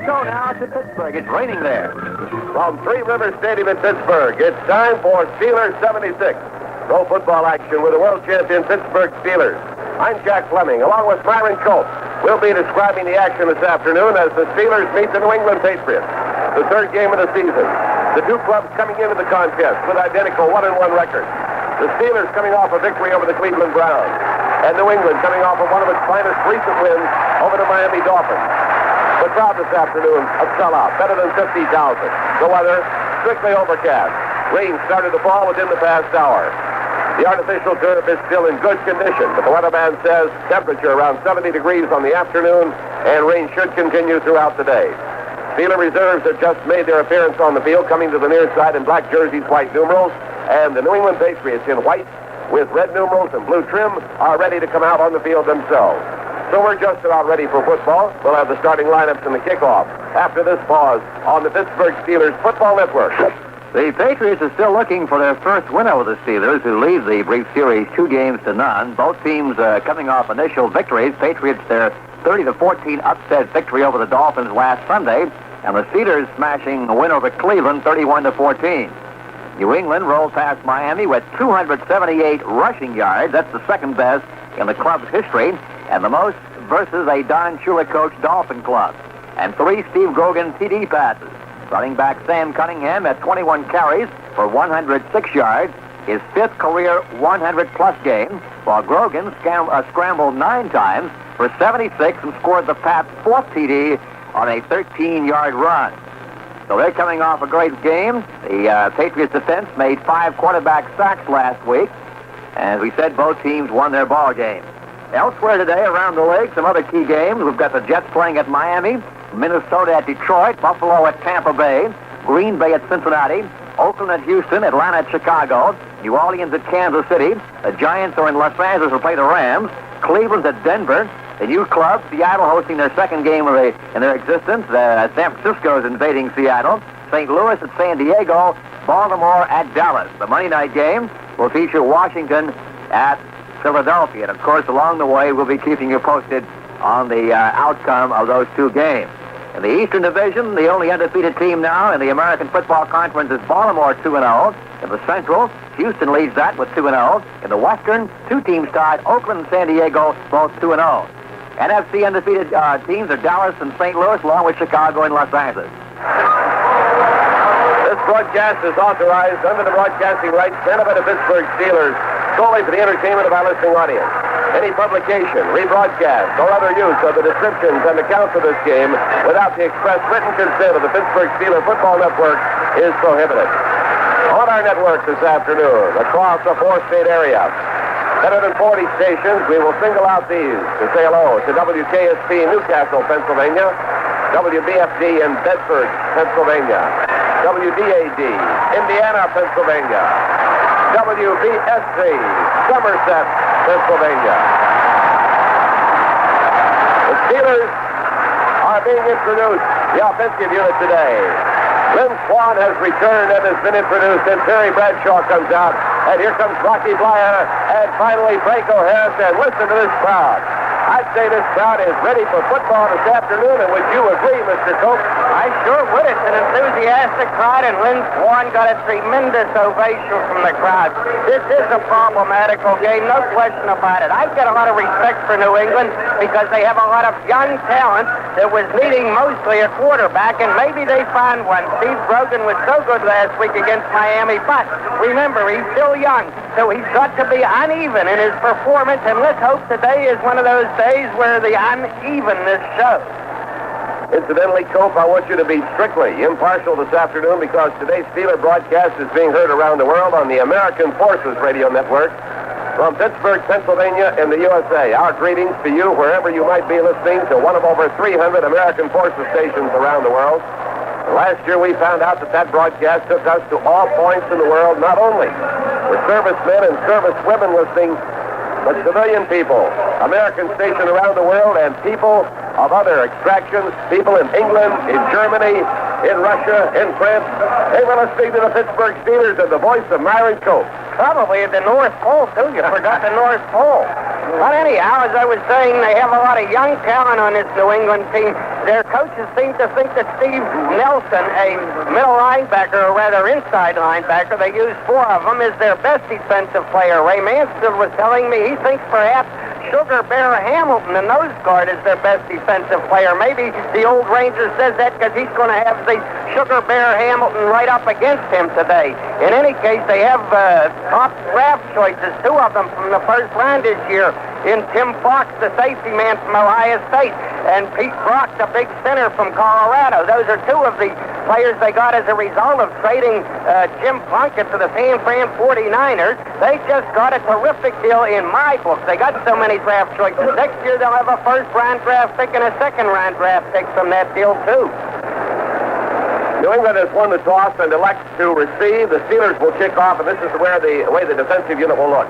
Go now to Pittsburgh. It's raining there. From Three Rivers Stadium in Pittsburgh, it's time for Steelers 76. Pro football action with the world champion Pittsburgh Steelers. I'm Jack Fleeming, along with Myron. We'll be describing the action this afternoon as the Steelers meet the New England Patriots. The third game of the season. The two clubs coming into the contest with identical 1-1 records. The Steelers coming off a victory over the Cleveland Browns. And New England coming off of one of its finest recent wins over the Miami Dolphins. The crowd this afternoon, a sellout, better than 50,000. The weather, strictly overcast. Rain started to fall within the past hour. The artificial turf is still in good condition, but the weatherman says temperature around 70 degrees on the afternoon, and rain should continue throughout the day. Steeler reserves have just made their appearance on the field, coming to the near side in black jerseys, white numerals, and the New England Patriots in white with red numerals and blue trim are ready to come out on the field themselves. So we're just about ready for football. We'll have the starting lineups and the kickoff after this pause on the Pittsburgh Steelers Football Network. The Patriots are still looking for their first win over the Steelers, who lead the brief series 2-0. Both teams coming off initial victories. Patriots their 30-14 upset victory over the Dolphins last Sunday, and the Steelers smashing a win over Cleveland 31-14. New England rolled past Miami with 278 rushing yards. That's the second best in the club's history, and the most versus a Don Shula-coached Dolphin club. And 3 Steve Grogan TD passes. Running back Sam Cunningham at 21 carries for 106 yards, his 5th career 100-plus game, while Grogan scrambled 9 times for 76 and scored the Pats' 4th TD on a 13-yard run. So they're coming off a great game. The Patriots defense made 5 quarterback sacks last week. As we said, both teams won their ball game. Elsewhere today around the league, some other key games. We've got the Jets playing at Miami, Minnesota at Detroit, Buffalo at Tampa Bay, Green Bay at Cincinnati, Oakland at Houston, Atlanta at Chicago, New Orleans at Kansas City. The Giants are in Los Angeles to play the Rams. Cleveland's at Denver. The new club, Seattle, hosting their second game in their existence. San Francisco is invading Seattle. St. Louis at San Diego. Baltimore at Dallas. The Monday night game will feature Washington at Philadelphia. And, of course, along the way, we'll be keeping you posted on the outcome of those 2 games. In the Eastern Division, the only undefeated team now in the American Football Conference is Baltimore, 2-0. In the Central, Houston leads that with 2-0. In the Western, 2 teams tied, Oakland and San Diego, both 2-0. NFC undefeated teams are Dallas and St. Louis, along with Chicago and Los Angeles. This broadcast is authorized under the broadcasting rights granted by the Pittsburgh Steelers solely for the entertainment of our listening audience. Any publication, rebroadcast, or other use of the descriptions and accounts of this game without the express written consent of the Pittsburgh Steelers Football Network is prohibited. On our network this afternoon, across a 4-state area, better than 40 stations, we will single out these to say hello to WKSP Newcastle, Pennsylvania, WBFD in Bedford, Pennsylvania, WDAD, Indiana, Pennsylvania, WBSC, Somerset, Pennsylvania. The Steelers are being introduced, the offensive unit today. Lynn Swan has returned and has been introduced, and Terry Bradshaw comes out. And here comes Rocky Blyer, and finally Franco Harris, and listen to this crowd. I'd say this crowd is ready for football this afternoon, and would you agree, Mr. Cope? I sure would. It's an enthusiastic crowd, and Lynn Swan got a tremendous ovation from the crowd. This is a problematical game, no question about it. I've got a lot of respect for New England because they have a lot of young talent that was needing mostly a quarterback, and maybe they find one. Steve Grogan was so good last week against Miami, but remember, he's still young, so he's got to be uneven in his performance, and let's hope today is one of those days where the unevenness shows. Incidentally, Cope, I want you to be strictly impartial this afternoon because today's Steeler broadcast is being heard around the world on the American Forces Radio Network from Pittsburgh, Pennsylvania in the USA. Our greetings to you wherever you might be listening to one of over 300 American Forces stations around the world. Last year we found out that broadcast took us to all points in the world, not only with servicemen and servicewomen listening, but civilian people, American stationed around the world, and people of other extractions, people in England, in Germany, in Russia, in France. They were listening to the Pittsburgh Steelers and the voice of Myron Cope. Probably at the North Pole, too. You forgot the North Pole. But anyhow, as I was saying, they have a lot of young talent on this New England team. their coaches seem to think that Steve Nelson, a middle linebacker, or rather inside linebacker, they use 4 of them, is their best defensive player. Ray Mansfield was telling me he thinks perhaps Sugar Bear Hamilton, the nose guard, is their best defensive player. Maybe the old Ranger says that because he's going to have the Sugar Bear Hamilton right up against him today. In any case, they have top draft choices, 2 of them from the first round this year, in Tim Fox, the safety man from Ohio State, and Pete Brock, the big center from Colorado. Those are 2 of the players they got as a result of trading Jim Plunkett to the San Fran 49ers. They just got a terrific deal in my book. They got so many draft choices. Next year they'll have a first-round draft pick and a second-round draft pick from that deal, too. New England has won the toss and elects to receive. The Steelers will kick off, and this is where the way the defensive unit will look.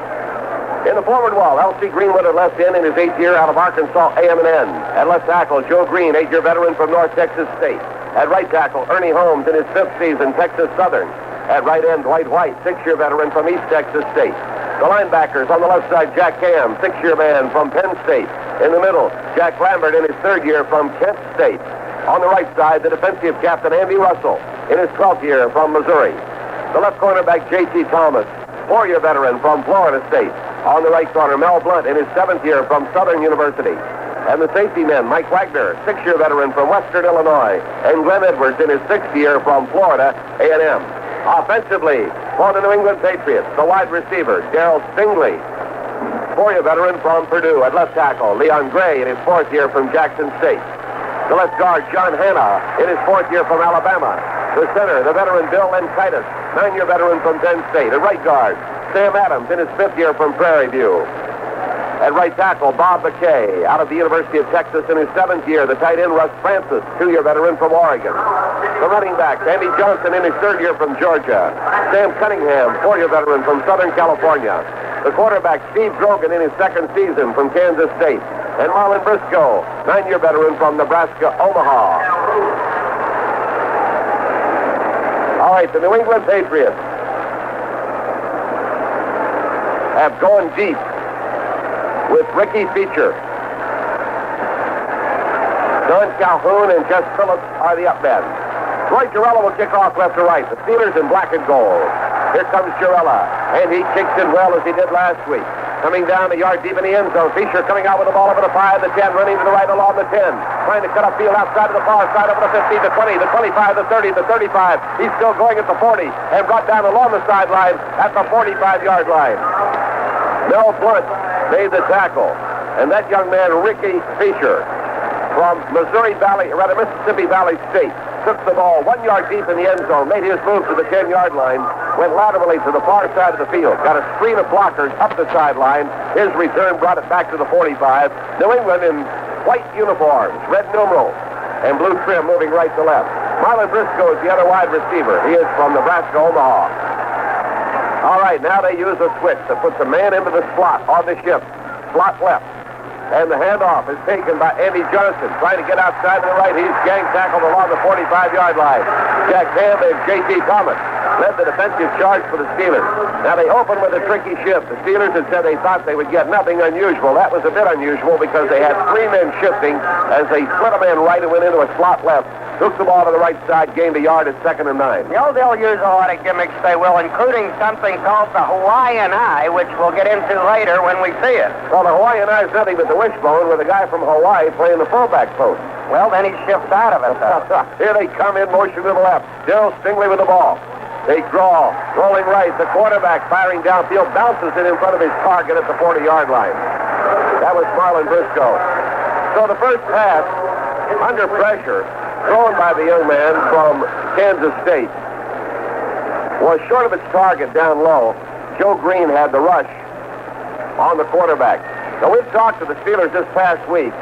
In the forward wall, L.C. Greenwood at left end in his 8th year out of Arkansas A&M. At left tackle, Joe Green, 8-year veteran from North Texas State. At right tackle, Ernie Holmes in his 5th season, Texas Southern. At right end, Dwight White, 6-year veteran from East Texas State. The linebackers on the left side, Jack Cam, 6-year man from Penn State. In the middle, Jack Lambert in his 3rd year from Kent State. On the right side, the defensive captain, Andy Russell, in his 12th year from Missouri. The left cornerback, J.T. Thomas, 4-year veteran from Florida State. On the right corner, Mel Blunt in his 7th year from Southern University. And the safety men, Mike Wagner, 6-year veteran from Western Illinois. And Glenn Edwards in his 6th year from Florida A&M. Offensively, for the New England Patriots, the wide receiver, Darryl Stingley, 4-year veteran from Purdue. At left tackle, Leon Gray in his 4th year from Jackson State. The left guard, John Hanna, in his 4th year from Alabama. The center, the veteran Bill Lenkitis, 9-year veteran from Penn State. At right guard, Sam Adams in his 5th year from Prairie View. At right tackle, Bob McKay, out of the University of Texas in his 7th year. The tight end, Russ Francis, 2-year veteran from Oregon. The running back, Andy Johnson in his 3rd year from Georgia. Sam Cunningham, 4-year veteran from Southern California. The quarterback, Steve Grogan in his 2nd season from Kansas State. And Marlon Briscoe, 9-year veteran from Nebraska, Omaha. All right, the New England Patriots have gone deep with Ricky Feature. Don Calhoun and Jess Phillips are the up men. Roy Girella will kick off left to right. The Steelers in black and gold. Here comes Girella, and he kicks it well as he did last week. Coming down a yard deep in the end zone. Feature coming out with the ball over the 5, the 10, running to the right along the 10. Trying to cut up field outside of the far side over the 15, the 20, the 25, the 30, the 35. He's still going at the 40 and brought down along the sideline at the 45-yard line. Mel Blunt made the tackle. And that young man, Ricky Feature, from Mississippi Valley State, took the ball 1 yard deep in the end zone, made his move to the 10-yard line, went laterally to the far side of the field, got a screen of blockers up the sideline. His return brought it back to the 45. New England in white uniforms, red numerals, and blue trim moving right to left. Marlon Briscoe is the other wide receiver. He is from Nebraska, Omaha. All right, now they use a switch that puts a man into the slot on the shift. Slot left. And the handoff is taken by Andy Johnson. Trying to get outside to the right. He's gang tackled along the 45-yard line. Jack Ham and J.T. Thomas led the defensive charge for the Steelers. Now they open with a tricky shift. The Steelers had said they thought they would get nothing unusual. That was a bit unusual because they had 3 men shifting as they split a man right and went into a slot left. Took the ball to the right side, gained a yard at 2nd and 9. They'll use a lot of gimmicks, they will, including something called the Hawaiian Eye, which we'll get into later when we see it. Well, the Hawaiian Eye is nothing but the wishbone with a guy from Hawaii playing the fullback post. Well, then he shifts out of it, though. Here they come in motion to the left. Darryl Stingley with the ball. They draw, rolling right. The quarterback firing downfield, bounces it in front of his target at the 40-yard line. That was Marlon Briscoe. So the first pass, under pressure, thrown by the young man from Kansas State, was short of its target down low. Joe Green had the rush on the quarterback. Now, we've talked to the Steelers this past week,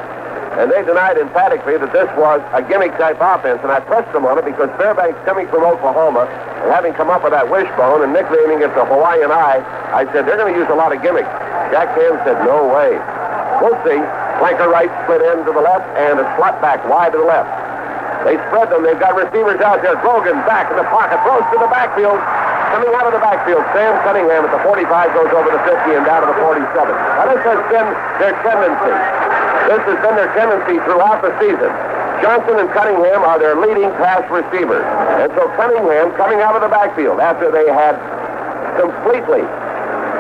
and they denied emphatically that this was a gimmick-type offense, and I pressed them on it because Fairbanks, coming from Oklahoma, and having come up with that wishbone and nicknaming it the Hawaiian Eye, I said, they're going to use a lot of gimmicks. Jack Ham said, no way. We'll see. Flanker right, split end to the left, and a slot back wide to the left. They spread them. They've got receivers out there. Grogan back in the pocket, throws to the backfield. Coming out of the backfield, Sam Cunningham at the 45 goes over the 50 and down to the 47. Now, this has been their tendency. This has been their tendency throughout the season. Johnson and Cunningham are their leading pass receivers. And so Cunningham, coming out of the backfield after they had completely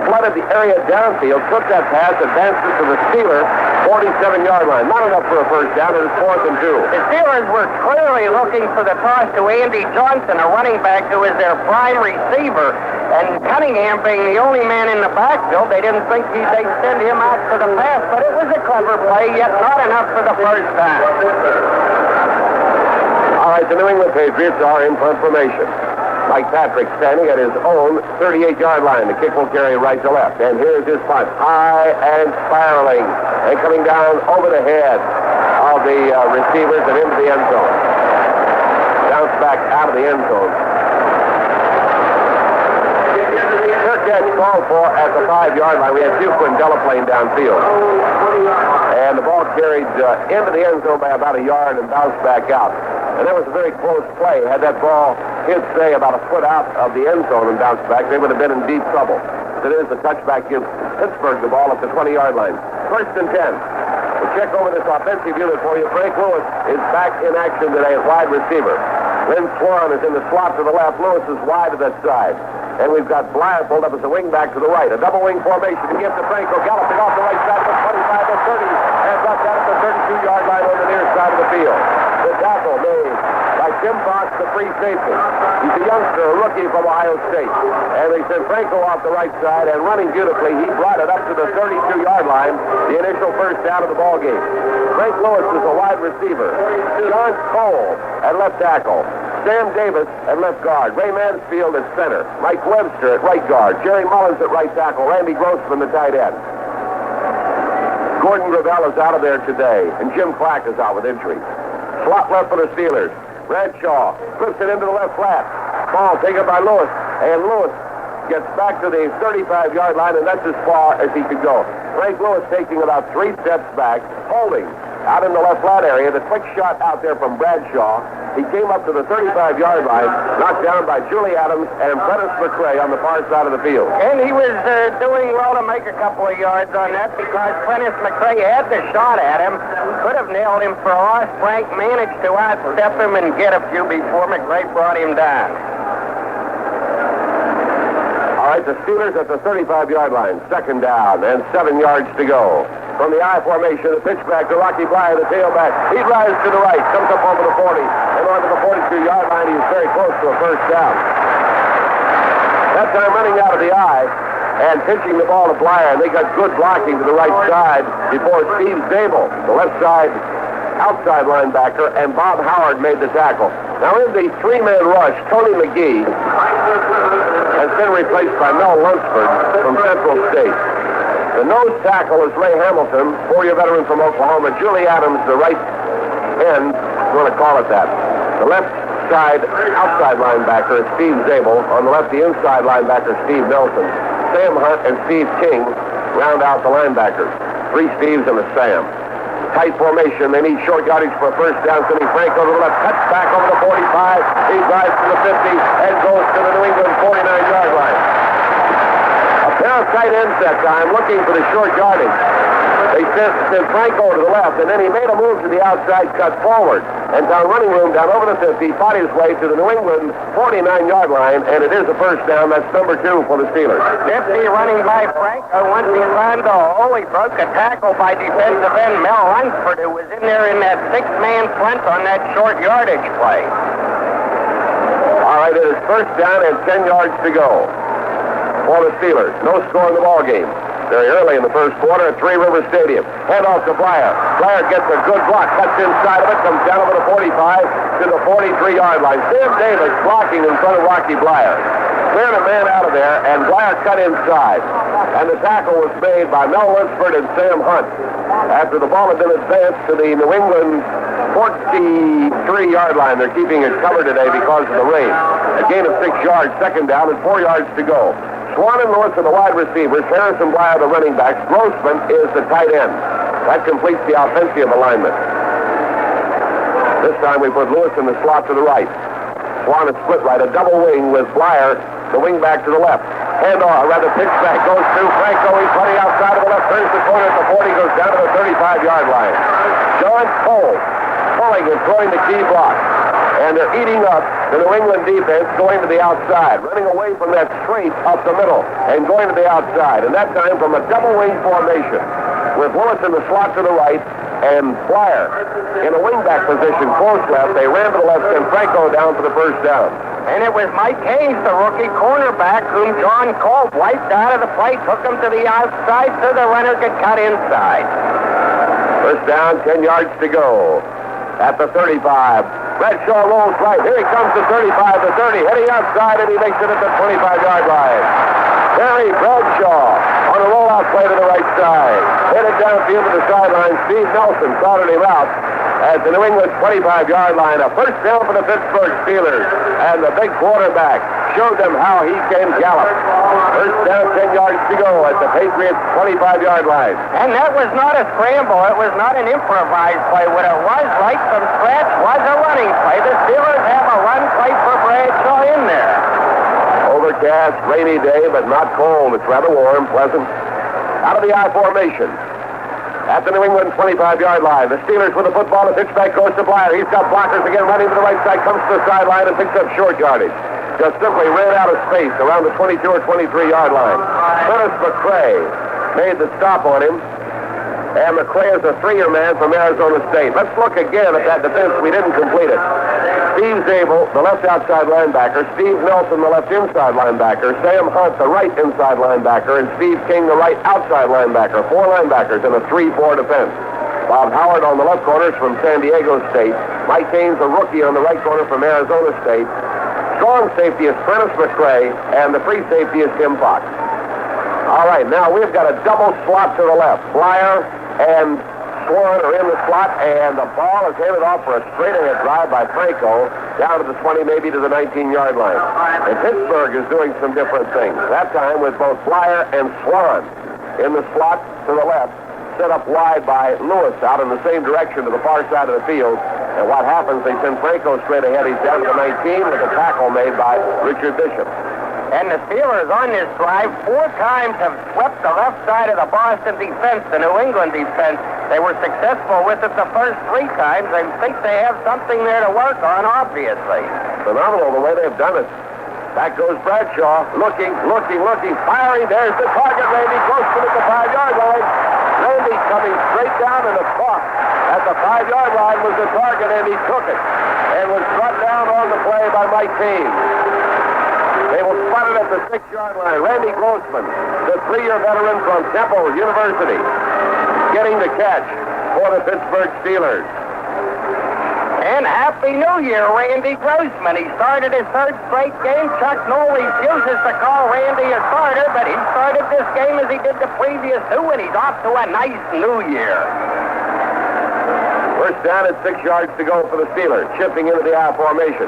flooded the area downfield, took that pass, advanced it to the Steeler 47-yard line. Not enough for a first down. It is 4th and 2. The Steelers were clearly looking for the toss to Andy Johnson, a running back who is their prime receiver. And Cunningham being the only man in the backfield, they didn't think they'd send him out for the pass, but it was a clever play, yet not enough for the first down. All right, the New England Patriots are in front formation. Mike Patrick standing at his own 38-yard line. The kick will carry right to left. And here's his punt. High and spiraling. And coming down over the head of the receivers and into the end zone. Bounce back out of the end zone. Fair catch called for at the 5-yard line. We had Duke Quindella playing downfield. And the ball carried into the end zone by about a yard and bounced back out. And that was a very close play. Had that ball hit, say, about a foot out of the end zone and bounced back, they would have been in deep trouble. It is the touchback gives Pittsburgh the ball at the 20-yard line. 1st and 10. We'll check over this offensive unit for you. Frank Lewis is back in action today at wide receiver. Lynn Swan is in the slot to the left. Lewis is wide to that side. And we've got Blyer pulled up as a wing back to the right. A double wing formation to give to Franco, galloping off the right side of the 25 to 30. And brought down at the 32-yard line on the near side of the field. The tackle made by Jim Fox, the free safety. He's a youngster, a rookie from Ohio State. And they sent Franco off the right side, and running beautifully, he brought it up to the 32-yard line, the initial first down of the ball game. Frank Lewis is a wide receiver. John Cole at left tackle. Sam Davis at left guard. Ray Mansfield at center. Mike Webster at right guard. Jerry Mullins at right tackle. Randy Grossman, the tight end. Gordon Gravel is out of there today, and Jim Clack is out with injury. Slot left for the Steelers. Bradshaw flips it into the left flat. Ball taken by Lewis, and Lewis gets back to the 35-yard line, and that's as far as he could go. Frank Lewis taking about 3 steps back, holding out in the left flat area. The quick shot out there from Bradshaw. He came up to the 35-yard line, knocked down by Julie Adams and Prentice McRae on the far side of the field. And he was doing well to make a couple of yards on that because Prentice McRae had the shot at him. Could have nailed him for a loss. Frank managed to outstep him and get a few before McRae brought him down. All right, the Steelers at the 35-yard line. 2nd down and 7 yards to go. From the I formation, the pitch back to Rocky Blyer, the tailback. He drives to the right, comes up over the 40, and onto the 42-yard line. He's very close to a first down. That time running out of the I and pitching the ball to Blyer, and they got good blocking to the right side before Steve Zabel, the left side outside linebacker, and Bob Howard made the tackle. Now in the 3-man rush, Tony McGee has been replaced by Mel Lunsford from Central State. The nose tackle is Ray Hamilton, 4-year veteran from Oklahoma. Julie Adams, the right end, we're going to call it that. The left side outside linebacker is Steve Zabel. On the left, the inside linebacker, Steve Nelson. Sam Hunt and Steve King round out the linebackers. 3 Steves and a Sam. Tight formation. They need short yardage for a first down. Sending Franco to the left. Cuts back over the 45. He drives to the 50 and goes to the New England 49-yard line. A pair of tight ends that time looking for the short yardage. They sent Franco to the left, and then he made a move to the outside, cut forward, and down running room down over the 50, fought his way to the New England 49-yard line, and it is a first down. That's number 2 for the Steelers. 50 running by Franco. Once he ran the hole, he broke a tackle by defensive end Mel Lunsford, who was in there in that 6-man front on that short yardage play. All right, it is first down and 10 yards to go for the Steelers. No score in the ball game. Very early in the first quarter at Three River Stadium. Hand off to Blyer. Blyer gets a good block, cuts inside of it, comes down over the 45 to the 43-yard line. Sam Davis blocking in front of Rocky Blyer. Cleared a man out of there, and Blyer cut inside. And the tackle was made by Mel Lunsford and Sam Hunt after the ball had been advanced to the New England 43-yard line. They're keeping it covered today because of the rain. A gain of 6 yards, second down, and 4 yards to go. Swan and Lewis are the wide receivers. Harris and Blyer the running backs. Grossman is the tight end. That completes the offensive alignment. This time we put Lewis in the slot to the right. Swan is split right. A double wing with Blyer, the wing back to the left. Handoff, or rather pitch back, goes to Franco. He's running outside of the left. Turns the corner at the 40, goes down to the 35-yard line. John Cole pulling and throwing the key block. And they're eating up the New England defense going to the outside, running away from that straight up the middle and going to the outside. And that time from a double wing formation with Lewis in the slot to the right and Flyer in a wingback position close left. They ran to the left and Franco down for the first down. And it was Mike Hayes, the rookie cornerback, whom John Colt wiped out of the play, took him to the outside so the runner could cut inside. First down, 10 yards to go at the 35. Bradshaw rolls right. Here he comes to 35 to 30, heading outside, and he makes it at the 25-yard line. Terry Bradshaw on a rollout play to the right side. Headed downfield to the sideline. Steve Nelson crowded him out at the New England 25-yard line. A first down for the Pittsburgh Steelers. And the big quarterback showed them how he can gallop. First down, 10 yards to go at the Patriots' 25-yard line. And that was not a scramble. It was not an improvised play. What it was, right from scratch, was a running play. The Steelers have a run play for Bradshaw in there. Overcast, rainy day, but not cold. It's rather warm, pleasant. Out of the I formation. At the New England 25-yard line. The Steelers with the football. The pitchback goes to Blyer. He's got blockers again running to the right side. Comes to the sideline and picks up short yardage. Just simply ran out of space around the 22 or 23-yard line. Dennis McCray made the stop on him. And McCray is a three-year man from Arizona State. Let's look again at that defense. We didn't complete it. Steve Zabel, the left outside linebacker. Steve Nelson, the left inside linebacker. Sam Hunt, the right inside linebacker. And Steve King, the right outside linebacker. Four linebackers in a 3-4 defense. Bob Howard on the left corner is from San Diego State. Mike Haynes, a rookie, on the right corner from Arizona State. Strong safety is Prentice McCray, and the free safety is Tim Fox. All right, now we've got a double slot to the left. Flyer and Swan are in the slot, and the ball is handed off for a straight-ahead drive by Franco down to the 20, maybe to the 19-yard line. And Pittsburgh is doing some different things. That time with both Flyer and Swan in the slot to the left, set up wide by Lewis out in the same direction to the far side of the field. And what happens, they send Franco straight ahead. He's down to the 19 with a tackle made by Richard Bishop. And the Steelers on this drive 4 times have swept the left side of the Boston defense, the New England defense. They were successful with it the first 3 times. I think they have something there to work on, obviously. Phenomenal the way they've done it. Back goes Bradshaw, looking, firing. There's the target, Randy Grossman at the 5-yard line. Randy coming straight down, and the clock at the 5-yard line was the target, and he took it and was brought down on the play by Mike Haynes. They will spot it at the 6-yard line. Randy Grossman, the 3-year veteran from Temple University, getting the catch for the Pittsburgh Steelers. And Happy New Year, Randy Grossman. He started his 3rd straight game. Chuck Noll refuses to call Randy a starter, but he started this game as he did the previous 2, and he's off to a nice New Year. First down at 6 yards to go for the Steelers. Shifting into the I formation.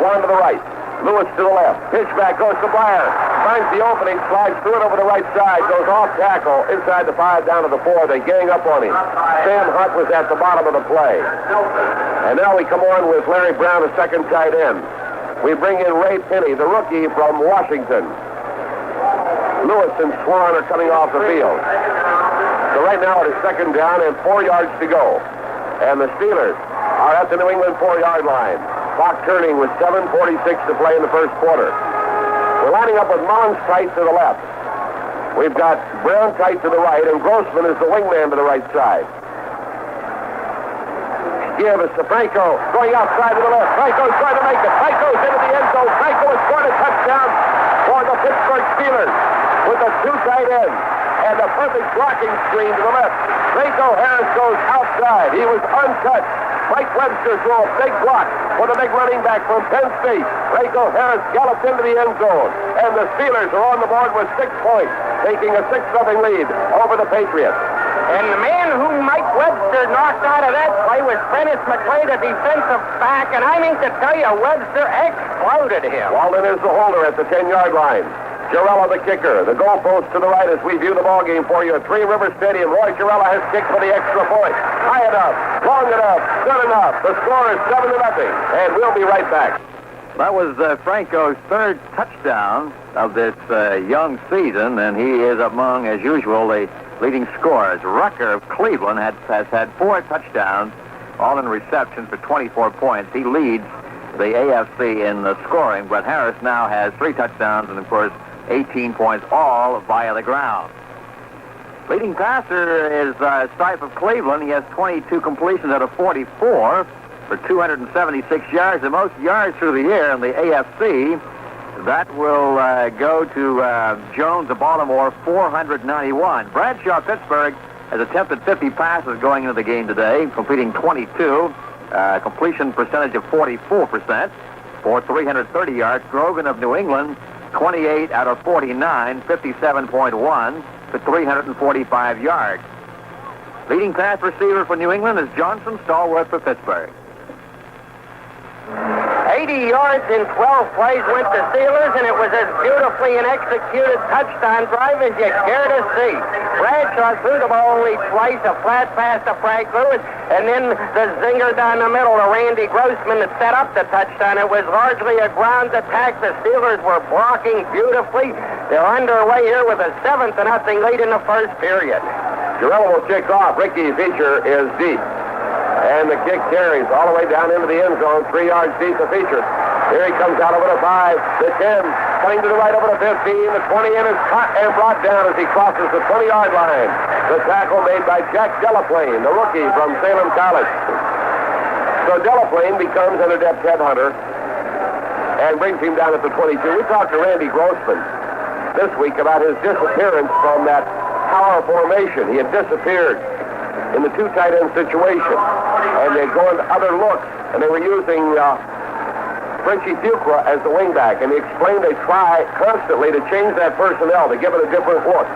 Swan to the right. Lewis to the left. Pitch back goes to Blyer. Finds the opening, slides through it over the right side, goes off tackle, inside the 5, down to the 4. They gang up on him. Sam Hunt was at the bottom of the play. And now we come on with Larry Brown, a second tight end. We bring in Ray Penny, the rookie from Washington. Lewis and Swan are coming off the field. So right now it is second down and 4 yards to go. And the Steelers are at the New England 4-yard line. Clock turning with 7:46 to play in the first quarter. We're lining up with Mullins tight to the left. We've got Brown tight to the right, and Grossman is the wingman to the right side. Give us to Franco, going outside to the left. Franco's trying to make it. Franco's into the end zone. Franco has scored a touchdown for the Pittsburgh Steelers with the 2 tight ends and a perfect blocking screen to the left. Franco Harris goes outside. He was untouched. Mike Webster threw a big block for the big running back from Penn State. Franco Harris galloped into the end zone, and the Steelers are on the board with 6 points, taking a 6-0 lead over the Patriots. And the man whom Mike Webster knocked out of that play was Prentice McCray, the defensive back, and I mean to tell you, Webster exploded him. Walden is the holder at the 10-yard line. Jarrella the kicker. The goalpost to the right as we view the ballgame for you at Three River Stadium. Roy Jarrella has kicked for the extra point. High enough, long enough, good enough. The score is 7-0, and we'll be right back. That was Franco's 3rd touchdown of this young season, and he is among, as usual, the leading scorers. Rucker of Cleveland has had 4 touchdowns all in receptions for 24 points. He leads the AFC in the scoring, but Harris now has 3 touchdowns and, of course, 18 points, all via the ground. Leading passer is Stipe of Cleveland. He has 22 completions out of 44 for 276 yards, the most yards through the year in the AFC. That will go to Jones of Baltimore, 491. Bradshaw of Pittsburgh has attempted 50 passes going into the game today, completing 22. Completion percentage of 44% for 330 yards. Grogan of New England, 28 out of 49, 57.1 for 345 yards. Leading pass receiver for New England is Johnson, stalwart for Pittsburgh. 80 yards in 12 plays went to Steelers, and it was as beautifully an executed touchdown drive as you care to see. Bradshaw threw the ball only twice, a flat pass to Frank Lewis, and then the zinger down the middle to Randy Grossman that set up the touchdown. It was largely a ground attack. The Steelers were blocking beautifully. They're underway here with a 7-0 lead in the first period. Geronimo kicks off. Ricky Feature is deep. And the kick carries all the way down into the end zone, 3 yards deep to Feature. Here he comes out over the 5, the 10, cutting to the right over the 15, the 20, and is caught and brought down as he crosses the 20-yard line. The tackle made by Jack Delaplane, the rookie from Salem College. So Delaplane becomes an adept headhunter and brings him down at the 22. We talked to Randy Grossman this week about his disappearance from that power formation. He had disappeared in the 2 tight end situation, and they'd go into other looks, and they were using Frenchie Fuqua as the wingback, and he explained they try constantly to change that personnel to give it a different look,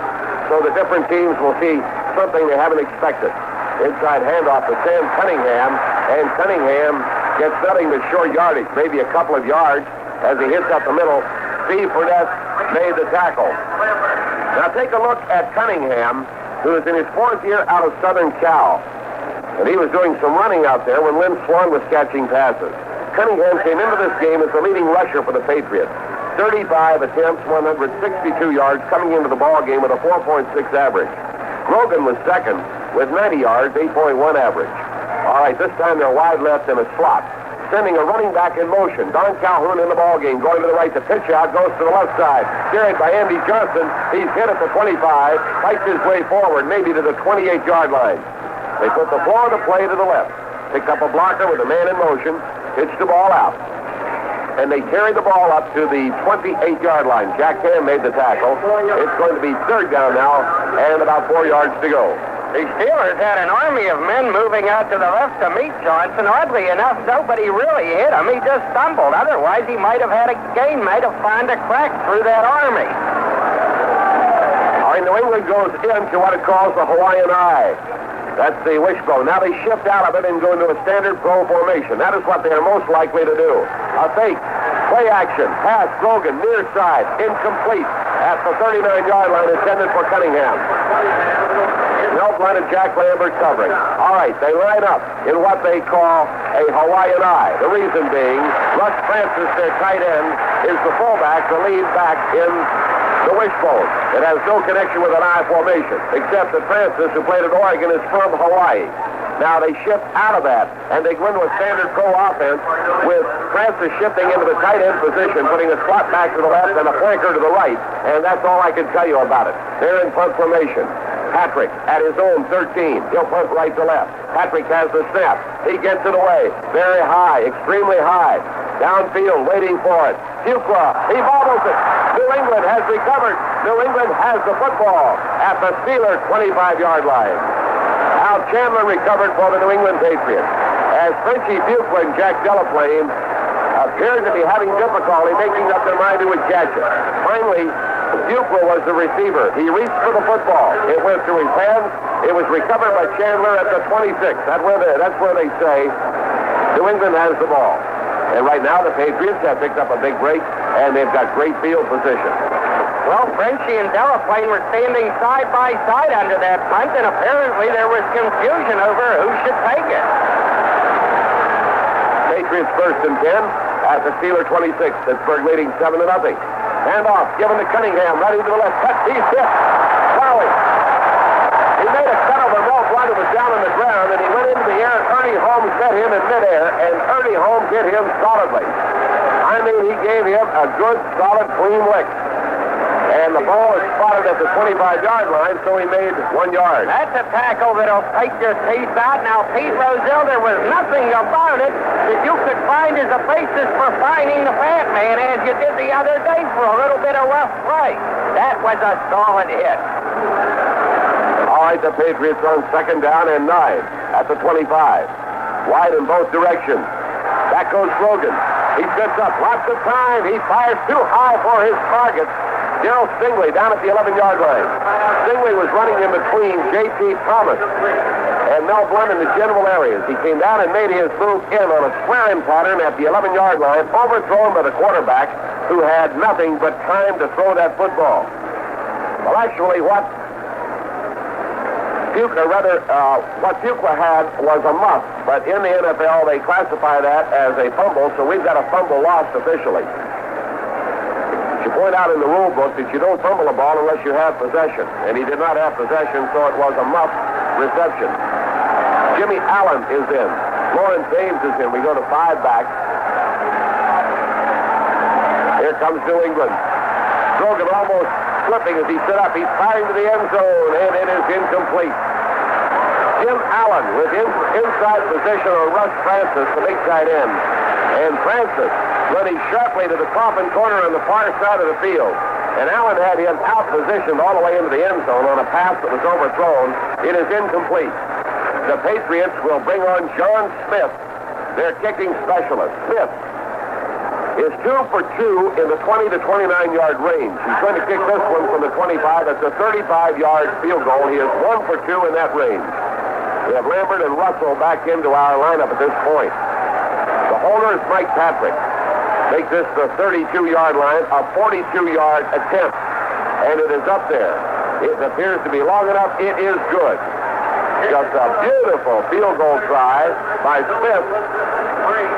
so the different teams will see something they haven't expected. Inside handoff to Sam Cunningham, and Cunningham gets nothing but short yardage, maybe a couple of yards, as he hits up the middle. Steve Furness made the tackle. Now take a look at Cunningham, who is in his 4th year out of Southern Cal. And he was doing some running out there when Lynn Swan was catching passes. Cunningham came into this game as the leading rusher for the Patriots. 35 attempts, 162 yards, coming into the ball game with a 4.6 average. Grogan was second with 90 yards, 8.1 average. All right, this time they're wide left in a slot, sending a running back in motion. Don Calhoun in the ball game, going to the right. The pitch out goes to the left side. Carried by Andy Johnson. He's hit at the 25, fights his way forward, maybe to the 28-yard line. They put the floor of the play to the left. Picked up a blocker with a man in motion, pitched the ball out. And they carried the ball up to the 28-yard line. Jack Ham made the tackle. It's going to be 3rd down now, and about 4 yards to go. The Steelers had an army of men moving out to the left to meet Johnson. Oddly enough, nobody really hit him. He just stumbled. Otherwise, he might have had a gain, might have found a crack through that army. All right, New England goes into what it calls the Hawaiian Eye. That's the wishbone. Now they shift out of it and go into a standard pro formation. That is what they are most likely to do. A fake, play action, pass, Grogan, near side, incomplete. At the 39-yard line, intended for Cunningham. Help line of Jack Lambert covering. All right, they line up in what they call a Hawaiian Eye. The reason being, Russ Francis, their tight end, is the fullback, the lead back in the wishbone. It has no connection with an I formation, except that Francis, who played at Oregon, is from Hawaii. Now they shift out of that, and they go into a standard pro offense with Francis shifting into the tight end position, putting a slot back to the left and a flanker to the right, and that's all I can tell you about it. They're in punt formation. Patrick at his own 13. He'll punt right to left. Patrick has the snap. He gets it away. Very high, extremely high. Downfield, waiting for it. Fuqua, he bobbles it. New England has recovered. New England has the football at the Steelers' 25-yard line. Al Chandler recovered for the New England Patriots, as Frenchie Fuqua and Jack Delaplane appeared to be having difficulty making up their mind who would catch it. Finally, Fuqua was the receiver. He reached for the football. It went through his hands. It was recovered by Chandler at the 26. That's where they say New England has the ball. And right now the Patriots have picked up a big break, and they've got great field position. Well, Frenchie and Delaplane were standing side by side under that punt, and apparently there was confusion over who should take it. Patriots 1st and 10 at the Steeler 26. Pittsburgh leading 7-0. Handoff given to Cunningham, running to the left. Cut, he's hit. Crowley. He made a cut over Rolf White, who was down on the ground, and he went into the air, Ernie Holmes met him in midair, and Ernie Holmes hit him solidly. I mean, he gave him a good, solid, clean lick. And the ball is spotted at the 25-yard line, so he made 1 yard. That's a tackle that'll take your teeth out. Now, Pete Rozelle, there was nothing about it that you could find as a basis for finding the fat man as you did the other day for a little bit of rough play. That was a solid hit. All right, the Patriots on 2nd down and 9 at the 25. Wide in both directions. Back goes Grogan. He sets up lots of time. He fires too high for his target. Darrell Stingley down at the 11-yard line. Stingley was running in between J.T. Thomas and Mel Blunt in the general areas. He came down and made his move in on a square-in pattern at the 11-yard line, overthrown by the quarterback, who had nothing but time to throw that football. Well, actually, what Fuqua had was a muff, but in the NFL, they classify that as a fumble, so we've got a fumble lost officially. You point out in the rule book that you don't fumble a ball unless you have possession. And he did not have possession, so it was a muff reception. Jimmy Allen is in. Lawrence Ames is in. We go to 5 back. Here comes New England. Grogan almost slipping as he stood up. He's firing to the end zone, and it is incomplete. Jim Allen with inside position on Russ Francis, the big tight end. And Francis running sharply to the coffin corner on the far side of the field. And Allen had him out-positioned all the way into the end zone on a pass that was overthrown. It is incomplete. The Patriots will bring on John Smith, their kicking specialist. Smith is 2 for 2 in the 20 to 29-yard range. He's going to kick this one from the 25. That's a 35-yard field goal. He is 1 for 2 in that range. We have Lambert and Russell back into our lineup at this point. The holder is Mike Patrick. Makes this the 32-yard line, a 42-yard attempt. And it is up there. It appears to be long enough. It is good. Just a beautiful field goal try by Smith.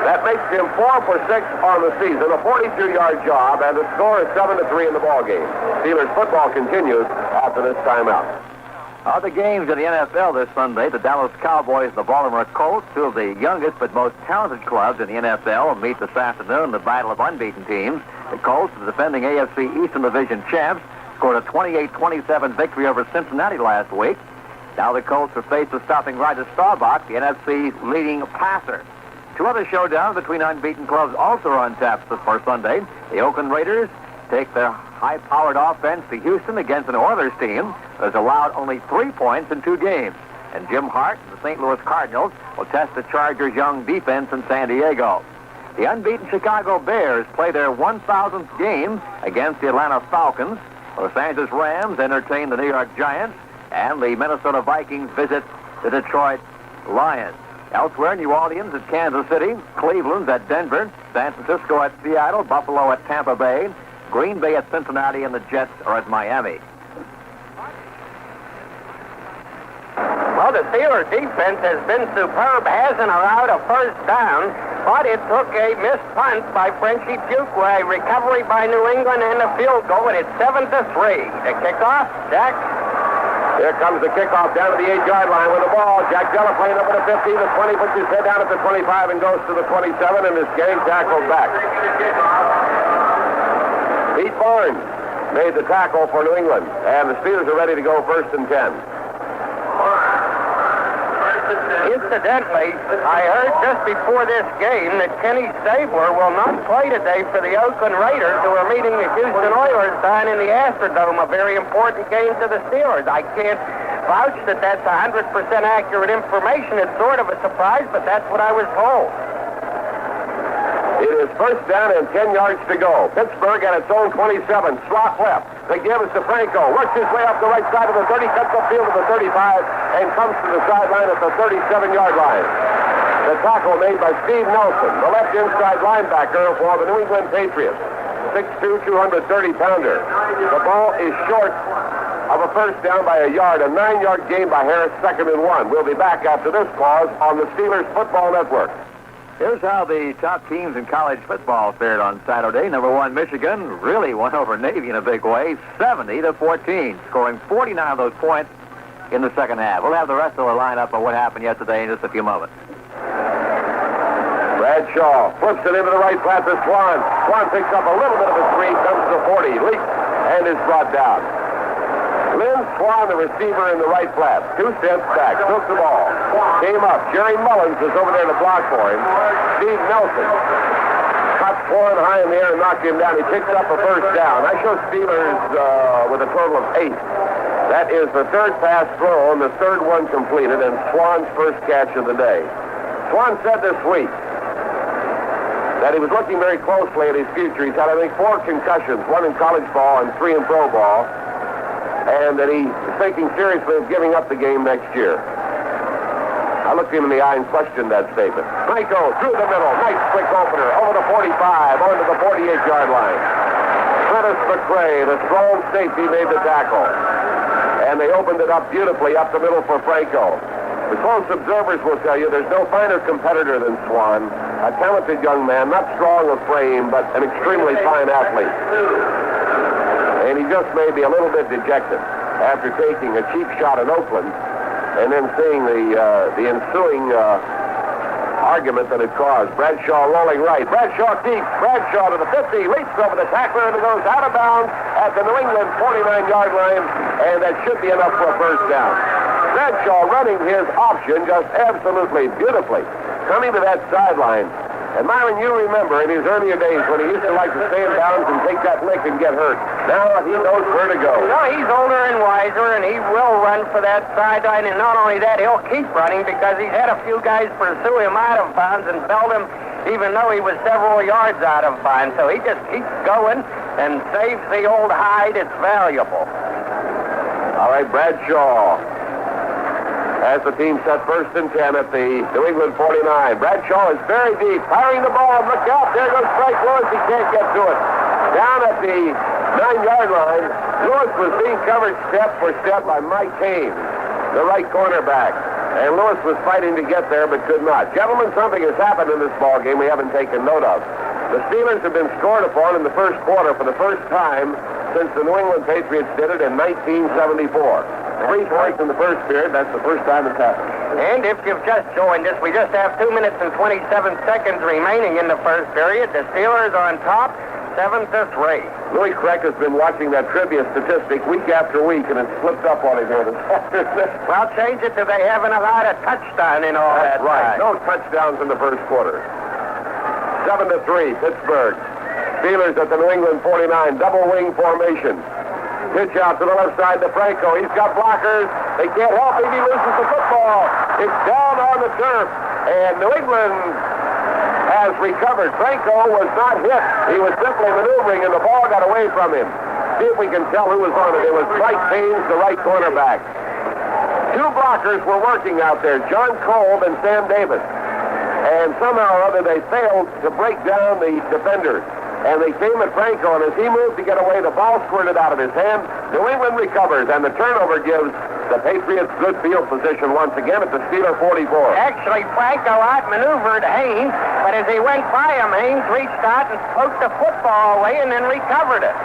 That makes him 4 for 6 on the season, a 42-yard job, and the score is 7-3 in the ballgame. Steelers football continues after this timeout. Other games in the NFL this Sunday, the Dallas Cowboys and the Baltimore Colts, two of the youngest but most talented clubs in the NFL, will meet this afternoon in the battle of unbeaten teams. The Colts, the defending AFC Eastern Division champs, scored a 28-27 victory over Cincinnati last week. Now the Colts are faced with stopping Roger Staubach, the NFC's leading passer. Two other showdowns between unbeaten clubs also are on tap for Sunday. The Oakland Raiders take their high-powered offense to Houston against an Oilers team that has allowed only 3 points in 2 games. And Jim Hart and the St. Louis Cardinals will test the Chargers' young defense in San Diego. The unbeaten Chicago Bears play their 1,000th game against the Atlanta Falcons. Los Angeles Rams entertain the New York Giants, and the Minnesota Vikings visit the Detroit Lions. Elsewhere, New Orleans at Kansas City, Cleveland at Denver, San Francisco at Seattle, Buffalo at Tampa Bay, Green Bay at Cincinnati, and the Jets are at Miami. Well, the Steelers' defense has been superb, hasn't allowed a first down, but it took a missed punt by Frenchie Fuqua, a recovery by New England, and a field goal, and it's 7-3. The kickoff, Jack. Here comes the kickoff down to the 8-yard line with the ball. Jack Delaplane up at the 15, the 20, puts his head down at the 25 and goes to the 27, and is getting tackled back. Pete Barnes made the tackle for New England, and the Steelers are ready to go 1st and 10. Incidentally, I heard just before this game that Kenny Stabler will not play today for the Oakland Raiders, who are meeting the Houston Oilers down in the Astrodome, a very important game to the Steelers. I can't vouch that that's 100% accurate information. It's sort of a surprise, but that's what I was told. It is 1st down and 10 yards to go. Pittsburgh at its own 27. Slot left. They give it to Franco. Works his way up the right side of the 30. Cuts upfield to the 35 and comes to the sideline at the 37-yard line. The tackle made by Steve Nelson, the left inside linebacker for the New England Patriots. 6'2", 230-pounder. The ball is short of a first down by a yard. A 9-yard gain by Harris, 2nd and 1. We'll be back after this pause on the Steelers Football Network. Here's how the top teams in college football fared on Saturday. Number 1, Michigan really won over Navy in a big way, 70-14, scoring 49 of those points in the second half. We'll have the rest of the lineup of what happened yesterday in just a few moments. Bradshaw flips it into the right flat to Swan. Swan picks up a little bit of a screen, comes to the 40, leaps, and is brought down. Lynn Swan, the receiver in the right flat. 2 steps back, took the ball. Came up. Jerry Mullins was over there to block for him. Steve Nelson cut Swan high in the air and knocked him down. He picks up a first down. I show Steelers with a total of 8. That is the third pass throw and the third one completed, and Swan's first catch of the day. Swan said this week that he was looking very closely at his future. He's had, I think, 4 concussions, 1 in college ball and 3 in pro ball, and that he's thinking seriously of giving up the game next year. I looked him in the eye and questioned that statement. Franco through the middle. Nice quick opener. Over the 45, onto the 48-yard line. Prentice McRae, the strong safety, made the tackle. And they opened it up beautifully up the middle for Franco. The close observers will tell you there's no finer competitor than Swan. A talented young man, not strong of frame, but an extremely fine athlete. And he just may be a little bit dejected after taking a cheap shot in Oakland and then seeing the ensuing argument that it caused. Bradshaw rolling right. Bradshaw keeps. Bradshaw to the 50, leaps over the tackler, and it goes out of bounds at the New England 49-yard line, and that should be enough for a first down. Bradshaw running his option just absolutely beautifully, coming to that sideline. And Myron, you remember in his earlier days when he used to like to stay in bounds and take that lick and get hurt. Now he knows where to go. No, he's older and wiser, and he will run for that sideline. And not only that, he'll keep running because he's had a few guys pursue him out of bounds and belt him, even though he was several yards out of bounds. So he just keeps going and saves the old hide. It's valuable. All right, Bradshaw as the team set 1st and 10 at the New England 49. Bradshaw is very deep, firing the ball. Look out, there goes Frank Lewis. He can't get to it. Down at the 9-yard line, Lewis was being covered step for step by Mike Haynes, the right cornerback. And Lewis was fighting to get there but could not. Gentlemen, something has happened in this ball game we haven't taken note of. The Steelers have been scored upon in the first quarter for the first time since the New England Patriots did it in 1974. 3 points in the first period. That's the first time it's happened. And if you've just joined us, we just have 2 minutes and 27 seconds remaining in the first period. The Steelers on top, 7-3. Louis Craig has been watching that trivia statistic week after week, and it's slipped up on him here this afternoon. Well, change it to they haven't allowed a touchdown in all That's that right. time. No touchdowns in the first quarter. 7-3, Pittsburgh. Steelers at the New England 49, double wing formation. Pitch out to the left side to Franco. He's got blockers. They can't help him. He loses the football. It's down on the turf. And New England has recovered. Franco was not hit. He was simply maneuvering, and the ball got away from him. See if we can tell who was on it. It was Mike Haynes, the right cornerback. 2 blockers were working out there, John Kolb and Sam Davis. And somehow or other they failed to break down the defenders. And they came at Franco, and as he moved to get away, the ball squirted out of his hand. New England recovers, and the turnover gives the Patriots good field position once again at the Steeler 44. Actually, Franco outmaneuvered Haynes, but as he went by him, Haynes reached out and poked the football away and then recovered it.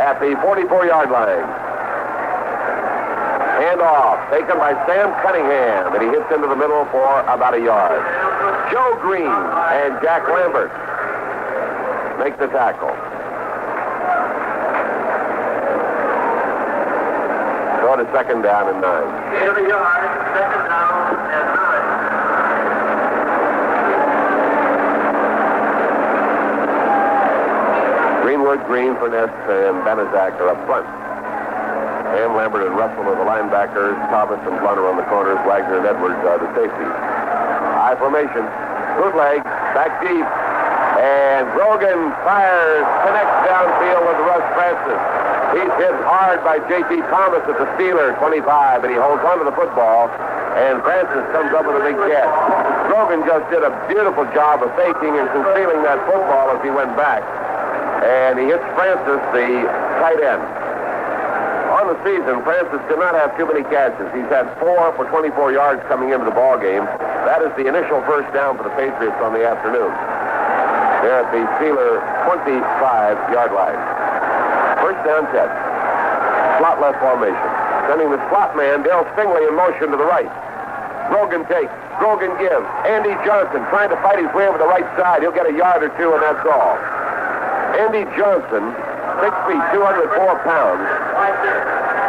At the 44-yard line. Handoff taken by Sam Cunningham, and he hits into the middle for about a yard. Joe Green and Jack Lambert make the tackle. Go to 2nd down and 9. 2nd down and 9. Greenwood, Green, Furness, and Benazak are up front. Ham, Lambert, and Russell are the linebackers. Thomas and Blunt are on the corners. Wagner and Edwards are the safeties. High formation. Bootleg. Back deep. And Grogan fires. Connects downfield with Russ Francis. He's hit hard by J.T. Thomas at the Steeler, 25, and he holds onto the football. And Francis comes up with a big catch. Grogan just did a beautiful job of faking and concealing that football as he went back. And he hits Francis, the tight end. On the season, Francis did not have too many catches. He's had 4 for 24 yards coming into the ball game. That is the initial first down for the Patriots on the afternoon. They're at the Steeler 25-yard line. First down, 10. Slot left formation. Sending the slot man, Dale Stingley, in motion to the right. Grogan takes. Grogan gives. Andy Johnson trying to fight his way over the right side. He'll get a yard or two, and that's all. Andy Johnson, 6 feet, 204 pounds,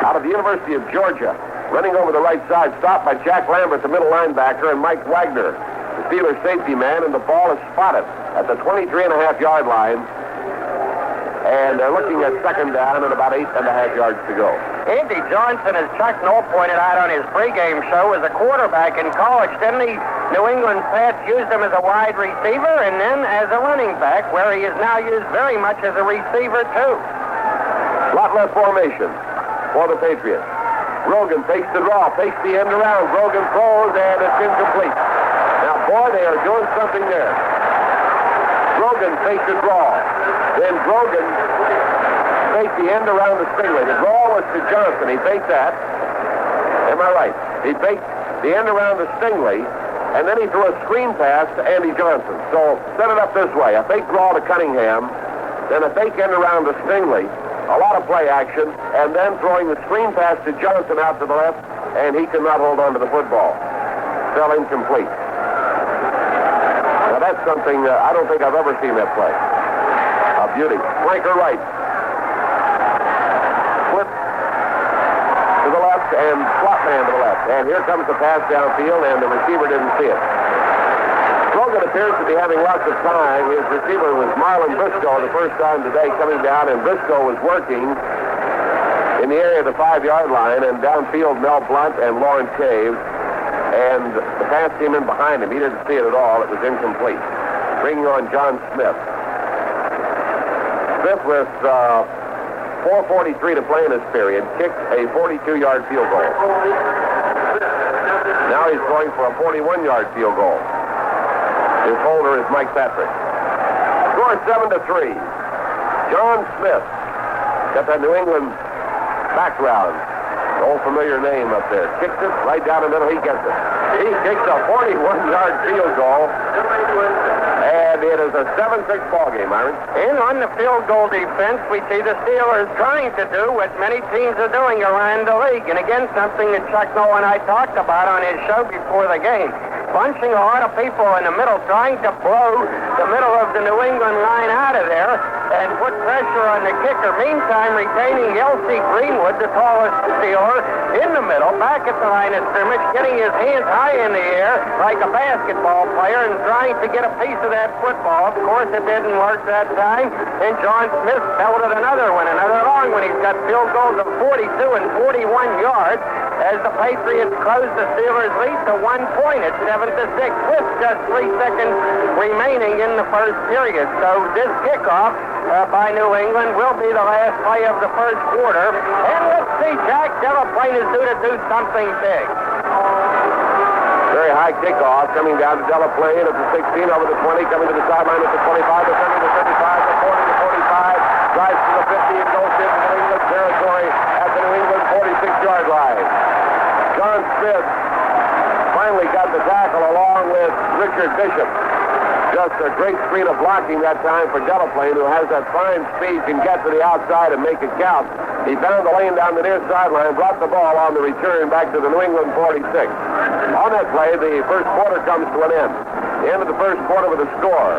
out of the University of Georgia, running over the right side, stopped by Jack Lambert, the middle linebacker, and Mike Wagner, the Steelers safety man, and the ball is spotted at the 23.5-yard line. And they're looking at second down and about 8.5 yards to go. Andy Johnson, as Chuck Noll pointed out on his pregame show, was a quarterback in college. Didn't he? New England Pats used him as a wide receiver and then as a running back, where he is now used very much as a receiver, too. Lot left formation for the Patriots. Grogan takes the draw, takes the end around. Grogan throws, and it's incomplete. Now, boy, they are doing something there. Grogan takes the draw. Then Grogan faked the end around the Stingley. The draw was to Johnson. He faked that. Am I right? He faked the end around the Stingley, and then he threw a screen pass to Andy Johnson. So set it up this way. A fake draw to Cunningham, then a fake end around the Stingley, a lot of play action, and then throwing the screen pass to Johnson out to the left, and he could not hold on to the football. Fell incomplete. Now that's something I don't think I've ever seen that play. A beauty. Flanker right. Flip to the left and slot man to the left. And here comes the pass downfield, and the receiver didn't see it. Grogan appears to be having lots of time. His receiver was Marlon Briscoe the first time today coming down, and Briscoe was working in the area of the 5-yard line, and downfield Mel Blunt and Lawrence Caves. And the pass came in behind him. He didn't see it at all. It was incomplete. Bringing on John Smith. Smith, with 4:43 to play in this period, kicked a 42-yard field goal. Now he's going for a 41-yard field goal. His holder is Mike Patrick. Score 7-3. John Smith got that New England background. Old familiar name up there. Kicks it right down the middle. He gets it. He kicks a 41-yard field goal. And it is a 7-6 ball game, Myron. And on the field goal defense, we see the Steelers trying to do what many teams are doing around the league. And again, something that Chuck Noll and I talked about on his show before the game. Bunching a lot of people in the middle, trying to blow the middle of the New England line out of there and put pressure on the kicker. Meantime, retaining L.C. Greenwood, the tallest Steeler, in the middle, back at the line of scrimmage, getting his hands high in the air like a basketball player and trying to get a piece of that football. Of course, it didn't work that time, and John Smith pelted another long one. He's got field goals of 42 and 41 yards as the Patriots close the Steelers' lead to 1 point at 7-6 with just 3 seconds remaining in the first period. So this kickoff by New England will be the last play of the first quarter. And let's see, Jack, Delaplane is due to do something big. Very high kickoff coming down to Delaplane at the 16, over the 20, coming to the sideline at the 25, the 30, the 35, the 40, the 45, drives to the 50 and goes into New England territory at the New England 46-yard line. John Smith finally got the tackle along with Richard Bishop. Just a great screen of blocking that time for Delaplane, who has that fine speed, can get to the outside and make it count. He found the lane down the near sideline, brought the ball on the return back to the New England 46. On that play, the first quarter comes to an end. The end of the first quarter with a score.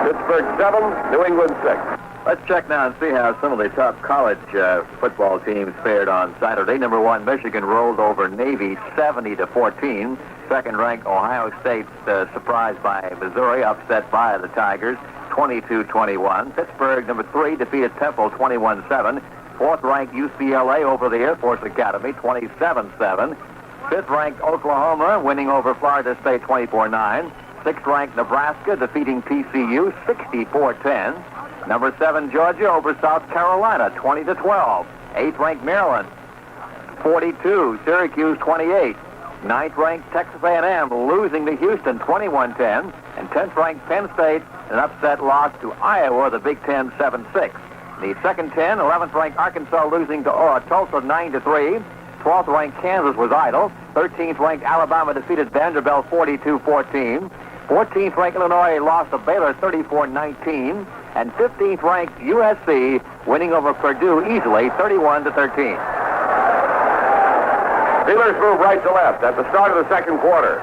Pittsburgh 7, New England 6. Let's check now and see how some of the top college football teams fared on Saturday. Number 1, Michigan rolled over Navy 70-14. Second-ranked Ohio State surprised by Missouri, upset by the Tigers 22-21. Pittsburgh, number 3, defeated Temple 21-7. Fourth-ranked UCLA over the Air Force Academy 27-7. Fifth-ranked Oklahoma winning over Florida State 24-9. Sixth-ranked Nebraska defeating TCU 64-10. Number 7, Georgia over South Carolina, 20-12. 8th-ranked Maryland, 42. Syracuse, 28. 9th-ranked Texas A&M losing to Houston, 21-10. And 10th-ranked Penn State, an upset loss to Iowa, the Big Ten, 7-6. The second 10, 11th-ranked Arkansas losing to Tulsa, 9-3. 12th-ranked Kansas was idle. 13th-ranked Alabama defeated Vanderbilt, 42-14. 14th-ranked Illinois lost to Baylor, 34-19. And 15th-ranked USC winning over Purdue easily, 31-13. Steelers move right to left at the start of the second quarter.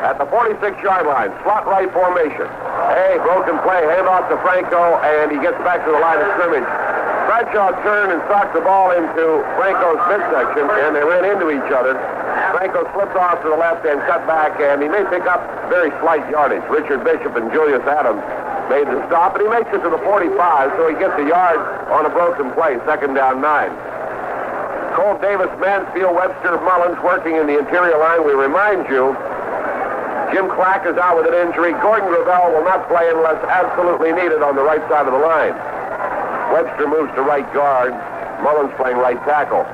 At the 46-yard line, slot right formation. Hey, broken play, handoff to Franco, and he gets back to the line of scrimmage. Bradshaw turned and socked the ball into Franco's midsection, and they ran into each other. Franco slipped off to the left and cut back, and he may pick up very slight yardage. Richard Bishop and Julius Adams made the stop, and he makes it to the 45, so he gets a yard on a broken play, second down 9. Cole Davis, Mansfield, Webster, Mullins working in the interior line. We remind you, Jim Clack is out with an injury. Gordon Gravel will not play unless absolutely needed on the right side of the line. Webster moves to right guard. Mullins playing right tackle.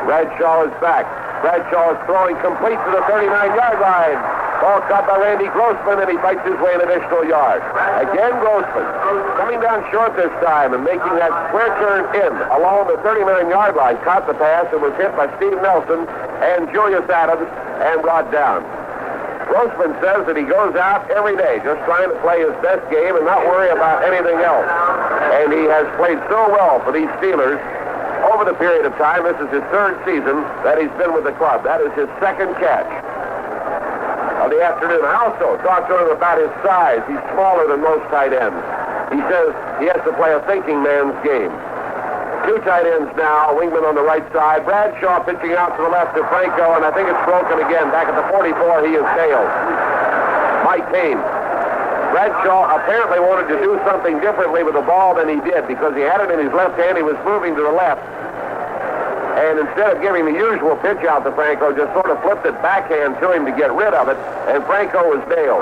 Bradshaw is back. Bradshaw is throwing complete to the 39-yard line. Ball caught by Randy Grossman, and he fights his way an additional yard. Again, Grossman coming down short this time and making that square turn in along the 39-yard line. Caught the pass and was hit by Steve Nelson and Julius Adams and brought down. Grossman says that he goes out every day just trying to play his best game and not worry about anything else. And he has played so well for these Steelers over the period of time. This is his third season that he's been with the club. That is his second catch of the afternoon. I also talked to him about his size. He's smaller than most tight ends. He says he has to play a thinking man's game. Two tight ends now, wingman on the right side. Bradshaw pitching out to the left to Franco, and I think it's broken again. Back at the 44, he is nailed. Mike Kane. Bradshaw apparently wanted to do something differently with the ball than he did because he had it in his left hand. He was moving to the left. And instead of giving the usual pitch out to Franco, just sort of flipped it backhand to him to get rid of it, and Franco was nailed.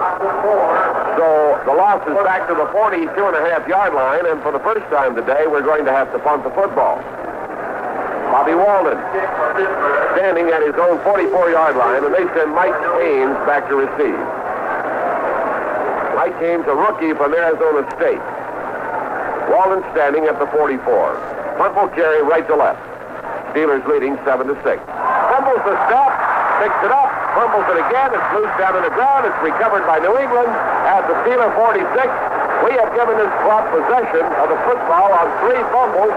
So the loss is back to the 42.5-yard line, and for the first time today, we're going to have to punt the football. Bobby Walden standing at his own 44-yard line, and they send Mike Haynes back to receive. Mike Haynes, a rookie from Arizona State. Walden standing at the 44. Punt will carry right to left. Steelers leading 7-6. Fumbles the stop, picks it up, fumbles it again. It's loose down on the ground. It's recovered by New England at the Steeler 46. We have given this club possession of the football on 3 fumbles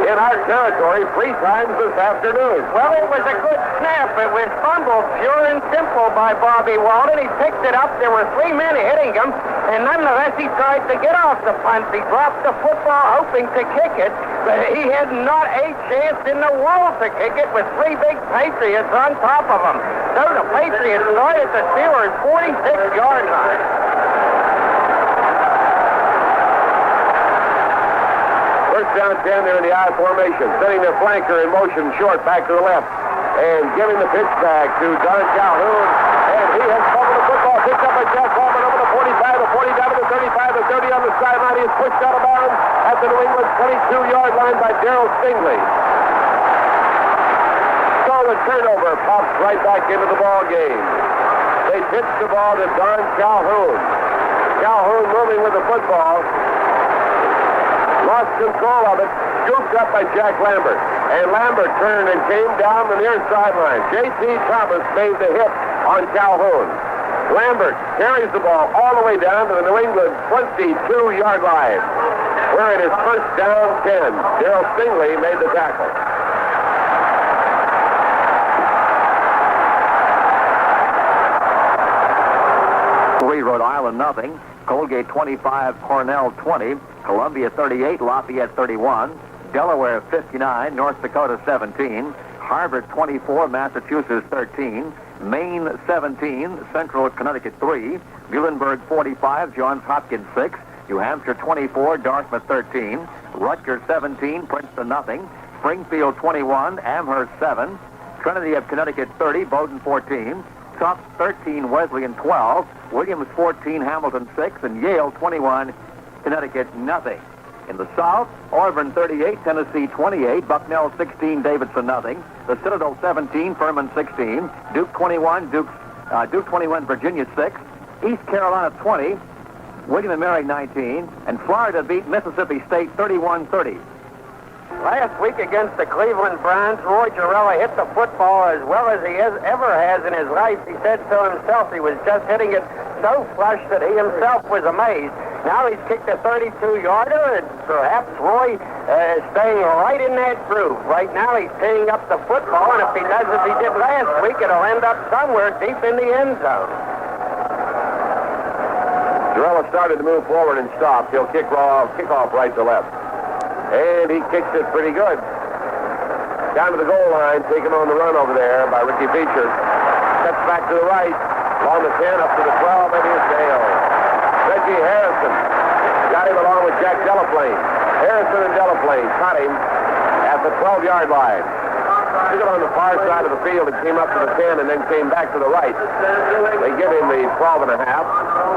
in our territory 3 times this afternoon. Well, it was a good snap. It was fumbled pure and simple by Bobby Walden. He picked it up. There were 3 men hitting him, and nonetheless he tried to get off the punt. He dropped the football hoping to kick it, but he had not a chance in the world to kick it with 3 big Patriots on top of him. So the Patriots started the Steelers' 46-yard line. First down 10, they're in the I formation, setting their flanker in motion short back to the left, and giving the pitch back to Don Calhoun, and he has fumbled the football, picked up by Jeff Ballman over the 45, the 40 down to the 35, the 30 on the sideline. He is pushed out of bounds at the New England 22-yard line by Darrell Stingley. So the turnover pops right back into the ball game. They pitch the ball to Don Calhoun. Calhoun moving with the football. Lost control of it, scooped up by Jack Lambert. And Lambert turned and came down the near sideline. J.T. Thomas made the hit on Calhoun. Lambert carries the ball all the way down to the New England 22-yard line, where it is first down 10. Darrell Stingley made the tackle. Rhode Island nothing. Colgate 25, Cornell 20, Columbia 38, Lafayette 31, Delaware 59, North Dakota 17, Harvard 24, Massachusetts 13, Maine 17, Central Connecticut 3, Muhlenberg 45, Johns Hopkins 6, New Hampshire 24, Dartmouth 13, Rutgers 17, Princeton nothing, Springfield 21, Amherst 7, Trinity of Connecticut 30, Bowdoin 14, Tufts 13, Wesleyan 12, Williams 14, Hamilton 6, and Yale 21, Connecticut nothing. In the South, Auburn 38, Tennessee 28, Bucknell 16, Davidson nothing, the Citadel 17, Furman 16, Duke 21, Duke 21, Virginia 6, East Carolina 20, William & Mary 19, and Florida beat Mississippi State 31-30. Last week against the Cleveland Browns, Roy Girella hit the football as well as he ever has in his life. He said so himself he was just hitting it so flush that he himself was amazed. Now he's kicked a 32-yarder, and perhaps Roy is staying right in that groove. Right now he's teeing up the football, and if he does as he did last week, it'll end up somewhere deep in the end zone. Jarrella started to move forward and stopped. He'll kick off right to left. And he kicks it pretty good. Down to the goal line, taken on the run over there by Ricky Beecher. Steps back to the right, along the 10, up to the 12, and here's Dale. Reggie Harrison got him along with Jack Delaplane. Harrison and Delaplane caught him at the 12-yard line. Took it on the far side of the field and came up to the 10 and then came back to the right. They give him the 12 and a half,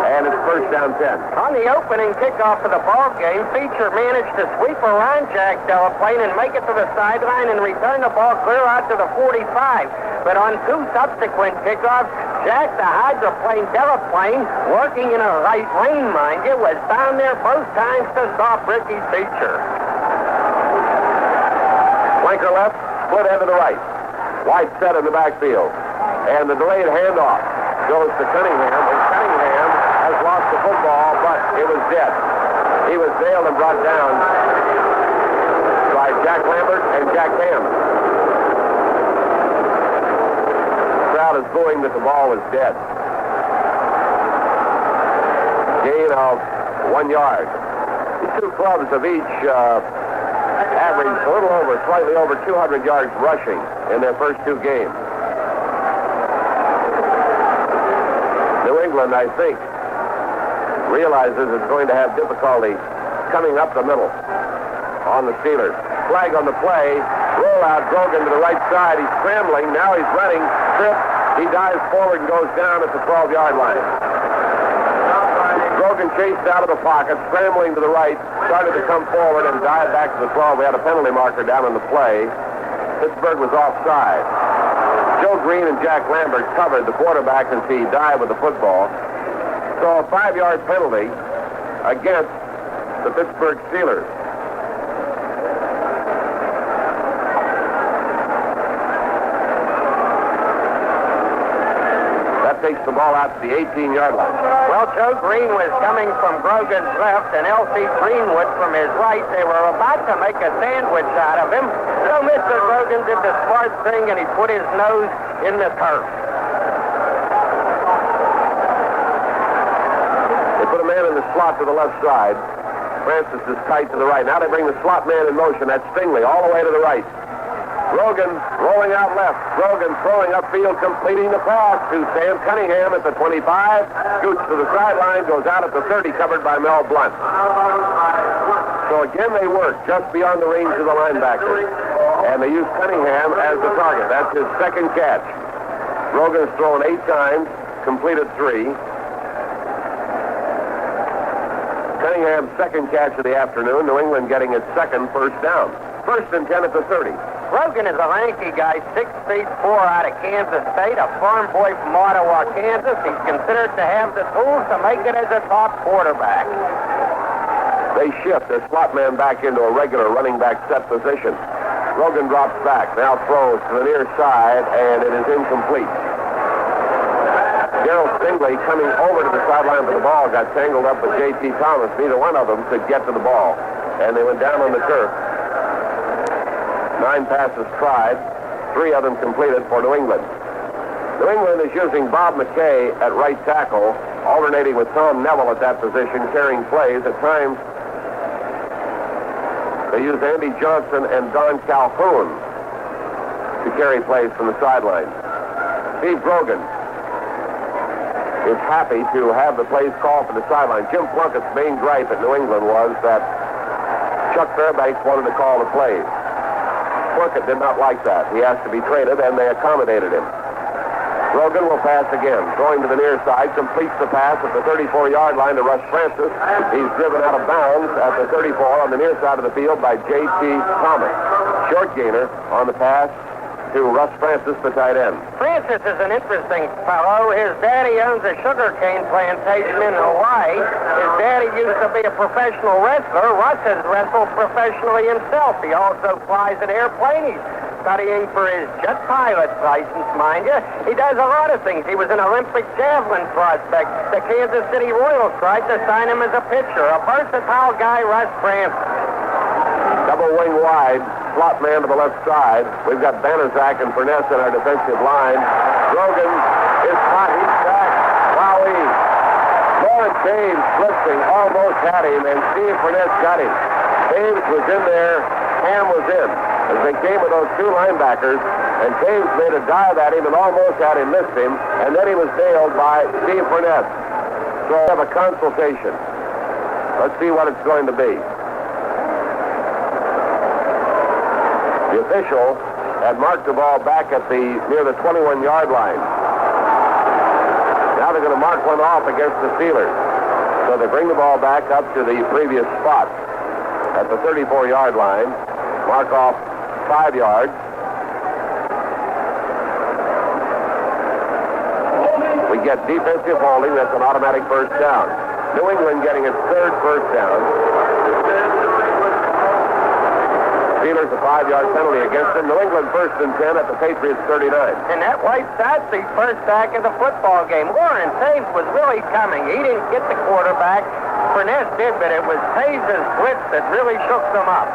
and it's first down 10. On the opening kickoff of the ball game, Beecher managed to sweep around Jack Delaplane and make it to the sideline and return the ball clear out to the 45. But on two subsequent kickoffs, Jack the hydroplane Delaplane, working in a right lane, mind you, was down there both times to stop Ricky Beecher. Flanker left, split head to the right. White set in the backfield. And the delayed handoff goes to Cunningham. And Cunningham has lost the football, but it was dead. He was nailed and brought down by Jack Lambert and Jack Ham. The crowd is booing that the ball was dead. Gain of 1 yard. These two clubs have each averaged slightly over 200 yards rushing in their first two games. New England, I think, realizes it's going to have difficulty coming up the middle on the Steelers. Flag on the play. Roll out. Grogan to the right side. He's scrambling. Now he's running. Trips. He dives forward and goes down at the 12-yard line. Grogan chased out of the pocket, scrambling to the right, started to come forward and dived back to the 12. We had a penalty marker down on the play. Pittsburgh was offside. Joe Green and Jack Lambert covered the quarterback as he dived with the football. So a 5-yard penalty against the Pittsburgh Steelers. That takes the ball out to the 18-yard line. Well, Joe Green was coming from Grogan's left and L.C. Greenwood from his right. They were about to make a sandwich out of him. So Mr. Grogan did the smart thing and he put his nose in the turf. They put a man in the slot to the left side. Francis is tight to the right. Now they bring the slot man in motion. That's Stingley all the way to the right. Grogan rolling out left. Grogan throwing upfield, completing the pass to Sam Cunningham at the 25. Scoots to the sideline, goes out at the 30, covered by Mel Blunt. So again, they work just beyond the range of the linebacker. And they use Cunningham as the target. That's his second catch. Grogan has thrown 8 times, completed 3. Cunningham's second catch of the afternoon. New England getting its second first down. First and 10 at the 30. Grogan is a lanky guy, 6'4" out of Kansas State, a farm boy from Ottawa, Kansas. He's considered to have the tools to make it as a top quarterback. They shift their slot man back into a regular running back set position. Grogan drops back, now throws to the near side, and it is incomplete. Gerald Stingley coming over to the sideline for the ball got tangled up with J.T. Thomas. Neither one of them could get to the ball, and they went down on the turf. 9 passes tried, 3 of them completed for New England. New England is using Bob McKay at right tackle, alternating with Tom Neville at that position, carrying plays. At times, they use Andy Johnson and Don Calhoun to carry plays from the sideline. Steve Grogan is happy to have the plays called for the sideline. Jim Plunkett's main gripe at New England was that Chuck Fairbanks wanted to call the plays. Plunkett did not like that. He asked to be traded, and they accommodated him. Grogan will pass again. Throwing to the near side, completes the pass at the 34-yard line to Russ Francis. He's driven out of bounds at the 34 on the near side of the field by J.T. Thomas. Short gainer on the pass to Russ Francis, the tight end. Francis is an interesting fellow. His daddy owns a sugarcane plantation in Hawaii. His daddy used to be a professional wrestler. Russ has wrestled professionally himself. He also flies an airplane. He's studying for his jet pilot's license, mind you. He does a lot of things. He was an Olympic javelin prospect. The Kansas City Royals tried to sign him as a pitcher. A versatile guy, Russ Branson. Double wing wide, slot man to the left side. We've got Banaszak and Furness in our defensive line. Grogan is hot. He's back. Wowee. Lawrence James blitzing, almost had him, and Steve Furness got him. James was in there. Ham was in. As they came with those two linebackers, and James made a dive at him and almost had him, missed him, and then he was nailed by Steve Furness. So we have a consultation. Let's see what it's going to be. The official had marked the ball back at near the 21-yard line. Now they're going to mark one off against the Steelers. So they bring the ball back up to the previous spot at the 34-yard line. Mark off 5 yards. We get defensive holding. That's an automatic first down. New England getting its third first down. Steelers a 5-yard penalty against them. New England 1st and 10 at the Patriots 39. And that wipes out the first sack of the football game. Warren Taves was really coming. He didn't get the quarterback. Furness did, but it was Taves' blitz that really shook them up.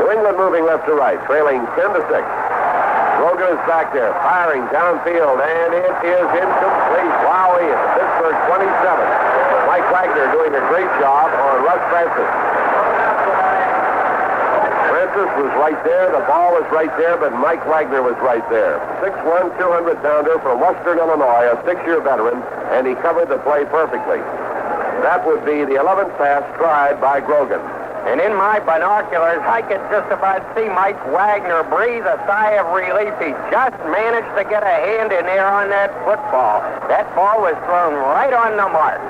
New England moving left to right, trailing 10-6. Grogan is back there, firing downfield, and it is incomplete. Wowee, at the Pittsburgh 27. Mike Wagner doing a great job on Russ Francis. Francis was right there, the ball was right there, but Mike Wagner was right there. 6'1", 200-pounder from Western Illinois, a 6-year veteran, and he covered the play perfectly. That would be the 11th pass tried by Grogan. And in my binoculars, I could just about see Mike Wagner breathe a sigh of relief. He just managed to get a hand in there on that football. That ball was thrown right on the mark.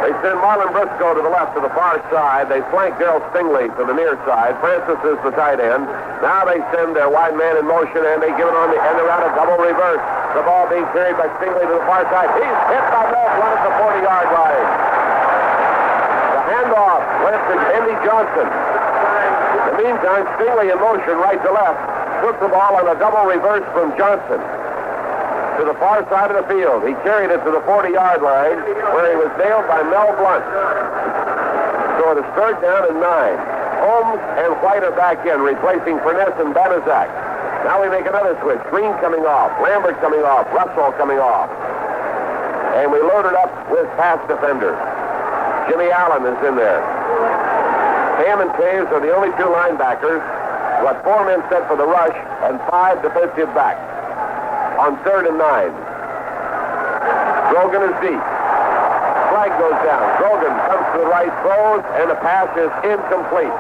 They send Marlon Briscoe to the left to the far side. They flank Darrell Stingley to the near side. Francis is the tight end. Now they send their wide man in motion, and they give it on the end around a double reverse. The ball being carried by Stingley to the far side. He's hit by Left, one at the 40-yard line. The handoff went to Andy Johnson. In the meantime, Stingley in motion right to left. Took the ball on a double reverse from Johnson to the far side of the field. He carried it to the 40-yard line, where he was nailed by Mel Blunt. So it is 3rd down and 9. Holmes and White are back in, replacing Furness and Banaszak. Now we make another switch. Green coming off, Lambert coming off, Russell coming off. And we load it up with pass defenders. Jimmy Allen is in there. Ham and Taves are the only two linebackers. Got 4 men set for the rush and 5 defensive backs. On 3rd and 9. Grogan is deep. Flag goes down. Grogan comes to the right, throws, and the pass is incomplete.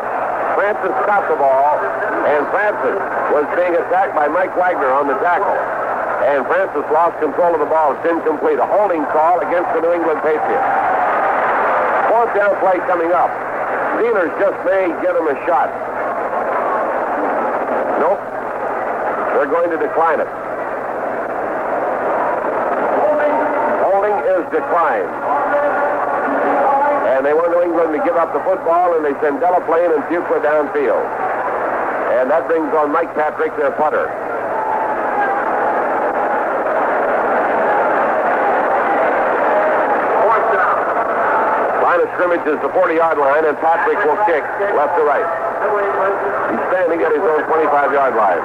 Francis caught the ball, and Francis was being attacked by Mike Wagner on the tackle. And Francis lost control of the ball. It's incomplete. A holding call against the New England Patriots. 4th down play coming up. Steelers just may get him a shot. Nope. They're going to decline it. Is declined. And they want New England to give up the football, and they send Delaplane and Fuqua downfield. And that brings on Mike Patrick, their punter. Line of scrimmage is the 40-yard line, and Patrick will kick left to right. He's standing at his own 25-yard line.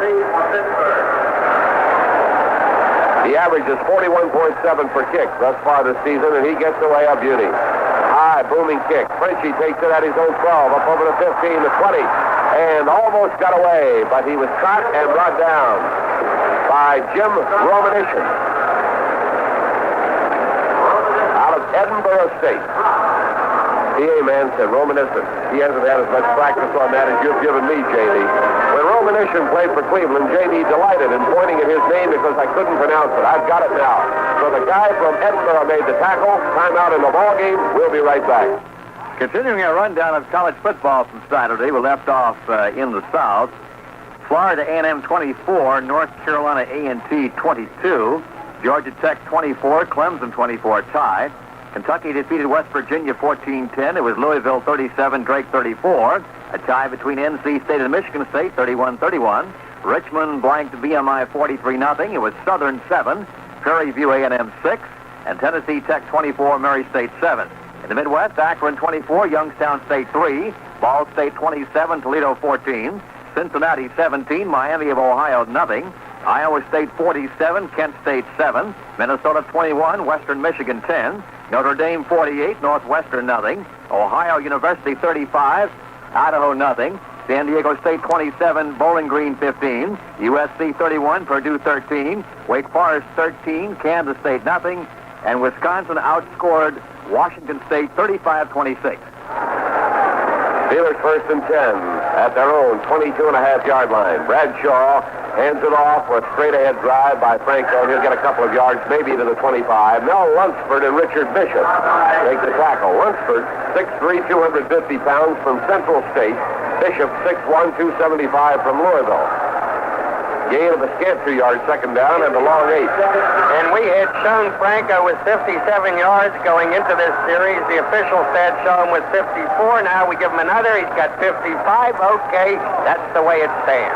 The average is 41.7 per kick thus far this season, and he gets away a beauty. High, booming kick. Frenchie takes it at his own 12, up over the 15, the 20, and almost got away, but he was caught and brought down by Jim Romanishin out of Edinburgh State. PA man said Romanishin. He hasn't had as much practice on that as you've given me, J.D. When Romanishin played for Cleveland, J.D. delighted in pointing at his name because I couldn't pronounce it. I've got it now. So the guy from Edinburgh made the tackle. Timeout in the ball game. We'll be right back. Continuing our rundown of college football from Saturday, we left off in the South. Florida A&M 24, North Carolina A&T 22, Georgia Tech 24, Clemson 24 tie. Kentucky defeated West Virginia 14-10. It was Louisville 37, Drake 34. A tie between NC State and Michigan State, 31-31. Richmond blanked VMI 43-0. It was Southern 7, Prairie View A&M 6, and Tennessee Tech 24, Murray State 7. In the Midwest, Akron 24, Youngstown State 3, Ball State 27, Toledo 14, Cincinnati 17, Miami of Ohio 0. Iowa State 47, Kent State 7, Minnesota 21, Western Michigan 10, Notre Dame 48, Northwestern 0, Ohio University 35, Idaho 0, San Diego State 27, Bowling Green 15, USC 31, Purdue 13, Wake Forest 13, Kansas State 0, and Wisconsin outscored Washington State 35-26. Steelers first and 10 at their own 22.5-yard line. Bradshaw hands it off with a straight-ahead drive by Franco. He'll get a couple of yards, maybe to the 25. Mel Lunsford and Richard Bishop make the tackle. Lunsford, 6'3", 250 pounds from Central State. Bishop, 6'1", 275 from Louisville. Gain of a scant 2 yards, second down, and a long 8. And we had shown Franco with 57 yards going into this series. The official stats show him with 54. Now we give him another. He's got 55. Okay, that's the way it stands.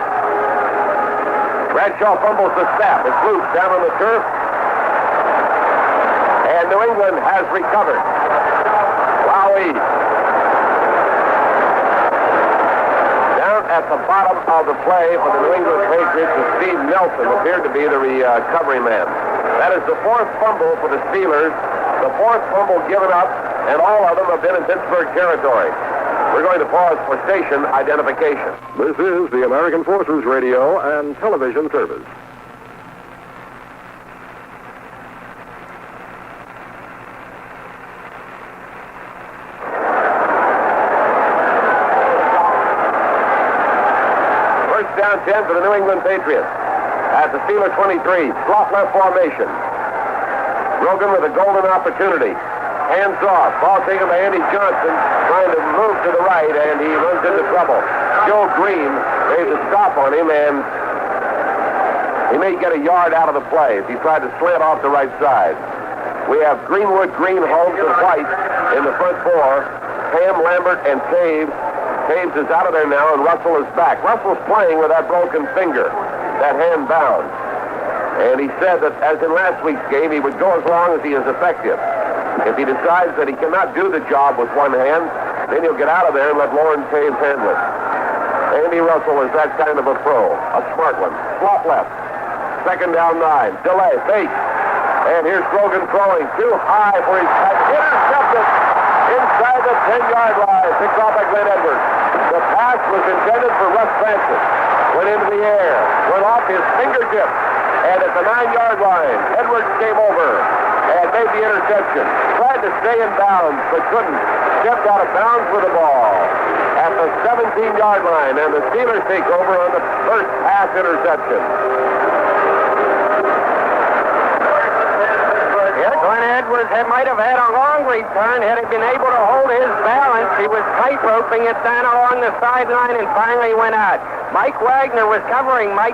Bradshaw fumbles the snap. It's loose down on the turf. And New England has recovered. Wowie. Down at the bottom of the play for the New England Patriots is Steve Nelson, appeared to be the recovery man. That is the fourth fumble for the Steelers, the fourth fumble given up, and all of them have been in Pittsburgh territory. We're going to pause for station identification. This is the American Forces Radio and Television Service. First down 10 for the New England Patriots. At the Steeler 23, slot left formation. Grogan with a golden opportunity. Hands off. Ball taken by Andy Johnson, trying to move to the right, and he runs into trouble. Joe Green made the stop on him, and he may get a yard out of the play if he tried to slant off the right side. We have Greenwood, Green, Holmes, and White in the front four. Ham, Lambert, and Taves. Taves is out of there now, and Russell is back. Russell's playing with that broken finger, that hand bound. And he said that, as in last week's game, he would go as long as he is effective. If he decides that he cannot do the job with one hand, then he'll get out of there and let Lauren Taves handle it. Andy Russell is that kind of a pro, a smart one. Slot left. Second down 9. Delay. Fake. And here's Grogan throwing. Too high for his pass. Intercepted inside the 10-yard line. Picked off by Glenn Edwards. The pass was intended for Russ Francis. Went into the air. Went off his fingertips. And at the 9-yard line, Edwards came over and made the interception. Tried to stay in bounds, but couldn't. Stepped out of bounds with the ball at the 17-yard line, and the Steelers take over on the first pass interception. Yeah, Glenn Edwards might have had a long return had he been able to hold his balance. He was tight roping it down along the sideline and finally went out. Mike Wagner was covering Russ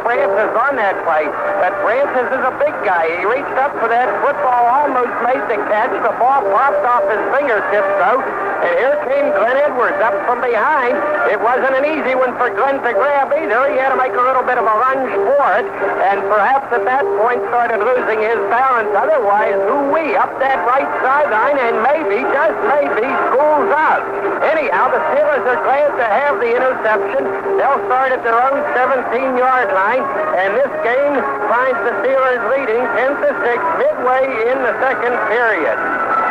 Francis on that play, but Francis is a big guy. He reached up for that football, almost made the catch. The ball popped off his fingertips, though, and here came Glenn Edwards up from behind. It wasn't an easy one for Glenn to grab either. He had to make a little bit of a lunge for it, and perhaps at that point started losing his balance. Otherwise, ooh-wee, up that right sideline, and maybe, just maybe, school's out. Anyhow, the Steelers are glad to have the interception. They'll start at their own 17-yard line, and this game finds the Steelers leading 10-6 midway in the second period.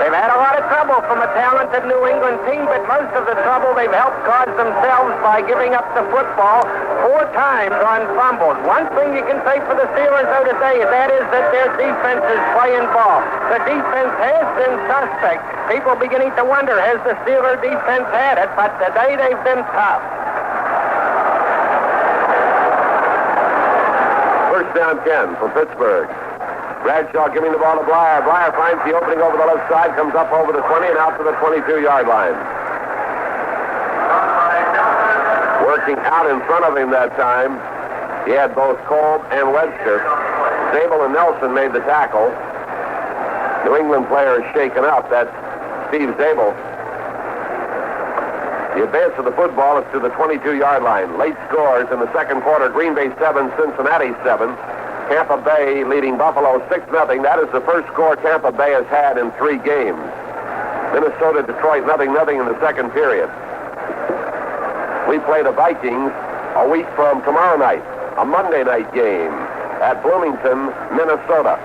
They've had a lot of trouble from a talented New England team, but most of the trouble they've helped cause themselves by giving up the football 4 times on fumbles. One thing you can say for the Steelers, though, today, that is that their defense is playing ball. The defense has been suspect. People beginning to wonder, has the Steeler defense had it? But today they've been tough. First down 10 for Pittsburgh. Bradshaw giving the ball to Blyer. Blyer finds the opening over the left side, comes up over the 20 and out to the 22-yard line. Working out in front of him that time, he had both Kolb and Webster. Zabel and Nelson made the tackle. New England player is shaken up. That's Steve Zabel. The advance of the football is to the 22-yard line. Late scores in the second quarter. Green Bay 7, Cincinnati 7. Tampa Bay leading Buffalo 6-0. That is the first score Tampa Bay has had in 3 games. Minnesota, Detroit 0-0 in the second period. We play the Vikings a week from tomorrow night, a Monday night game at Bloomington, Minnesota.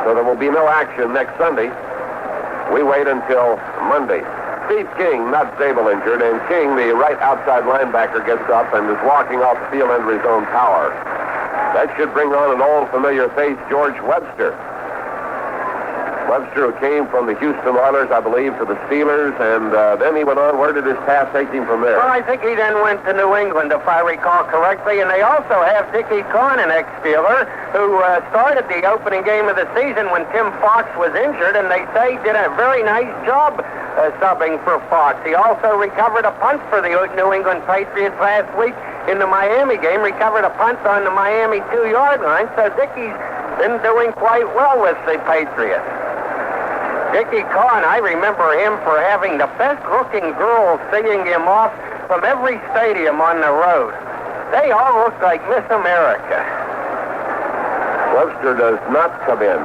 So there will be no action next Sunday. We wait until Monday. Steve King, not Zabel injured, and King, the right outside linebacker, gets up and is walking off the field under his own power. That should bring on an old familiar face, George Webster. Webster, who came from the Houston Oilers, I believe, to the Steelers, and then he went on. Where did his path take him from there? Well, I think he then went to New England, if I recall correctly, and they also have Dickie Kahn, an ex-Steeler, who started the opening game of the season when Tim Fox was injured, and they say did a very nice job subbing for Fox. He also recovered a punt for the New England Patriots last week in the Miami game, recovered a punt on the Miami 2-yard line, so Dickie's been doing quite well with the Patriots. Dickie Kahn, I remember him for having the best-looking girls seeing him off from every stadium on the road. They all look like Miss America. Webster does not come in.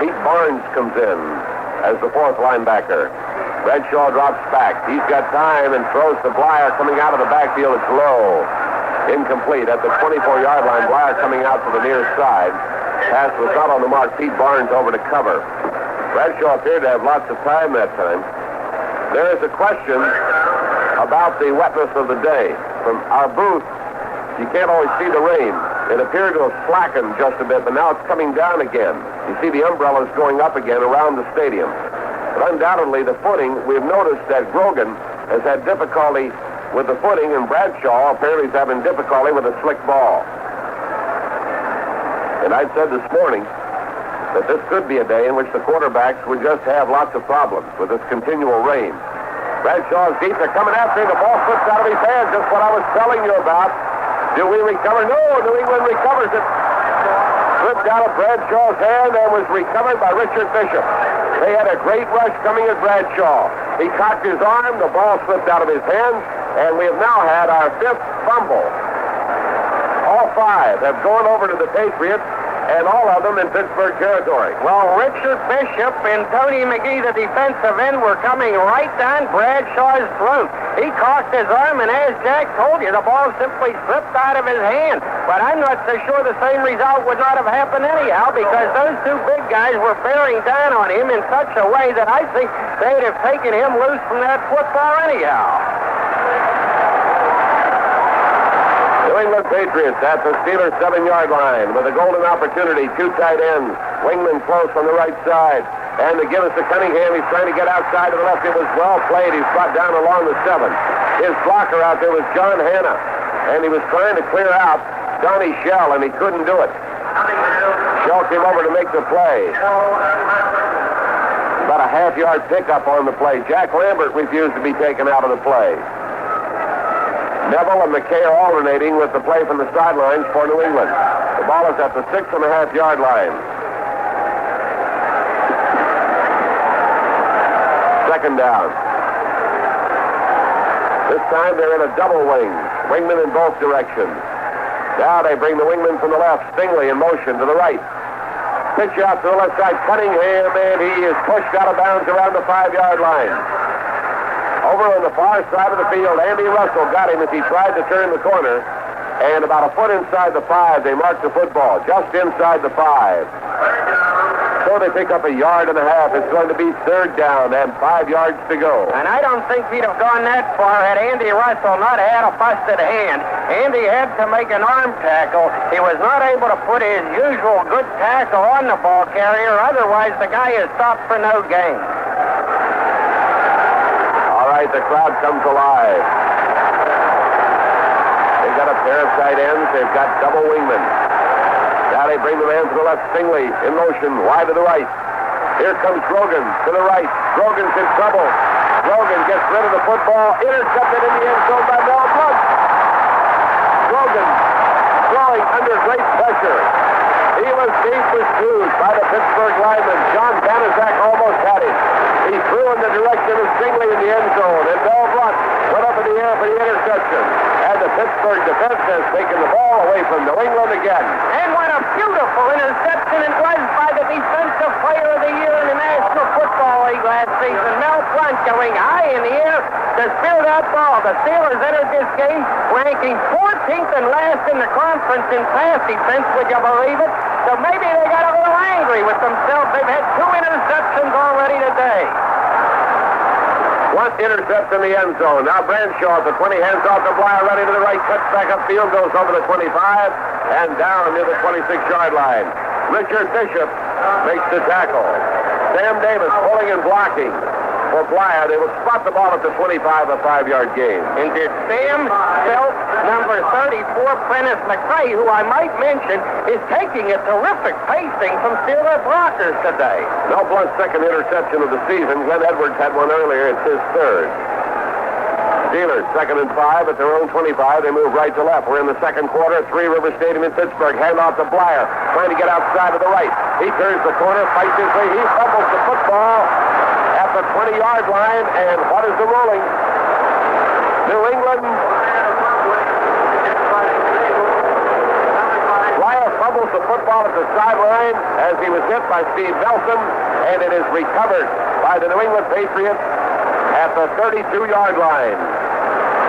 Pete Barnes comes in as the 4th linebacker. Bradshaw drops back. He's got time and throws to Blyer coming out of the backfield. It's low. Incomplete at the 24-yard line. Blyer coming out to the near side. Pass was not on the mark. Pete Barnes over to cover. Bradshaw appeared to have lots of time that time. There is a question about the wetness of the day. From our booth, you can't always see the rain. It appeared to have slackened just a bit, but now it's coming down again. You see the umbrellas going up again around the stadium. But undoubtedly, the footing, we've noticed that Grogan has had difficulty with the footing, and Bradshaw apparently is having difficulty with a slick ball. And I said this morning that this could be a day in which the quarterbacks would just have lots of problems with this continual rain. Bradshaw's deep. They're coming after him. The ball slips out of his hand. Just what I was telling you about. Do we recover? No, New England recovers it. Slipped out of Bradshaw's hand and was recovered by Richard Bishop. They had a great rush coming at Bradshaw. He cocked his arm. The ball slipped out of his hand. And we have now had our 5th fumble. All 5 have gone over to the Patriots, and all of them in Pittsburgh territory. Well, Richard Bishop and Tony McGee, the defensive end, were coming right down Bradshaw's throat. He cocked his arm, and as Jack told you, the ball simply slipped out of his hand. But I'm not so sure the same result would not have happened anyhow, because those 2 big guys were bearing down on him in such a way that I think they'd have taken him loose from that football anyhow. New England Patriots at the Steelers' 7-yard line with a golden opportunity. 2 tight ends. Wingman close on the right side. And to give us to Cunningham, he's trying to get outside to the left. It was well played. He's brought down along the 7. His blocker out there was John Hanna. And he was trying to clear out Donnie Shell, and he couldn't do it. Shell came over to make the play. About a half-yard pickup on the play. Jack Lambert refused to be taken out of the play. Neville and McKay are alternating with the play from the sidelines for New England. The ball is at the 6.5-yard line. 2nd down. This time they're in a double wing. Wingman in both directions. Now they bring the wingman from the left. Stingley in motion to the right. Pitch out to the left side. Cunningham, and he is pushed out of bounds around the 5-yard line. Over on the far side of the field, Andy Russell got him as he tried to turn the corner. And about a foot inside the 5, they marked the football. Just inside the 5. So they pick up a 1.5 yards. It's going to be 3rd down and 5 yards to go. And I don't think he'd have gone that far had Andy Russell not had a busted hand. Andy had to make an arm tackle. He was not able to put his usual good tackle on the ball carrier. Otherwise, the guy is stopped for no gain. All right, the crowd comes alive. They've got a pair of tight ends. They've got double wingmen. Now they bring the man to the left. Stingley in motion, wide to the right. Here comes Grogan to the right. Grogan's in trouble. Grogan gets rid of the football. Intercepted in the end zone by Mel Blunt. Grogan throwing under great pressure. He was deep with Cruz. England again. And what a beautiful interception it was by the Defensive Player of the Year in the National Football League last season. Mel Blount going high in the air to spear that ball. The Steelers entered this game ranking 14th and last in the conference in pass defense, would you believe it? So maybe they got a little angry with themselves. They've had 2 interceptions already today. One intercept in the end zone. Now Bradshaw at the 20, hands off to Blyer, running to the right, cuts back upfield, goes over the 25, and down near the 26-yard line. Richard Bishop makes the tackle. Sam Davis pulling and blocking for Blyer. They will spot the ball at the 25, a 5-yard gain. And did Sam Phelps, number 34, Prentice McRae, who I might mention, is taking a terrific pacing from Steeler blockers today. Mel Blount's second interception of the season. Glenn Edwards had one earlier. It's his third. Steelers, 2nd and 5 at their own 25. They move right to left. We're in the second quarter at Three River Stadium in Pittsburgh. Hand off to Blyer, trying to get outside to the right. He turns the corner, fights his way. He fumbles the football at the 20-yard line, and what is the ruling? New England. Blyer fumbles the football at the sideline as he was hit by Steve Nelson, and it is recovered by the New England Patriots at the 32-yard line.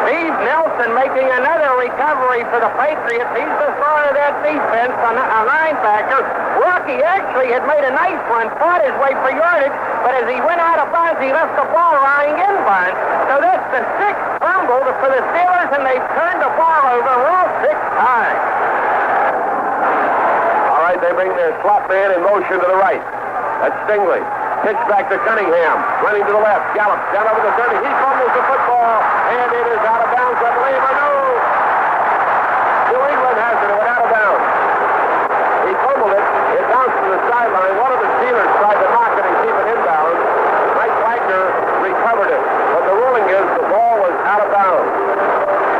Steve Nelson making another recovery for the Patriots. He's the star of that defense, a linebacker. Rocky actually had made a nice run, fought his way for yardage, but as he went out of bounds, he left the ball lying in bounds. So that's the 6th fumble for the Steelers, and they've turned the ball over all 6 times. All right, they bring their slot man in motion to the right. That's Stingley. Pitch back to Cunningham. Running to the left. Gallups down over the 30. He fumbles the football, and it is out of bounds, I believe, or no. New England has it. It went out of bounds. He fumbled it. It bounced to the sideline. One of the Steelers tried to knock it and keep it inbounds. Mike Wagner recovered it. But the ruling is the ball was out of bounds.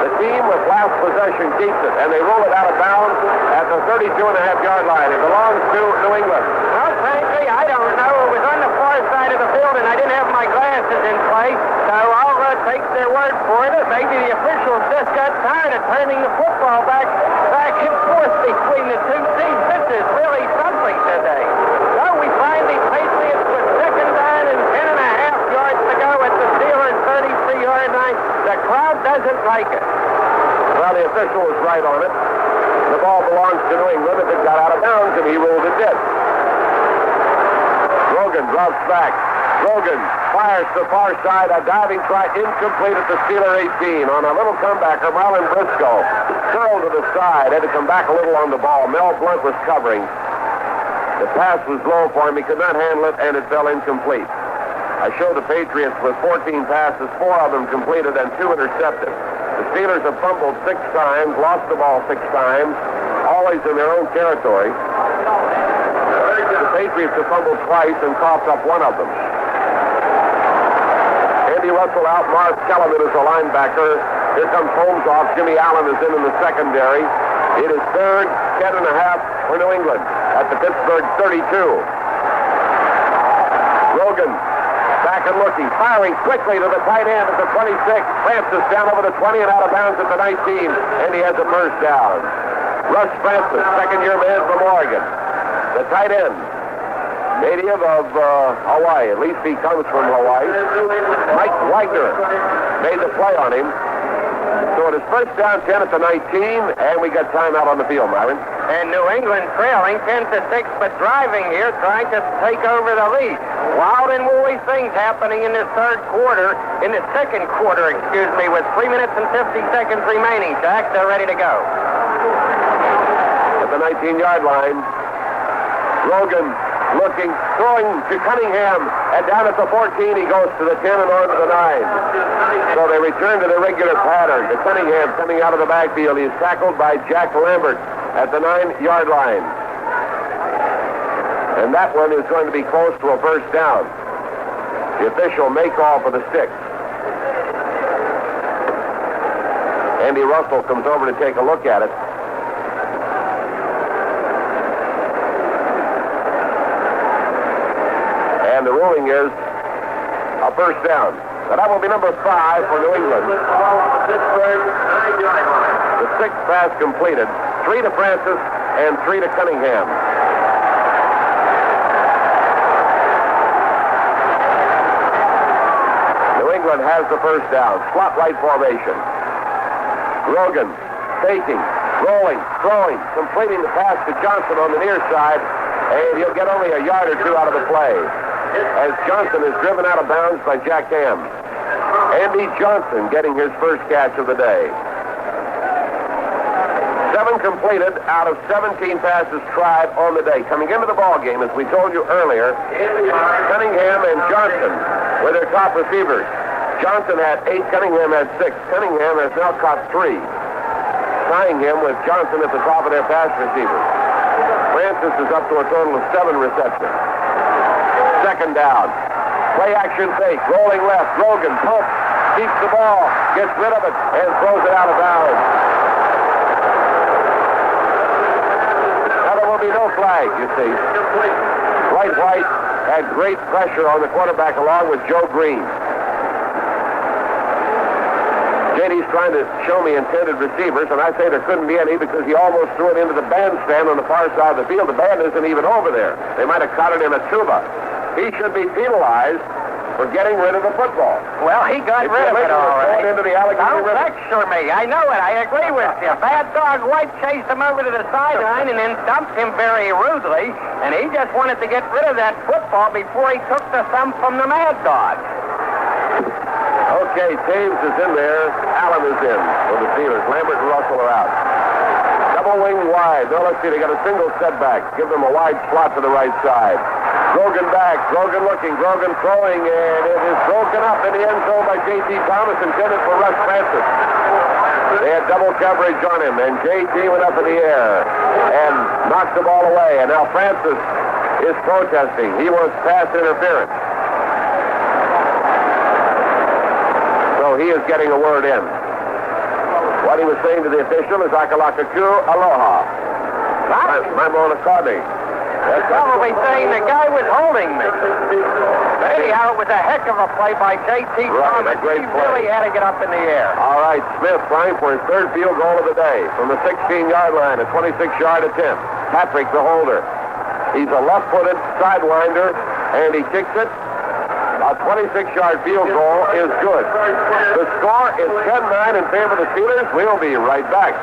The team with last possession keeps it, and they roll it out of bounds at the 32.5-yard line. It belongs to New England. Well, frankly, I don't know. It was on the far side of the field, and I didn't have my glasses in place, so I'll take their word for it. Maybe the officials just got tired of turning the football back and forth between the two teams. This is really something today. So we find the Patriots with 2nd down and 10.5 yards to go at the Steelers' 33-yard line. The crowd doesn't like it. Well, the official was right on it. The ball belongs to New England if it got out of bounds, and he ruled it did. Rogan drops back. Rogan fires to the far side. A diving try incomplete at the Steeler 18. On a little comebacker, Marlon Briscoe curled to the side. Had to come back a little on the ball. Mel Blount was covering. The pass was low for him. He could not handle it, and it fell incomplete. I showed the Patriots with 14 passes, 4 of them completed and 2 intercepted. The Steelers have fumbled 6 times, lost the ball 6 times, always in their own territory. The Patriots have fumbled twice and coughed up 1 of them. Andy Russell out, Marv Kellerman is a linebacker. Here comes Holmes off. Jimmy Allen is in the secondary. It is 3rd, 10.5 for New England at the Pittsburgh 32. Rogan back and looking, firing quickly to the tight end at the 26. Francis down over the 20 and out of bounds at the 19, and he has a first down. Russ Francis, second-year man from Oregon. The tight end, native of Hawaii. At least he comes from Hawaii. Mike Wagner made the play on him. So it is first down 10 at the 19, and we got timeout on the field, Myron. And New England trailing 10-6, but driving here, trying to take over the lead. Wild and woolly things happening in this second quarter, with 3 minutes and 50 seconds remaining. Jack, they're ready to go. At the 19-yard line, Rogan looking, throwing to Cunningham, and down at the 14, he goes to the 10 and on to the 9. So they return to the regular pattern. To Cunningham coming out of the backfield. He is tackled by Jack Lambert at the 9-yard line. And that one is going to be close to a first down. The official may call for the stick. Andy Russell comes over to take a look at it. And the ruling is a first down. So that will be number 5 for New England. The 6th pass completed. 3 to Francis, and 3 to Cunningham. New England has the first down. Slot right formation. Grogan faking, rolling, throwing, completing the pass to Johnson on the near side, and he'll get only a yard or 2 out of the play as Johnson is driven out of bounds by Jack Ham. Andy Johnson getting his first catch of the day. 7 completed out of 17 passes tried on the day. Coming into the ball game, as we told you earlier, Cunningham and Johnson were their top receivers. Johnson had 8, Cunningham had 6. Cunningham has now caught 3, tying him with Johnson at the top of their pass receivers. Francis is up to a total of 7 receptions. Second down. Play action fake. Rolling left. Grogan pumps. Keeps the ball. Gets rid of it and throws it out of bounds. Now there will be no flag, you see. Dwight White had great pressure on the quarterback along with Joe Green. JD's trying to show me intended receivers, and I say there couldn't be any because he almost threw it into the bandstand on the far side of the field. The band isn't even over there. They might have caught it in a tuba. He should be penalized for getting rid of the football. Well, he got rid of it all right. Into the Allegheny Don't River. lecture me. I know it. I agree with you. Bad Dog White chased him over to the sideline and then dumped him very rudely, and he just wanted to get rid of that football before he took the thump from the Mad Dog. Okay, Taves is in there. Allen is in for the Steelers. Lambert and Russell are out. Double wing wide. No, let's see. They got a single setback. Give them a wide slot to the right side. Grogan back. Grogan looking. Grogan throwing, and it is broken up in the end zone by J.T. Thomas, intended for Russ Francis. They had double coverage on him, and J.T. went up in the air and knocked the ball away. And now Francis is protesting. He wants pass interference. So he is getting a word in. What he was saying to the official is Akalakaku Aloha. Maimona Carney. He's probably saying the guy was holding me. Anyhow, it was a heck of a play by J.T. Thomas. A great He play. really had to get up in the air. All right, Smith trying for his 3rd field goal of the day from the 16-yard line, a 26-yard attempt. Patrick, the holder. He's a left-footed sidewinder, and he kicks it. A 26-yard field goal is good. The score is 10-9 in favor of the Steelers. We'll be right back.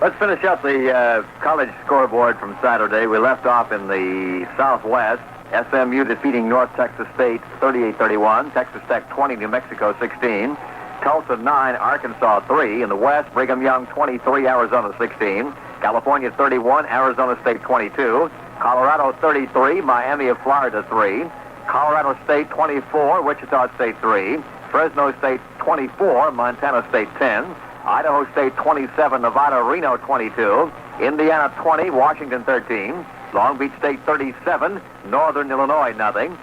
Let's finish up the college scoreboard from Saturday. We left off in the Southwest. SMU defeating North Texas State 38-31. Texas Tech 20, New Mexico 16. Tulsa 9, Arkansas 3. In the West, Brigham Young 23, Arizona 16. California 31, Arizona State 22. Colorado 33, Miami of Florida 3. Colorado State 24, Wichita State 3. Fresno State 24, Montana State 10. Idaho State 27, Nevada, Reno 22. Indiana 20, Washington 13. Long Beach State 37, Northern Illinois nothing.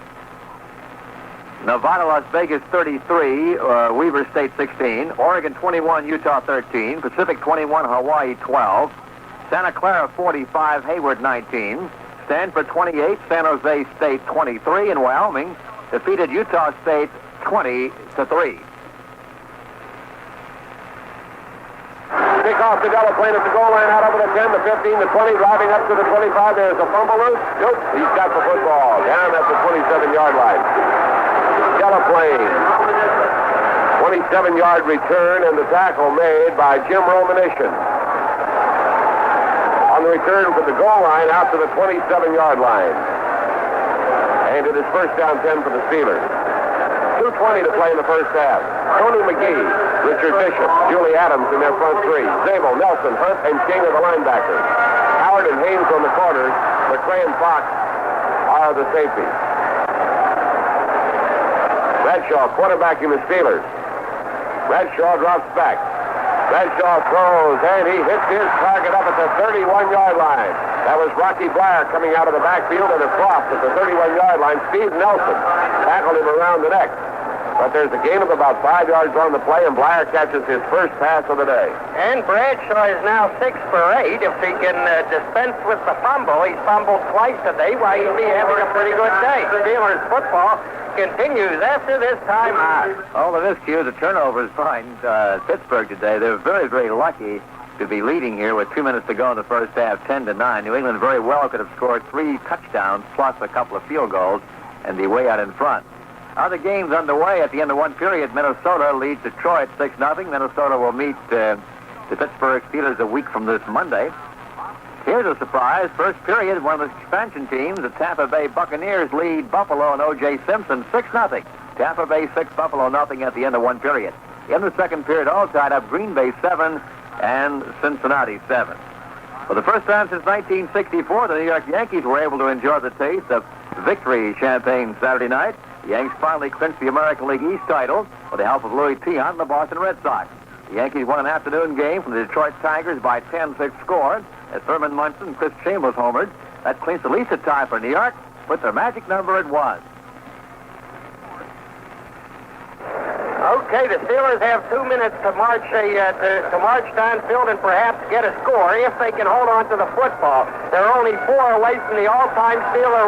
Nevada, Las Vegas 33, Weaver State 16. Oregon 21, Utah 13. Pacific 21, Hawaii 12. Santa Clara 45, Hayward 19. Stanford 28, San Jose State 23, and Wyoming defeated Utah State 20-3. Kick off the Delaplane at the goal line, out over the 10, the 15, the 20, driving up to the 25. There's a fumble loose. Nope, he's got the football down at the 27-yard line. Delaplane, 27-yard return, and the tackle made by Jim Romanishin. On the return from the goal line out to the 27-yard line. And it is first down 10 for the Steelers. 2:20 to play in the first half. Tony McGee, Richard Bishop, Julie Adams in their front 3. Zabel, Nelson, Hunt, and King are the linebackers. Howard and Haynes on the corners. McCray and Fox are the safeties. Bradshaw quarterbacking the Steelers. Bradshaw drops back. Bradshaw throws, and he hits his target up at the 31-yard line. That was Rocky Blair coming out of the backfield, and it's off at the 31-yard line. Steve Nelson tackled him around the neck. But there's a gain of about 5 yards on the play, and Blair catches his first pass of the day. And Bradshaw is now 6 for 8. If he can dispense with the fumble, he's fumbled twice today. Why, he'll be having a pretty good day. Steelers football continues after this timeout. All of this cue, the turnovers behind Pittsburgh today. They're very, very lucky to be leading here with 2 minutes to go in the first half, 10-9. New England very well could have scored 3 touchdowns plus a couple of field goals and be way out in front. Other games underway at the end of one period. Minnesota leads Detroit 6-0. Minnesota will meet the Pittsburgh Steelers a week from this Monday. Here's a surprise. First period, one of the expansion teams, the Tampa Bay Buccaneers, lead Buffalo and O.J. Simpson 6-0. Tampa Bay 6, Buffalo nothing at the end of one period. In the second period, all tied up, Green Bay 7 and Cincinnati 7. For the first time since 1964, the New York Yankees were able to enjoy the taste of victory champagne Saturday night. The Yanks finally clinched the American League East title with the help of Louis Tiant and the Boston Red Sox. The Yankees won an afternoon game from the Detroit Tigers by 10-6 score as Thurman Munson and Chris Chambers homered. That clinched at least a tie for New York, with their magic number at 1. Okay, the Steelers have 2 minutes to march downfield and perhaps get a score if they can hold on to the football. They're only 4 away from the all-time Steeler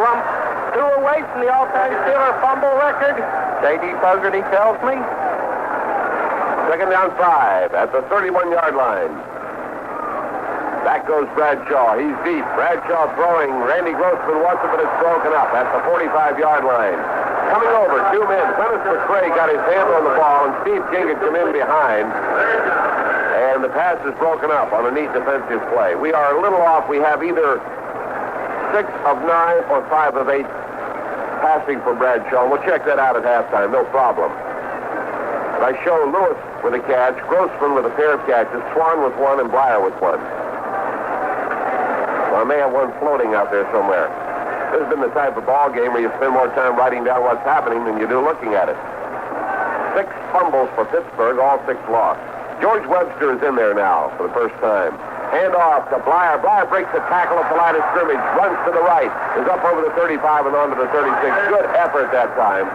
2 away from the all-time Steeler fumble record. J.D. Fogarty tells me. Second down 5 at the 31-yard line. Back goes Bradshaw. He's deep. Bradshaw throwing. Randy Grossman wants it, but it's broken up at the 45-yard line. Coming over, 2 men. Dennis McCray got his hand on the ball, and Steve King had come in behind. And the pass is broken up on a neat defensive play. We are a little off. We have either 6 of 9 or 5 of 8 passing for Bradshaw. We'll check that out at halftime. No problem. But I show Lewis with a catch, Grossman with a pair of catches, Swan with 1, and Blyer with 1. Well, I may have one floating out there somewhere. This has been the type of ball game where you spend more time writing down what's happening than you do looking at it. 6 fumbles for Pittsburgh, all 6 lost. George Webster is in there now for the first time. Hand off to Blyer. Blyer breaks the tackle at the line of scrimmage, runs to the right, is up over the 35 and onto the 36. Good effort that time.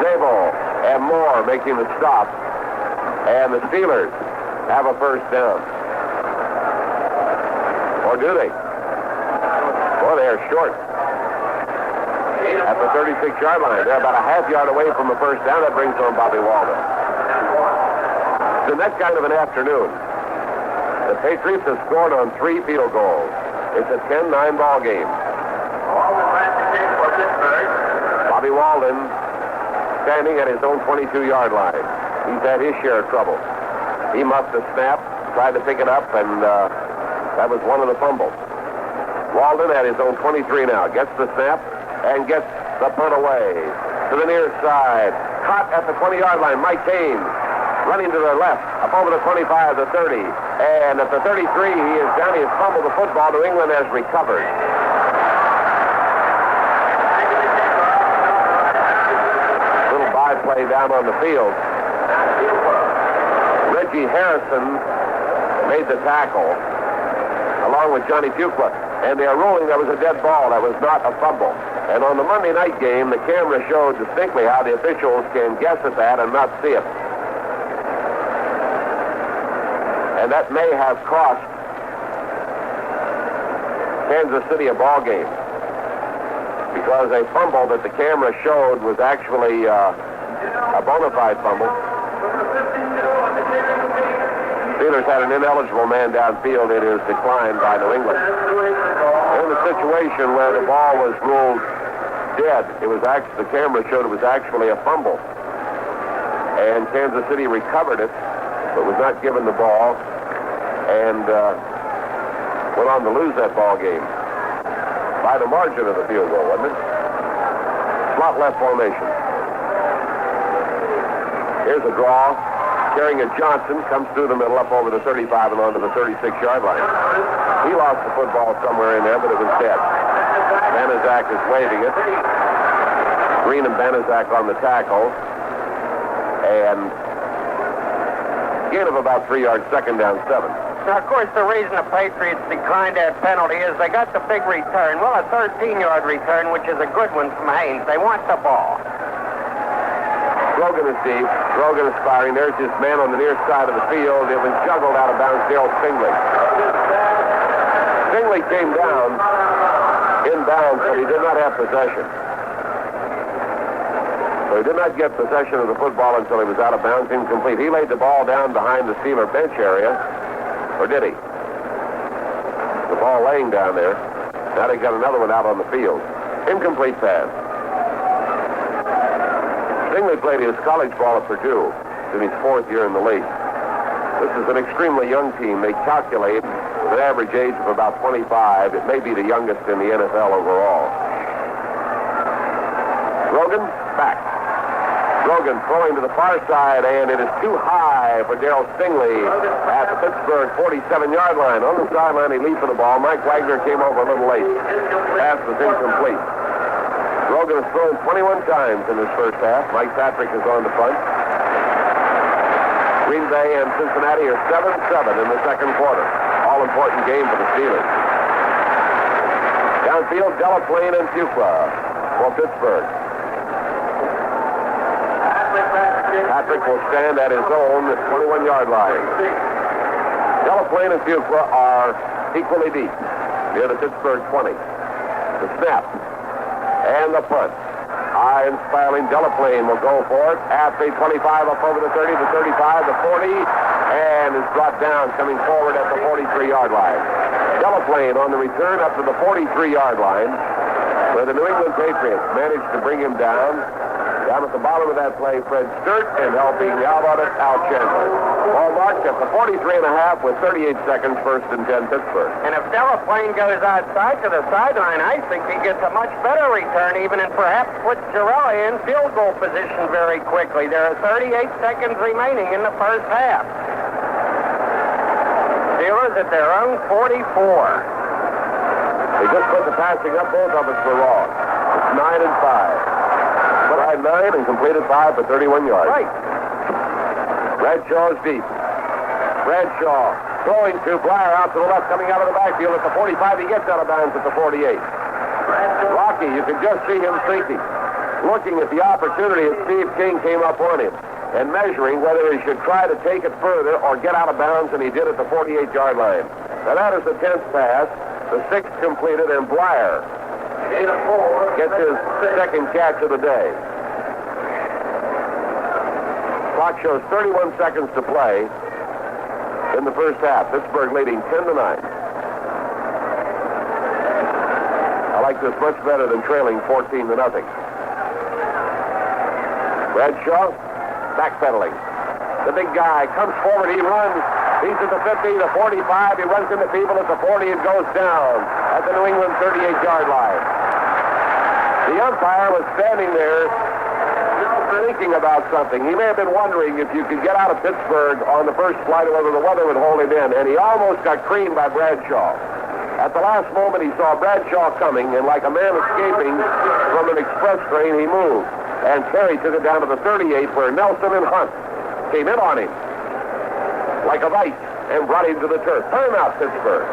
Zabel and Moore making the stop. And the Steelers have a first down. Or do they? Well, they're short. At the 36-yard line. They're about a half yard away from the first down. That brings on Bobby Walden. So that kind of an afternoon. The Patriots have scored on 3 field goals. It's a 10-9 ball game. Bobby Walden standing at his own 22-yard line. He's had his share of trouble. He muffed the snap, tried to pick it up, and that was one of the fumbles. Walden at his own 23 now. Gets the snap and gets the punt away to the near side. Caught at the 20-yard line. Mike Kane running to the left, up over the 25, the 30. And at the 33, he is down. He has fumbled the football. New England has recovered. Little by-play down on the field. Reggie Harrison made the tackle along with Johnny Fuqua. And they are ruling that was a dead ball. That was not a fumble. And on the Monday night game, the camera showed distinctly how the officials can guess at that and not see it. And that may have cost Kansas City a ball game. Because a fumble that the camera showed was actually a bona fide fumble. Steelers had an ineligible man downfield. It is declined by New England. In the situation where the ball was ruled dead, the camera showed it was actually a fumble. And Kansas City recovered it, but was not given the ball, and went on to lose that ball game by the margin of the field goal, wasn't it? Slot left formation. Here's a draw. Carrying a Johnson comes through the middle, up over the 35 and onto the 36-yard line. He lost the football somewhere in there, but it was dead. Banaszak is waving it. Green and Banaszak on the tackle. And gain of about 3 yards, second down 7. Now, of course, the reason the Patriots declined that penalty is they got the big return. Well, a 13-yard return, which is a good one from Haynes. They want the ball. Grogan is deep. Grogan is firing. There's his man on the near side of the field. It was juggled out of bounds. Dale Stingley. Stingley came down inbounds, but he did not have possession. So he did not get possession of the football until he was out of bounds, incomplete. He laid the ball down behind the Steeler bench area. Or did he? The ball laying down there. Now they got another one out on the field. Incomplete pass. Stingley played his college ball at Purdue in his 4th year in the league. This is an extremely young team. They calculate with an average age of about 25. It may be the youngest in the NFL overall. Rogan, back. Rogan throwing to the far side, and it is too high for Darrell Stingley at the Pittsburgh 47-yard line. On the sideline, he leaped for the ball. Mike Wagner came over a little late. Pass was incomplete. Rogan has thrown 21 times in his first half. Mike Patrick is on the punt. Green Bay and Cincinnati are 7-7 in the second quarter. All-important game for the Steelers. Downfield, Delaplane and Fuqua for Pittsburgh. Patrick will stand at his own 21-yard line. Delaplane and Fuqua are equally deep near the Pittsburgh 20. The snap and the punt. High and spiraling. Delaplane will go for it at the 25, up over the 30, the 35, the 40, and is brought down coming forward at the 43-yard line. Delaplane on the return up to the 43-yard line, where the New England Patriots managed to bring him down. Down at the bottom of that play, Fred Sturt, and helping out on it, Al Chandler. Ball marked at the 43.5 with 38 seconds, 1st and 10, Pittsburgh. And if Delaplane goes outside to the sideline, I think he gets a much better return even, and perhaps puts Girella in field goal position very quickly. There are 38 seconds remaining in the first half. Steelers at their own 44. They just put the passing up. Both of us were wrong. It's 9 and 5. Tried 9 and completed 5 for 31 yards. Right. Bradshaw's deep. Bradshaw throwing to Blair out to the left, coming out of the backfield at the 45. He gets out of bounds at the 48. Rocky, you can just see him thinking, looking at the opportunity as Steve King came up on him and measuring whether he should try to take it further or get out of bounds, and he did at the 48-yard line. Now that is the 10th pass, the 6th completed, and Blair gets his second catch of the day. Clock shows 31 seconds to play in the first half. Pittsburgh leading 10-9. I like this much better than trailing 14-0. Bradshaw backpedaling. The big guy comes forward. He runs. He's at the 50, the 45. He runs into people at the 40 and goes down at the New England 38-yard line. The umpire was standing there thinking about something. He may have been wondering if you could get out of Pittsburgh on the first flight or whether the weather would hold him in, and he almost got creamed by Bradshaw. At the last moment, he saw Bradshaw coming, and like a man escaping from an express train, he moved. And Terry took it down to the 38, where Nelson and Hunt came in on him like a vice and brought him to the turf. Timeout, Pittsburgh.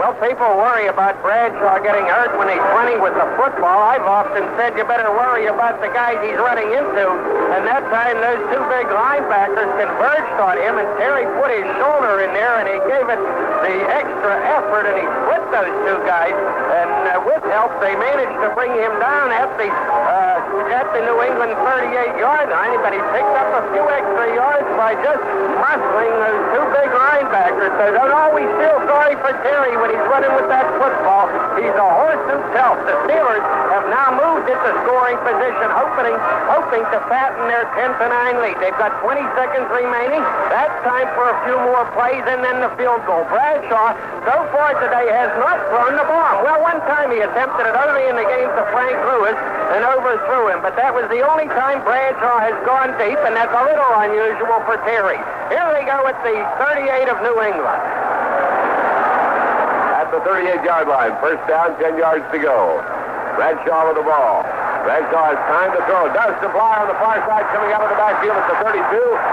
Well, people worry about Bradshaw getting hurt when he's running with the football. I've often said you better worry about the guys he's running into. And that time, those two big linebackers converged on him, and Terry put his shoulder in there, and he gave it the extra effort, and he split those two guys. And with help, they managed to bring him down at the New England 38-yard line, but he picked up a few extra yards by just muscling those two big linebackers. So don't always feel sorry for Terry when he's running with that football. He's a horse himself. The Steelers have now moved into scoring position, hoping to fatten their 10-9 lead. They've got 20 seconds remaining. That's time for a few more plays and then the field goal. Bradshaw, so far today, has not thrown the ball. Well, one time he attempted it early in the game to Frank Lewis and overthrew him, but that was the only time Bradshaw has gone deep, and that's a little unusual for Terry. Here they go at the 38 of New England. The 38-yard line. First down, 10 yards to go. Bradshaw with the ball. Bradshaw has time to throw. Does to Blair on the far side, coming out of the backfield at the 32.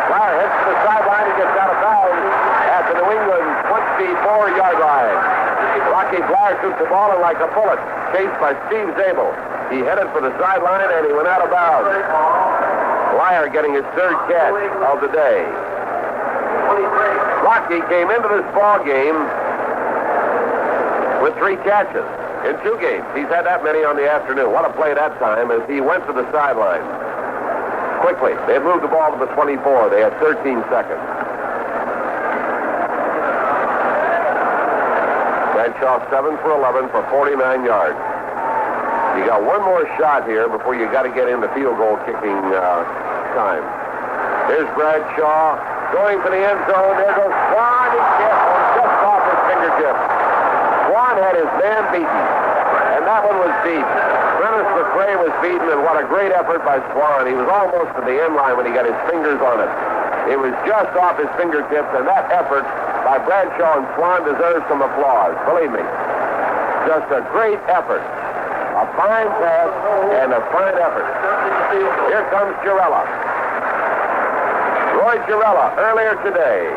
Blair heads to the sideline and gets out of bounds at the New England 24-yard line. Rocky Blair shoots the ball in like a bullet, chased by Steve Zabel. He headed for the sideline and he went out of bounds. Blair getting his third catch of the day. Rocky came into this ball game with 3 catches in 2 games. He's had that many on the afternoon. What a play that time as he went to the sideline. quickly. They had moved the ball to the 24. They had 13 seconds. Bradshaw 7 for 11 for 49 yards. You got one more shot here before you got to get into field goal kicking time. Here's Bradshaw going for the end zone. There goes Swan. He gets just off his fingertips. Swan had his man beaten, and that one was deep. Dennis McRae was beaten, and what a great effort by Swan. He was almost to the end line when he got his fingers on it. It was just off his fingertips, and that effort by Bradshaw and Swan deserves some applause. Believe me. Just a great effort. A fine pass and a fine effort. Here comes Girella. Roy Girella, earlier today,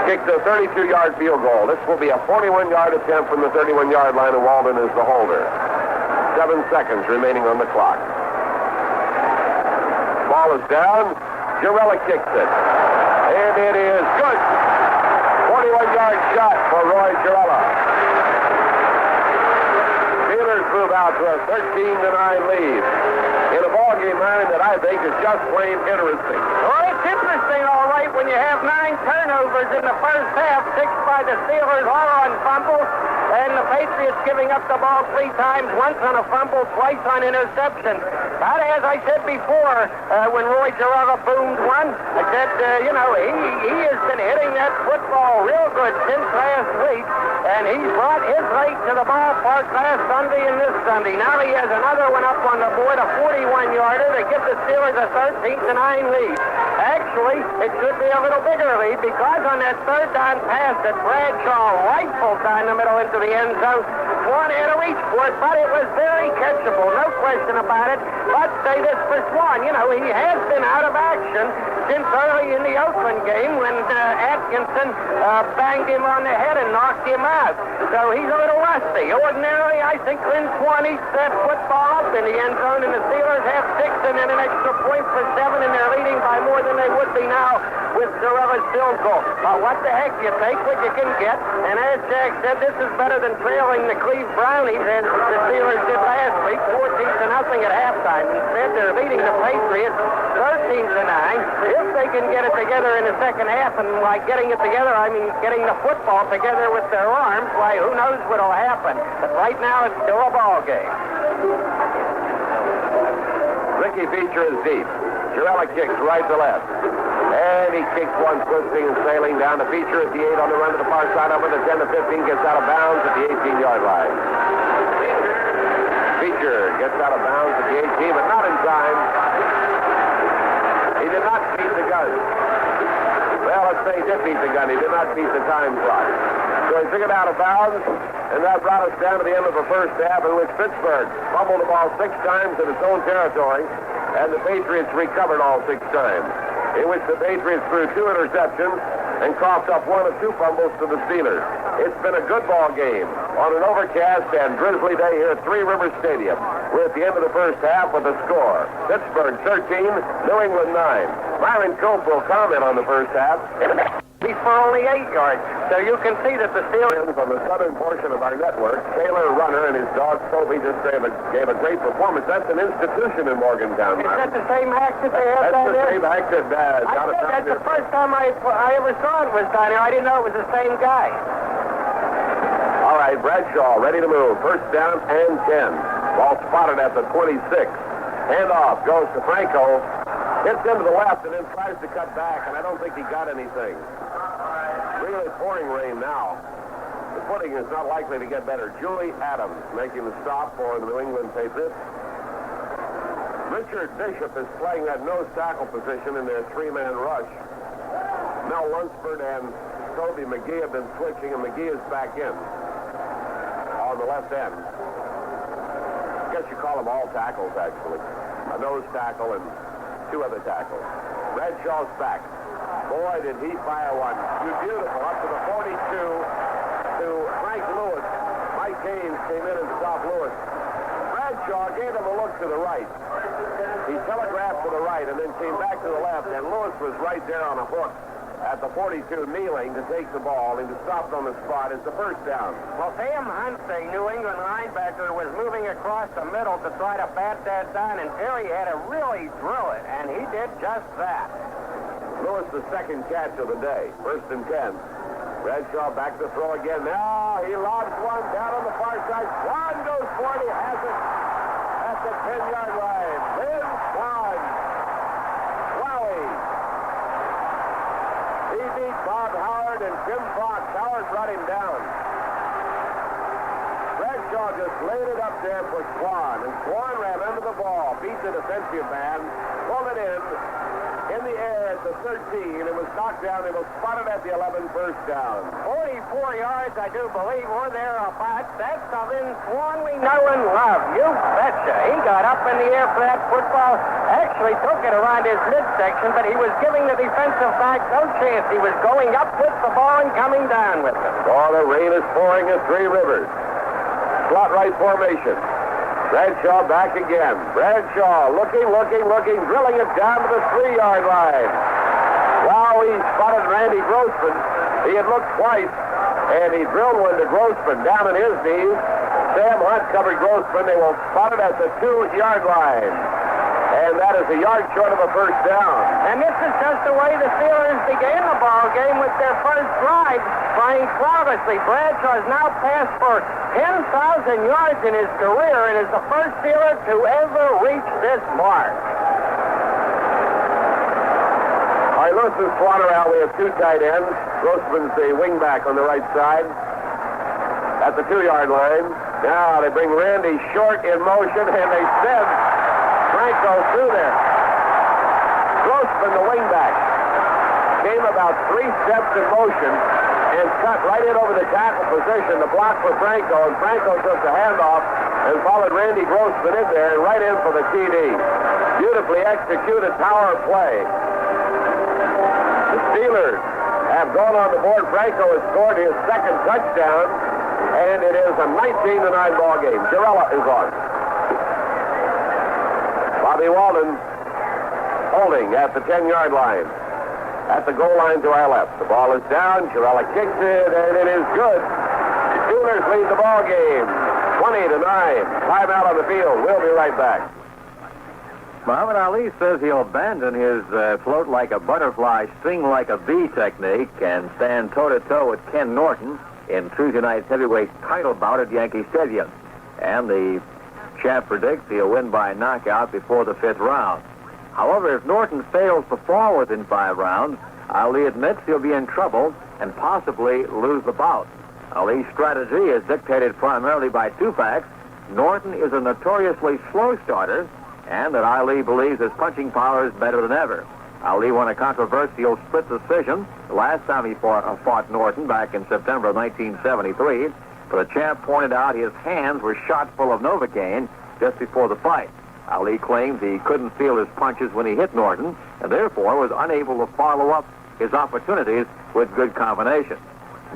kicked a 32-yard field goal. This will be a 41-yard attempt from the 31-yard line, and Walden is the holder. 7 seconds remaining on the clock. Ball is down. Girella kicks it. And it is good. 41-yard shot for Roy Girella. Steelers move out to a 13-9 lead in a ball game, Myron, that I think is just plain interesting. Well, it's interesting, all right, when you have 9 turnovers in the first half, 6 by the Steelers, all on fumbles, and the Patriots giving up the ball 3 times, once on a fumble, twice on interception. But as I said before, when Roy Girella boomed one, I said, he has been hitting that football real good since last week, and he brought his rate to the ballpark last Sunday and this Sunday. Now he has another one up on the board, a 41-yarder to give the Steelers a 13-9 lead. Actually, it should be a little bigger lead because on that third down pass that Bradshaw rifled down the middle into the end zone, Swan had to reach for it, but it was very catchable, no question about it. But say this for Swan, he has been out of action since early in the Oakland game when Atkinson banged him on the head and knocked him out. So he's a little rusty. Ordinarily, I think Lynn Swan eats that football up in the end zone, and the Steelers have 6 and then an extra point for 7, and they're leading by more than they would be now with Girella's field goal. But what the heck, you take what you can get, and as Jack said, this is better than trailing the Cleve Brownies as the Steelers did last week, 14-0 at halftime. Instead, they're leading the Patriots 13-9. If they can get it together in the second half, and by getting it together, I mean getting the football together with their arms, why, who knows what'll happen. But right now, it's still a ball game. Ricky Beecher is deep. Girella kicks right to left. And he kicks one twisting and sailing down to Beecher at the 8 on the run to the far side of it. The 10-15 gets out of bounds at the 18-yard line. Beecher gets out of bounds at the 18, but not in time. He did not beat the gun. Well, let's say he did beat the gun. He did not beat the time clock. So he took it out of bounds, and that brought us down to the end of the first half in which Pittsburgh fumbled the ball 6 times in its own territory, and the Patriots recovered all 6 times, in which the Patriots threw 2 interceptions and coughed up 1 of 2 fumbles to the Steelers. It's been a good ball game on an overcast and drizzly day here at Three Rivers Stadium. We're at the end of the first half with a score. Pittsburgh 13, New England 9. Myron Cope will comment on the first half. He's for only 8 yards. So you can see that the Steelers... From the southern portion of our network, Taylor Runner and his dog Sophie just gave a great performance. That's an institution in Morgantown. Is that the same hack that they have down there? That's the same hack that that's the first time I ever saw it was down here. I didn't know it was the same guy. All right, Bradshaw ready to move. First down and 10. Ball spotted at the 26. Handoff goes to Franco. Hits into the left and then tries to cut back, and I don't think he got anything. Really pouring rain now. The footing is not likely to get better. Julie Adams making the stop for the New England Patriots. Richard Bishop is playing that nose tackle position in their 3-man rush. Mel Lunsford and Toby McGee have been switching, and McGee is back in on the left end. I guess you call them all tackles, actually. A nose tackle and 2 other tackles. Bradshaw's back. Boy, did he fire one. Beautiful. Up to the 42 to Frank Lewis. Mike Haynes came in and stopped Lewis. Bradshaw gave him a look to the right. He telegraphed to the right and then came back to the left, and Lewis was right there on a hook. at the 42 kneeling to take the ball and to stop it on the spot is the first down. Well, Sam Hunt, the New England linebacker, was moving across the middle to try to bat that down, and Terry had to really drill it, and he did just that. Lewis, the second catch of the day. 1st and 10. Bradshaw back to throw again. Now he lobs one down on the far side. Swan goes for it. He has it at the 10-yard line. Lynn Swan. Wowie. He beat Bob Howard and Jim Fox. Howard brought him down. Bradshaw just laid it up there for Swan, and Swan ran under the ball, beat the defensive man, pulled it in the air at the 13, and was knocked down. It was spotted at the 11, first down. 44 yards, I do believe, or thereabouts. That's the Lynn Swan we know and love. You betcha. He got up in the air for that football, actually took it around his midsection, but he was giving the defensive back no chance. He was going up with the ball and coming down with it. Oh, the rain is pouring at Three Rivers. Slot right formation. Bradshaw back again. Bradshaw looking, drilling it down to the 3-yard line. Wow, he spotted Randy Grossman. He had looked twice, and he drilled one to Grossman down on his knees. Sam Hunt covered Grossman. They will spot it at the 2-yard line. And that is a yard short of a first down. And this is just the way the Steelers began the ball game with their first drive, playing flawlessly. Bradshaw has now passed for 10,000 yards in his career and is the first Steeler to ever reach this mark. All right, Lewis and Swan are out. We have 2 tight ends. Grossman's the wingback on the right side at the 2-yard line. Now they bring Randy Short in motion, and they send Franco through there. Grossman, the wingback, came about 3 steps in motion and cut right in over the tackle position to block for Franco, and Franco took the handoff and followed Randy Grossman in there and right in for the TD. Beautifully executed power play. The Steelers have gone on the board. Franco has scored his 2nd touchdown, and it is a 19-9 ball game. Girella is on. Bobby Walden holding at the 10-yard line. At the goal line to our left. The ball is down. Girella kicks it, and it is good. The Steelers lead the ball game 20-9. Timeout on the field. We'll be right back. Muhammad Ali says he'll abandon his float like a butterfly, sting like a bee technique and stand toe-to-toe with Ken Norton in Tuesday night's heavyweight title bout at Yankee Stadium. And the champ predicts he'll win by knockout before the 5th round. However, if Norton fails to fall within 5 rounds, Ali admits he'll be in trouble and possibly lose the bout. Ali's strategy is dictated primarily by 2 facts. Norton is a notoriously slow starter, and that Ali believes his punching power is better than ever. Ali won a controversial split decision the last time he fought Norton back in September of 1973, but the champ pointed out his hands were shot full of Novocaine just before the fight. Ali claims he couldn't feel his punches when he hit Norton, and therefore was unable to follow up his opportunities with good combinations.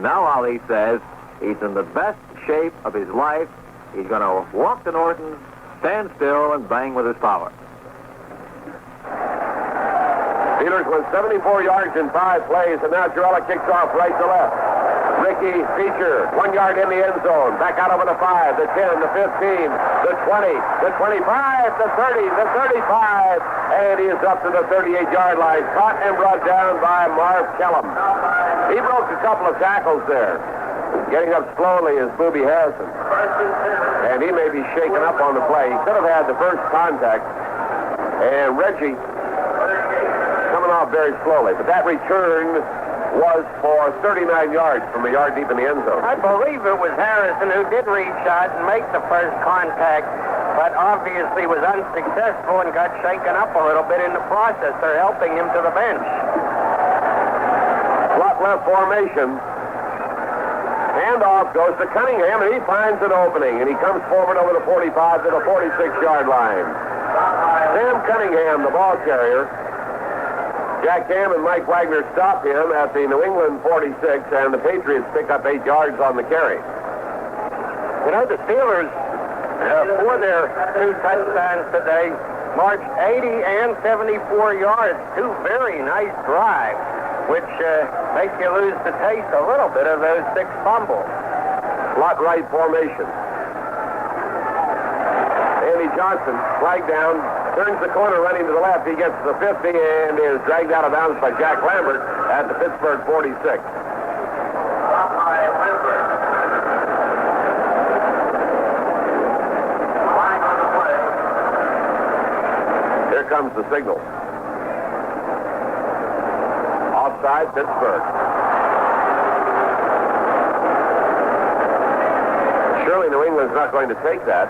Now Ali says he's in the best shape of his life. He's going to walk to Norton, stand still, and bang with his power. Steelers went 74 yards in 5 plays, and now Girella kicks off right to left. Ricky Feature, 1 yard in the end zone. Back out over the 5, the 10, the 15, the 20, the 25, the 30, the 35, and he is up to the 38-yard line. Caught and brought down by Marv Kellum. He broke a couple of tackles there. Getting up slowly is Booby Harrison. And he may be shaken up on the play. He could have had the first contact. And Reggie coming off very slowly. But that return was for 39 yards from a yard deep in the end zone. I believe it was Harrison who did reach out and make the first contact, but obviously was unsuccessful and got shaken up a little bit in the process. They're helping him to the bench. Slot left formation. Handoff goes to Cunningham, and he finds an opening, and he comes forward over the 45 to the 46-yard line. Sam Cunningham, the ball carrier. Jack Ham and Mike Wagner stop him at the New England 46, and the Patriots pick up 8 yards on the carry. You know, the Steelers, for their 2 touchdowns today, marched 80 and 74 yards. 2 very nice drives. which makes you lose the taste a little bit of those 6 fumbles. Slot right formation. Andy Johnson, flag down, turns the corner running to the left. He gets to the 50 and is dragged out of bounds by Jack Lambert at the Pittsburgh 46. Here comes the signal. Offside, Pittsburgh. Surely New England's not going to take that.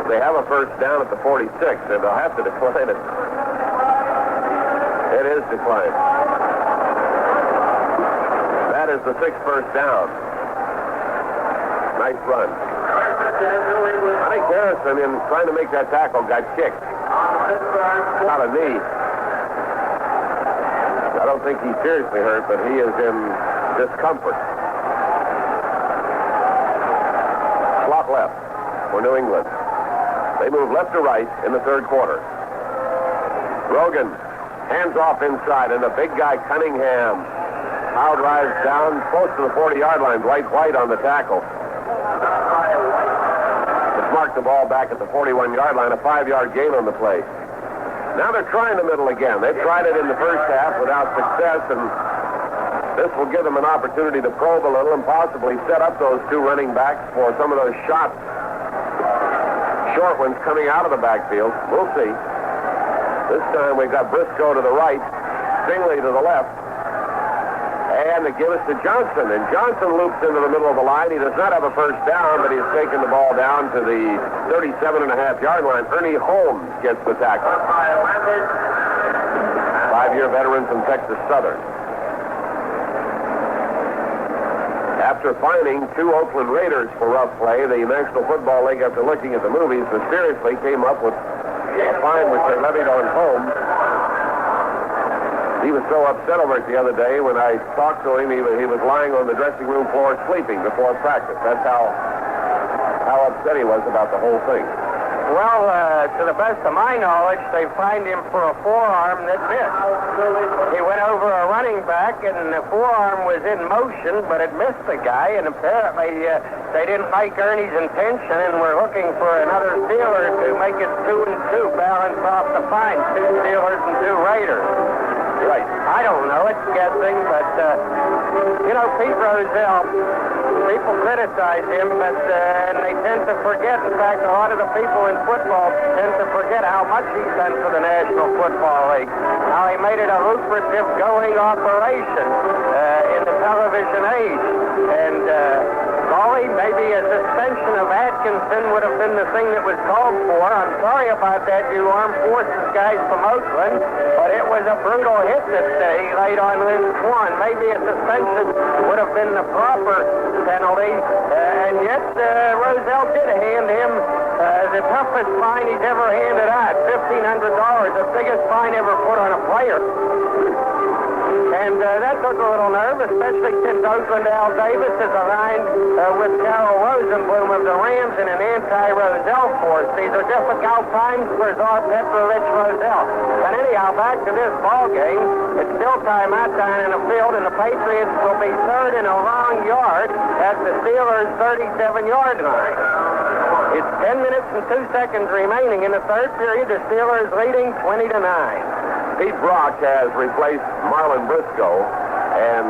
They have a first down at the 46, and they'll have to decline it. It is declined. That is the 6th first down. Nice run. I think Harrison, in trying to make that tackle, got kicked. Not a knee. I don't think he's seriously hurt, but he is in discomfort. Slot left for New England. They move left to right in the 3rd quarter. Rogan hands off inside, and the big guy, Cunningham, now drives down close to the 40-yard line. Dwight White on the tackle. It's marked the ball back at the 41-yard line, a 5-yard gain on the play. Now they're trying the middle again. They've tried it in the first half without success, and this will give them an opportunity to probe a little and possibly set up those 2 running backs for some of those shots. Short ones coming out of the backfield. We'll see. This time we've got Briscoe to the right, Stingley to the left, and they give us to Johnson. And Johnson loops into the middle of the line. He does not have a first down, but he's taken the ball down to the 37.5-yard line. Ernie Holmes gets the tackle. 5-year veteran from Texas Southern. After fining 2 Oakland Raiders for rough play, the National Football League, after looking at the movies, mysteriously came up with a fine which they levied on Holmes. He was so upset over it the other day. When I talked to him, he was lying on the dressing room floor sleeping before practice. That's how upset he was about the whole thing. Well, to the best of my knowledge, they fined him for a forearm that missed. He went over a running back, and the forearm was in motion, but it missed the guy, and apparently they didn't like Ernie's intention, and were looking for another Steeler to make it 2-2, balance off the fine. 2 Steelers and 2 Raiders. Right. I don't know. It's guessing, but, Pete Rozelle, people criticize him, but and they tend to forget. In fact, a lot of the people in football tend to forget how much he's done for the National Football League. How he made it a lucrative going operation in the television age. And, golly, maybe a suspension of Atkinson would have been the thing that was called for. I'm sorry about that, you armed forces guys from Oakland, but it was a brutal hit that he laid on Lynn Swan. Maybe a suspension would have been the proper penalty, and yet Rozelle did hand him the toughest fine he's ever handed out, $1,500, the biggest fine ever put on a player. And that took a little nerve, especially since Oakland Al Davis is aligned with Carol Rosenblum of the Rams in an anti-Rozelle force. These are difficult times for Czar Petrovich Rozelle. But anyhow, back to this ball game. It's still timeout down in the field, and the Patriots will be 3rd and a long yard at the Steelers' 37-yard line. It's 10 minutes and 2 seconds remaining in the 3rd period. The Steelers leading 20-9. Pete Brock has replaced Marlon Briscoe, and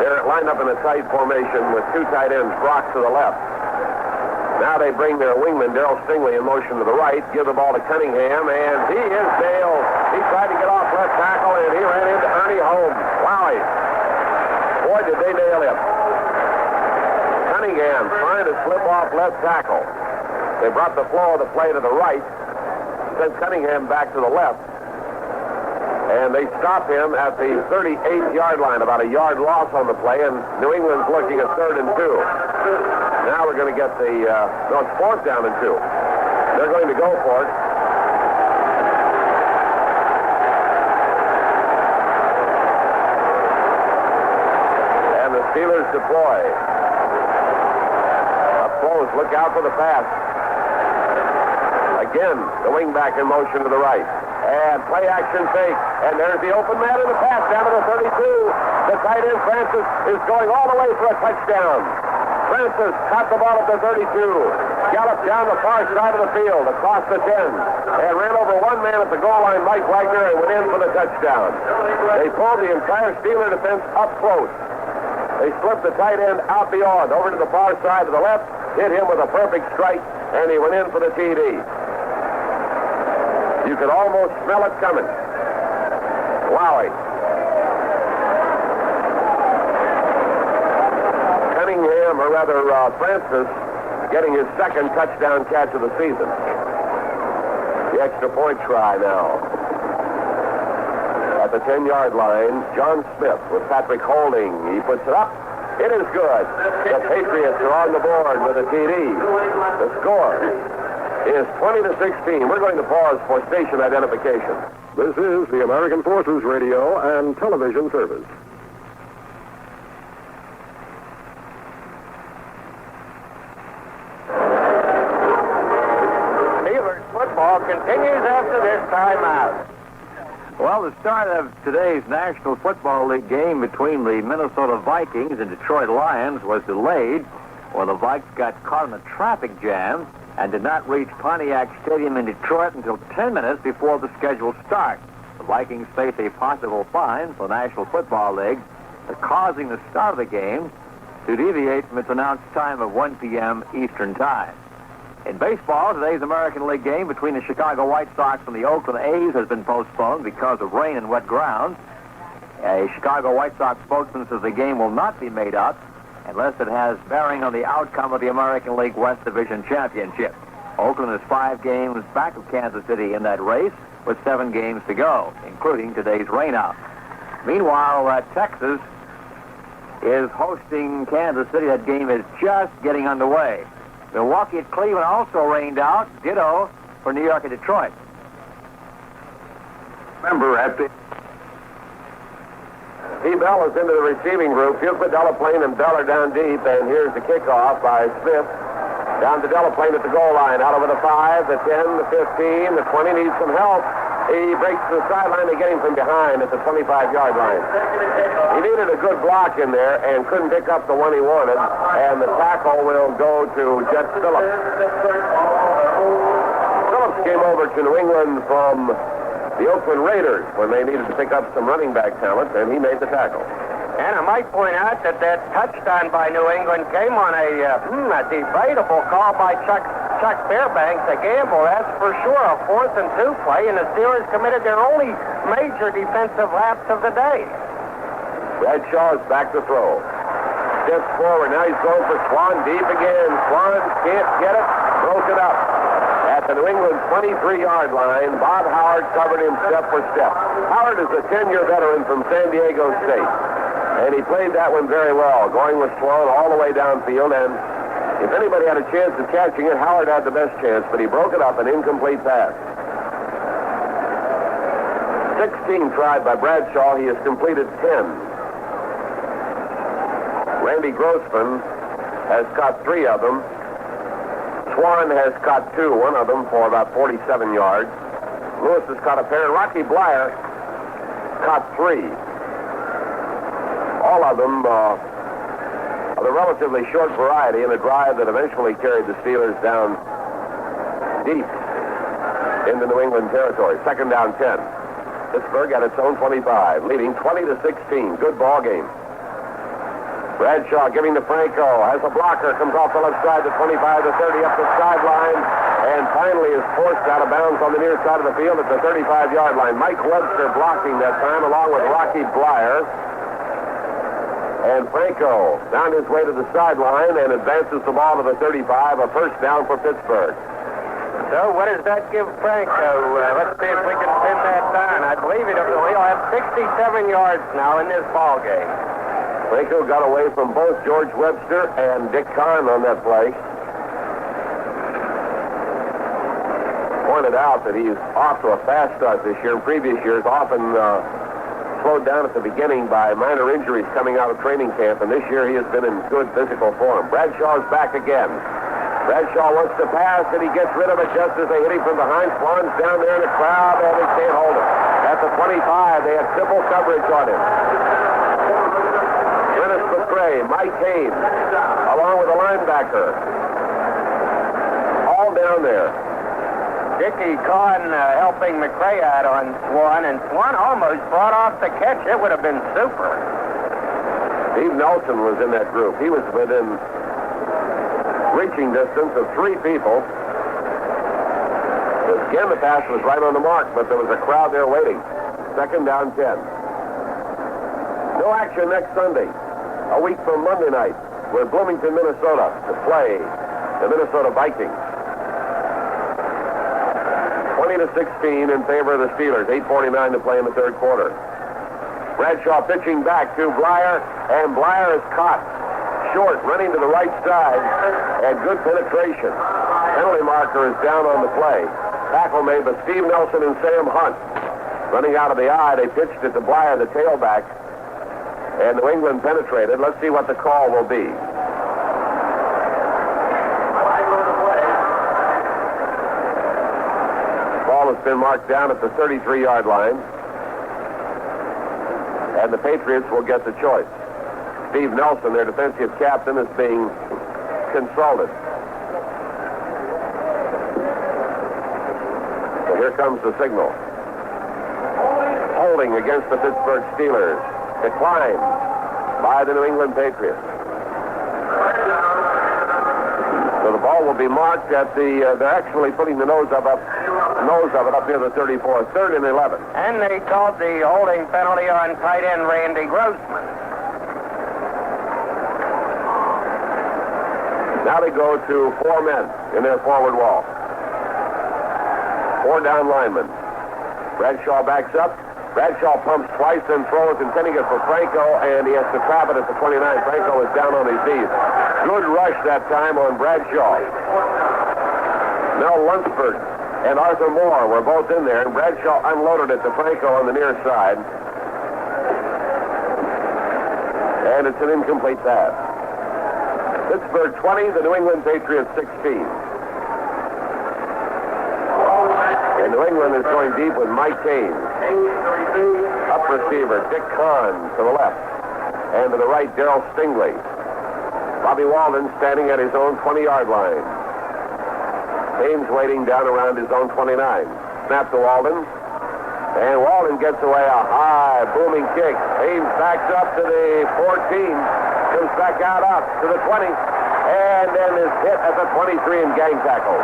they're lined up in a tight formation with 2 tight ends, Brock to the left. Now they bring their wingman, Darrell Stingley, in motion to the right, give the ball to Cunningham, and he is nailed. He tried to get off left tackle, and he ran into Ernie Holmes. Wowie. Boy, did they nail him. Cunningham trying to slip off left tackle. They brought the flow of the play to the right, sent Cunningham back to the left. And they stop him at the 38-yard line, about a yard loss on the play, and New England's looking at 3rd and 2. Now we're going to get it's 4th down and 2. They're going to go for it. And the Steelers deploy. Up close, look out for the pass. Again, the wingback in motion to the right. And play action fake. And there's the open man in the pass down to the 32. The tight end, Francis, is going all the way for a touchdown. Francis caught the ball at the 32. Galloped down the far side of the field, across the 10. And ran over one man at the goal line, Mike Wagner, and went in for the touchdown. They pulled the entire Steeler defense up close. They slipped the tight end out beyond, over to the far side to the left, hit him with a perfect strike, and he went in for the TD. You could almost smell it coming. Wowie. Cunningham, or rather Francis, getting his second touchdown catch of the season. The extra point try now. At the 10-yard line, John Smith with Patrick Holding. He puts it up. It is good. The Patriots are on the board with a TD. The score is 20-16. We're going to pause for station identification. This is the American Forces Radio and Television Service. Steelers football continues after this timeout. Well, the start of today's National Football League game between the Minnesota Vikings and Detroit Lions was delayed when the Vikes got caught in a traffic jam and did not reach Pontiac Stadium in Detroit until 10 minutes before the scheduled start. The Vikings face a possible fine for the National Football League for causing the start of the game to deviate from its announced time of 1 p.m. Eastern Time. In baseball, today's American League game between the Chicago White Sox and the Oakland A's has been postponed because of rain and wet ground. A Chicago White Sox spokesman says the game will not be made up unless it has bearing on the outcome of the American League West Division Championship. Oakland is 5 games back of Kansas City in that race with 7 games to go, including today's rainout. Meanwhile, Texas is hosting Kansas City. That game is just getting underway. Milwaukee at Cleveland also rained out. Ditto for New York and Detroit. Remember, at the... T. Bell is into the receiving group. Fuqua, Delaplane, and Bell are down deep. And here's the kickoff by Smith. Down to Delaplane at the goal line. Out over the 5, the 10, the 15, the 20. Needs some help. He breaks to the sideline. They get him from behind at the 25-yard line. He needed a good block in there and couldn't pick up the one he wanted. And the tackle will go to Jet Phillips. Phillips came over to New England from the Oakland Raiders when they needed to pick up some running back talent, and he made the tackle. And I might point out that touchdown by New England came on a debatable call by Chuck Fairbanks, a gamble. That's for sure a 4th and 2 play, and the Steelers committed their only major defensive lapse of the day. Bradshaw is back to throw. Steps forward. Now he's going for Swan deep again. Swan can't get it. Broke it up. At the New England 23-yard line, Bob Howard covered him step for step. Howard is a 10-year veteran from San Diego State. And he played that one very well, going with Sloan all the way downfield. And if anybody had a chance of catching it, Howard had the best chance, but he broke it up, an incomplete pass. 16 tried by Bradshaw. He has completed 10. Randy Grossman has caught 3 of them. Swan has caught 2, one of them for about 47 yards. Lewis has caught a pair. Rocky Blyer caught 3. All of them of a relatively short variety in a drive that eventually carried the Steelers down deep into New England territory. 2nd down 10. Pittsburgh at its own 25, leading 20-16. Good ball game. Bradshaw giving to Franco. Has a blocker. Comes off the left side, the 25, the 30, up the sideline, and finally is forced out of bounds on the near side of the field at the 35-yard line. Mike Webster blocking that time, along with Rocky Blyer. And Franco down his way to the sideline and advances the ball to the 35, a 1st down for Pittsburgh. So what does that give Franco? Let's see if we can pin that down. I believe he'll have 67 yards now in this ball game. Franco got away from both George Webster and Dick Kahn on that play. Pointed out that he's off to a fast start this year. In previous years, often slowed down at the beginning by minor injuries coming out of training camp, and this year he has been in good physical form. Bradshaw's back again. Bradshaw wants to pass, and he gets rid of it just as they hit him from behind. Swan's down there in the crowd, and they can't hold it. At the 25, they have triple coverage on him. Dennis McCray, Mike Haynes, along with a linebacker. All down there. Dickie Kahn helping McCray out on Swan, and Swan almost brought off the catch. It would have been super. Steve Nelson was in that group. He was within reaching distance of 3 people. Again, the pass was right on the mark, but there was a crowd there waiting. Second down 10. No action next Sunday. A week from Monday night, we're in Bloomington, Minnesota, to play the Minnesota Vikings. 20-16 in favor of the Steelers. 8:49 to play in the third quarter. Bradshaw pitching back to Blyer, and Blyer is caught short, running to the right side, and good penetration. Penalty marker is down on the play. Tackle made by Steve Nelson and Sam Hunt. Running out of the eye, they pitched it to Blyer, the tailback, and New England penetrated. Let's see what the call will be. Ball has been marked down at the 33-yard line, and the Patriots will get the choice. Steve Nelson, their defensive captain, is being consulted. So here comes the signal. Holding against the Pittsburgh Steelers. Declined by the New England Patriots. So the ball will be marked at the, they're actually putting the nose of it up near the 34. 3rd and 11. And they called the holding penalty on tight end Randy Grossman. Now they go to 4 men in their forward wall. 4 down linemen. Bradshaw backs up. Bradshaw pumps twice, then throws, intending it for Franco, and he has to trap it at the 29. Franco is down on his knees. Good rush that time on Bradshaw. Mel Lunsford and Arthur Moore were both in there, and Bradshaw unloaded it to Franco on the near side. And it's an incomplete pass. Pittsburgh 20, the New England Patriots 16. And New England is going deep with Mike Haynes. Up receiver, Dick Kahn to the left. And to the right, Darrell Stingley. Bobby Walden standing at his own 20-yard line. Haynes waiting down around his own 29. Snap to Walden. And Walden gets away a high, booming kick. Haynes backs up to the 14. Comes back out to the 20. And then is hit at the 23 in gang tackle.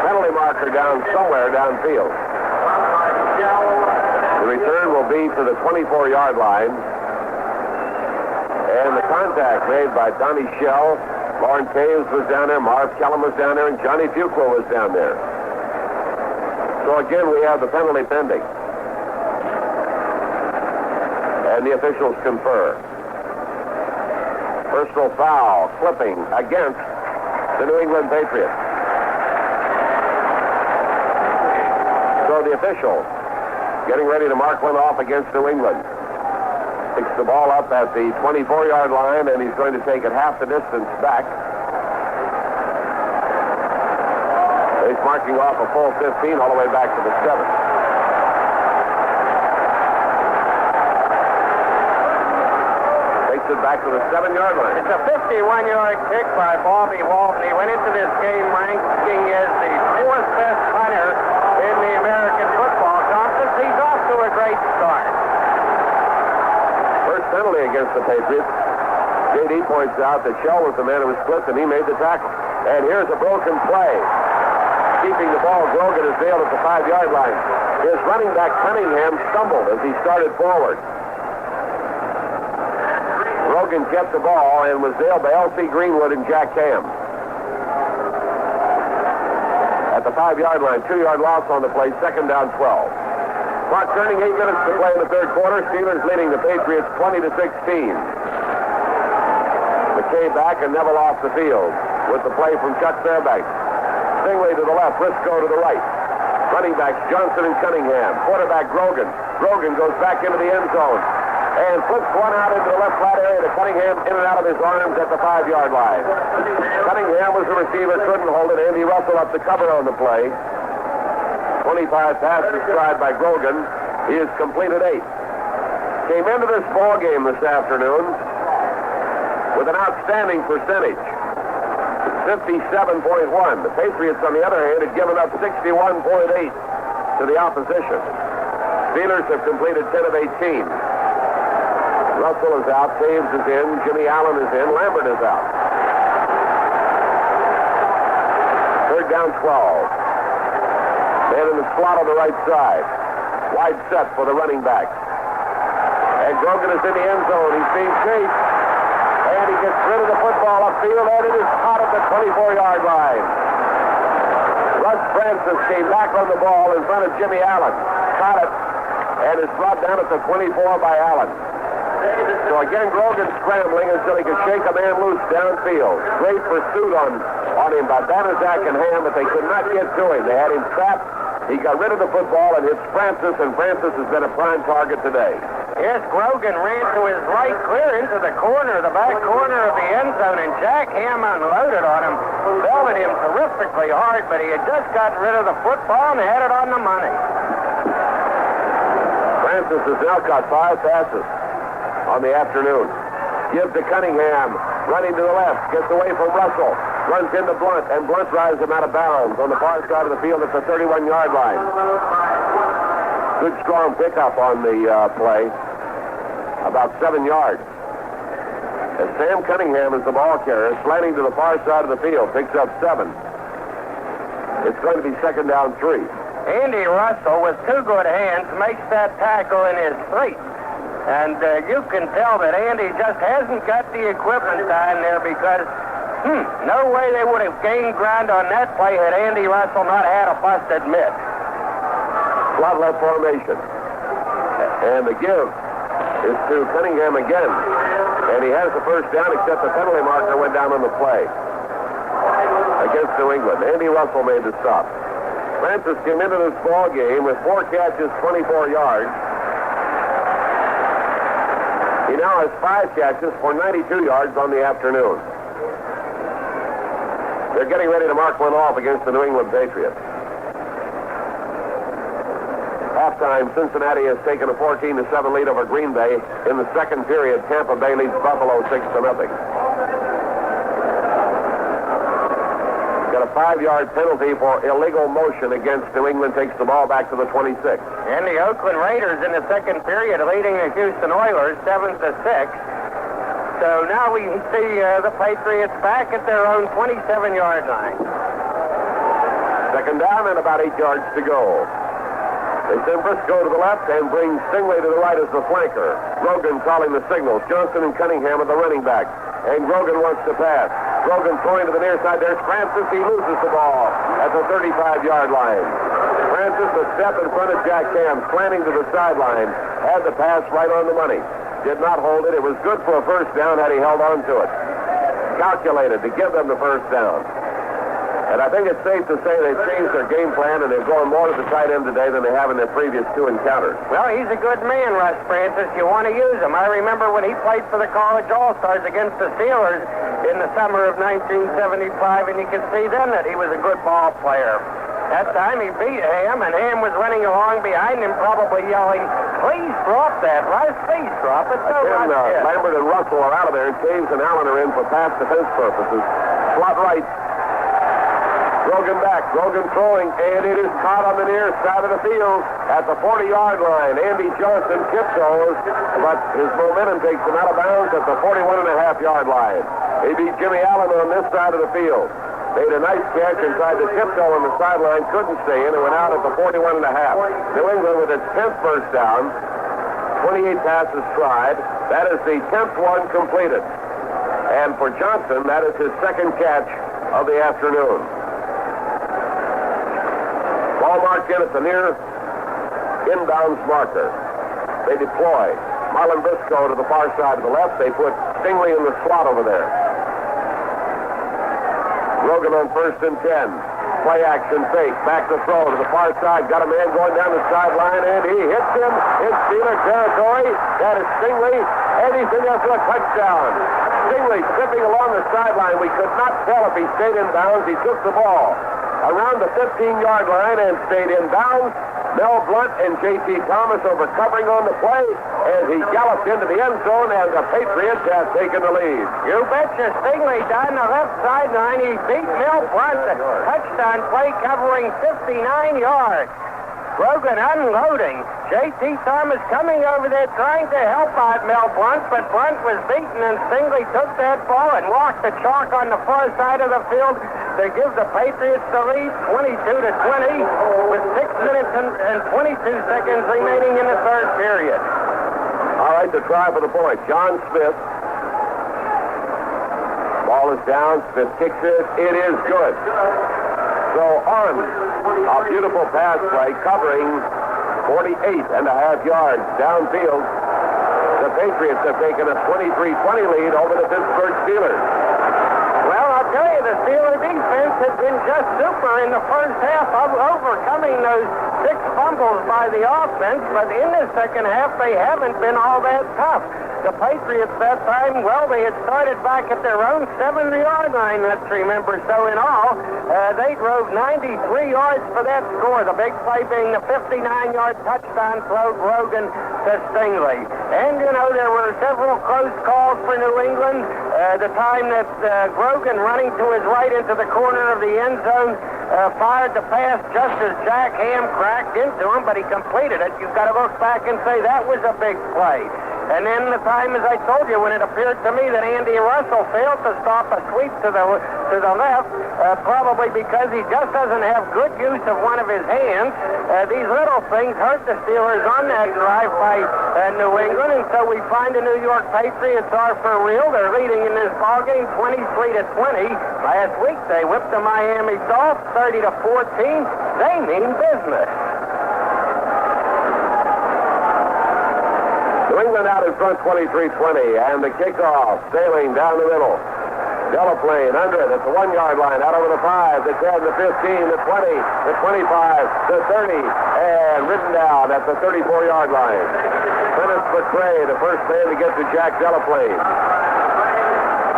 Penalty marker down somewhere downfield. The return will be to the 24-yard line. And the contact made by Donnie Shell. Lauren Taves was down there. Marv Kellum was down there. And Johnny Fuqua was down there. So again, we have the penalty pending. And the officials confer. Personal foul, clipping against the New England Patriots. So the official getting ready to mark one off against New England. Picks the ball up at the 24-yard line, and he's going to take it half the distance back. He's marking off a full 15 all the way back to the 7. Takes it back to the 7-yard line. It's a 51-yard kick by Bobby Walton. He went into this game ranking as the 4th best punter in the American Football Conference. He's off to a great start. First penalty against the Patriots. J.D. points out that Shell was the man who was split, and he made the tackle. And here's a broken play. Keeping the ball, Grogan is nailed at the 5-yard line. His running back, Cunningham, stumbled as he started forward. Grogan kept the ball and was nailed by L.C. Greenwood and Jack Ham. At the 5-yard line, 2-yard loss on the play, 2nd down 12. Clock turning, 8 minutes to play in the third quarter. Steelers leading the Patriots 20-16. McKay back and Neville off the field with the play from Chuck Fairbanks. Stingley to the left, Briscoe to the right. Running backs Johnson and Cunningham. Quarterback Grogan. Grogan goes back into the end zone. and flips one out into the left flat area to Cunningham, in and out of his arms at the 5-yard line. Cunningham was the receiver, couldn't hold it. Andy Russell up the cover on the play. 25 passes tried by Grogan. He has completed 8. Came into this ball game this afternoon with an outstanding percentage, 57.1. The Patriots, on the other hand, had given up 61.8 to the opposition. Steelers have completed 10 of 18. Russell is out, Taves is in, Jimmy Allen is in, Lambert is out. Third down 12. Man in the slot on the right side. Wide set for the running back. And Grogan is in the end zone. He's being chased. And he gets rid of the football upfield, and it is caught at the 24-yard line. Russ Francis came back on the ball in front of Jimmy Allen. Caught it, and is brought down at the 24 by Allen. So again, Grogan scrambling until he could shake a man loose downfield. Great pursuit on him by Banaszak and Ham, but they could not get to him. They had him trapped. He got rid of the football and hits Francis, and Francis has been a prime target today. Yes, Grogan ran to his right, clear into the corner, the back corner of the end zone, and Jack Ham unloaded on him, belted him terrifically hard, but he had just gotten rid of the football and had it on the money. Francis has now caught 5 passes on the afternoon. Gives to Cunningham, running to the left, gets away from Russell, runs into Blunt, and Blunt drives him out of bounds on the far side of the field at the 31-yard line. Good strong pickup on the play, about 7 yards. As Sam Cunningham is the ball carrier, slanting to the far side of the field, picks up 7. It's going to be second down 3. Andy Russell, with 2 good hands, makes that tackle in his 3. And you can tell that Andy just hasn't got the equipment down there because no way they would have gained ground on that play had Andy Russell not had a busted mitt. Slot left formation. And the give is to Cunningham again. And he has the first down, except the penalty marker went down on the play against New England. Andy Russell made the stop. Francis came into this ball game with 4 catches, 24 yards. He now has 5 catches for 92 yards on the afternoon. They're getting ready to mark one off against the New England Patriots. Halftime, Cincinnati has taken a 14-7 lead over Green Bay. In the second period, Tampa Bay leads Buffalo 6-0. Got a 5-yard penalty for illegal motion against New England, takes the ball back to the 26. And the Oakland Raiders in the second period leading the Houston Oilers 7-6. So now we see the Patriots back at their own 27-yard line. Second down and about 8 yards to go. They send Briscoe to the left and bring Stingley to the right as the flanker. Grogan calling the signals. Johnson and Cunningham are the running back. And Grogan wants to pass. Grogan throwing to the near side. There's Francis. He loses the ball at the 35-yard line. Francis, a step in front of Jack Ham, slanting to the sideline. Had the pass right on the money. Did not hold it. It was good for a first down had he held on to it. Calculated to give them the first down. And I think it's safe to say they've changed their game plan and they're going more to the tight end today than they have in their previous 2 encounters. Well, he's a good man, Russ Francis. You want to use him. I remember when he played for the College All-Stars against the Steelers in the summer of 1975, and you can see then that he was a good ball player. That time he beat Ham, and Ham was running along behind him, probably yelling, "Please drop that, Russ, please drop it." So again, Lambert and Russell are out of there, and Taves and Allen are in for pass defense purposes. Slot right. Grogan back. Grogan throwing, and it is caught on the near side of the field at the 40-yard line. Andy Johnson tiptoes, but his momentum takes him out of bounds at the 41.5-yard line. He beat Jimmy Allen on this side of the field. Made a nice catch and tried to tiptoe on the sideline, couldn't stay in, and went out at the 41.5. New England with its 10th first down, 28 passes tried. That is the 10th one completed. And for Johnson, that is his second catch of the afternoon. Ball marked in at the near inbounds marker. They deploy. Marlon Briscoe to the far side of the left. They put Stingley in the slot over there. Grogan on 1st and 10. play action fake. Back to throw to the far side. Got a man going down the sideline, and he hits him in Steeler territory. That is Stingley, and he's in there for a touchdown. Stingley tripping along the sideline. We could not tell if he stayed in bounds. He took the ball around the 15-yard line and stayed in bounds. Mel Blunt and J.T. Thomas over covering on the play, and he galloped into the end zone, and the Patriots have taken the lead. You betcha. Stingley down the left sideline. He beat Mel Blunt. A touchdown play covering 59 yards. Grogan unloading. J.T. Thomas coming over there trying to help out Mel Blunt, but Blunt was beaten, and Stingley took that ball and walked the chalk on the far side of the field to give the Patriots the lead 22-20 with 6 minutes and 22 seconds remaining in the third period. All right, the try for the point. John Smith. Ball is down. Smith kicks it. It is good. So on a beautiful pass play covering 48.5 yards downfield. The Patriots have taken a 23-20 lead over the Pittsburgh Steelers. Well, I'll tell you, the Steeler defense has been just super in the first half of overcoming those 6 fumbles by the offense, but in the second half, they haven't been all that tough. The Patriots that time, well, they had started back at their own 70-yard line, let's remember. So in all, they drove 93 yards for that score. The big play being the 59-yard touchdown throw Grogan to Stingley. And, you know, there were several close calls for New England. The time that Grogan running to his right into the corner of the end zone fired the pass just as Jack Ham cracked into him, but he completed it. You've got to look back and say that was a big play. And then the time, as I told you, when it appeared to me that Andy Russell failed to stop a sweep to the left, probably because he just doesn't have good use of one of his hands. These little things hurt the Steelers on that drive by New England, and so we find the New York Patriots are for real. They're leading in this ballgame 23-20. Last week they whipped the Miami Dolphins 30-14. They mean business. New England out in front 23-20, and the kickoff sailing down the middle. Delaplane under it at the 1-yard line, out over the 5, the 10, the 15, the 20, the 25, the 30, and ridden down at the 34-yard line. Dennis McCray, the first man to get to Jack Delaplane.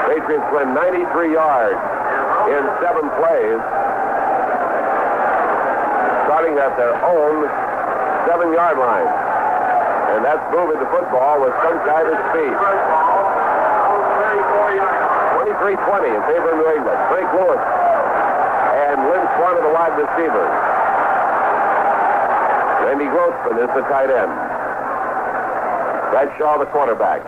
Patriots win 93 yards in 7 plays, starting at their own 7-yard line. And that's moving the football with some kind of speed. 23-20 in favor of New England. Frank Lewis and Lynn Swan are the wide receivers. Randy Grossman is the tight end. Bradshaw the quarterback.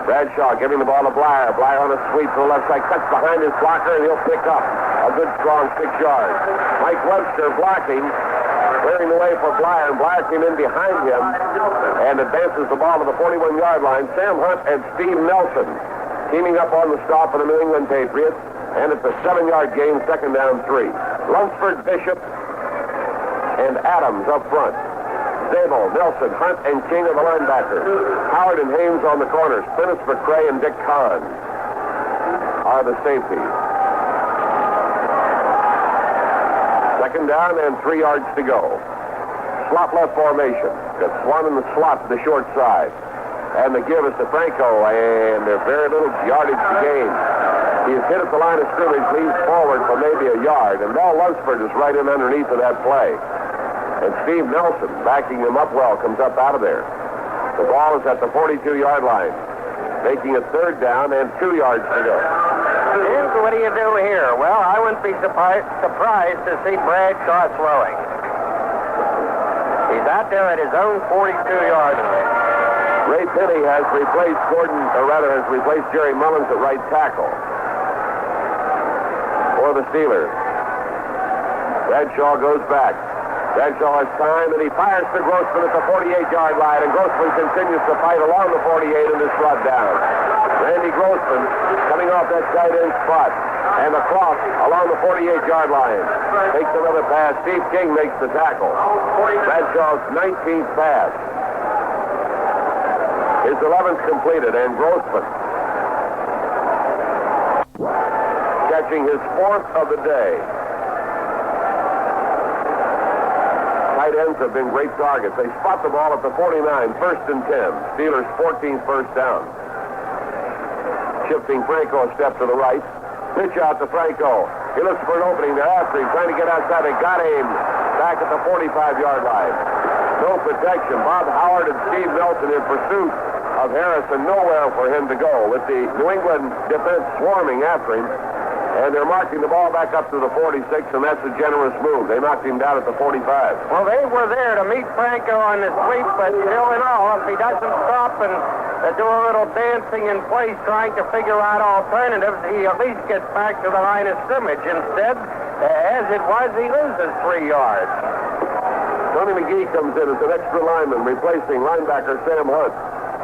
Bradshaw giving the ball to Blyer. Blyer on a sweep to the left side. Cuts behind his blocker, and he'll pick up a good strong 6 yards. Mike Webster blocking. Clearing the way for Blyer, and Blyer came in behind him and advances the ball to the 41-yard line. Sam Hunt and Steve Nelson teaming up on the stop for the New England Patriots, and it's a 7-yard gain, 2nd down 3. Lunsford, Bishop, and Adams up front. Zabel, Nelson, Hunt, and King are the linebackers. Howard and Hames on the corners. Dennis McCray and Dick Kahn are the safeties. 2nd down and 3 yards to go. Slot left formation. Got Swan in the slot to the short side. And the give is to Franco, and there's very little yardage to gain. He is hit at the line of scrimmage, leans forward for maybe a yard, and Mel Lunsford is right in underneath of that play. And Steve Nelson, backing him up well, comes up out of there. The ball is at the 42-yard line, making it 3rd down and 2 yards to go. And what do you do here? Well, I wouldn't be surprised to see Bradshaw throwing. He's out there at his own 42-yard line. Ray Penny has replaced Jerry Mullins at right tackle for the Steelers. Bradshaw goes back. Bradshaw has time, and he fires to Grossman at the 48-yard line, and Grossman continues to fight along the 48 and is brought down. Randy Grossman coming off that tight end spot, and across along the 48-yard line. Takes another pass. Steve King makes the tackle. Bradshaw's 19th pass. His 11th completed, and Grossman catching his 4th of the day. tight ends have been great targets. They spot the ball at the 49, 1st and 10. Steelers 14th first down. Shifting Franco a step to the right. Pitch out to Franco. He looks for an opening. They're after him, trying to get outside. They got him back at the 45-yard line. No protection. Bob Howard and Steve Nelson in pursuit of Harrison. Nowhere for him to go with the New England defense swarming after him. And they're marking the ball back up to the 46, and that's a generous move. They knocked him down at the 45. Well, they were there to meet Franco on the sweep, but still in all, if he doesn't stop and do a little dancing in place trying to figure out alternatives, he at least gets back to the line of scrimmage. Instead, as it was, he loses 3 yards. Tony McGee comes in as an extra lineman, replacing linebacker Sam Hunt.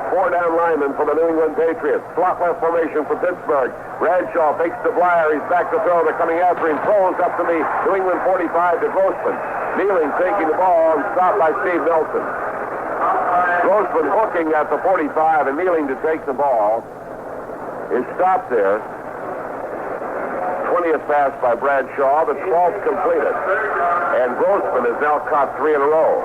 4-down lineman for the New England Patriots. Slot left formation for Pittsburgh. Bradshaw fakes to Blyer. He's back to throw. They're coming after him. Throws up to the New England 45 to Grossman. Kneeling, taking the ball, and stopped by Steve Nelson. Grossman hooking at the 45 and kneeling to take the ball. Is stopped there. 20th pass by Bradshaw. The 12th completed. And Grossman has now caught 3 in a row.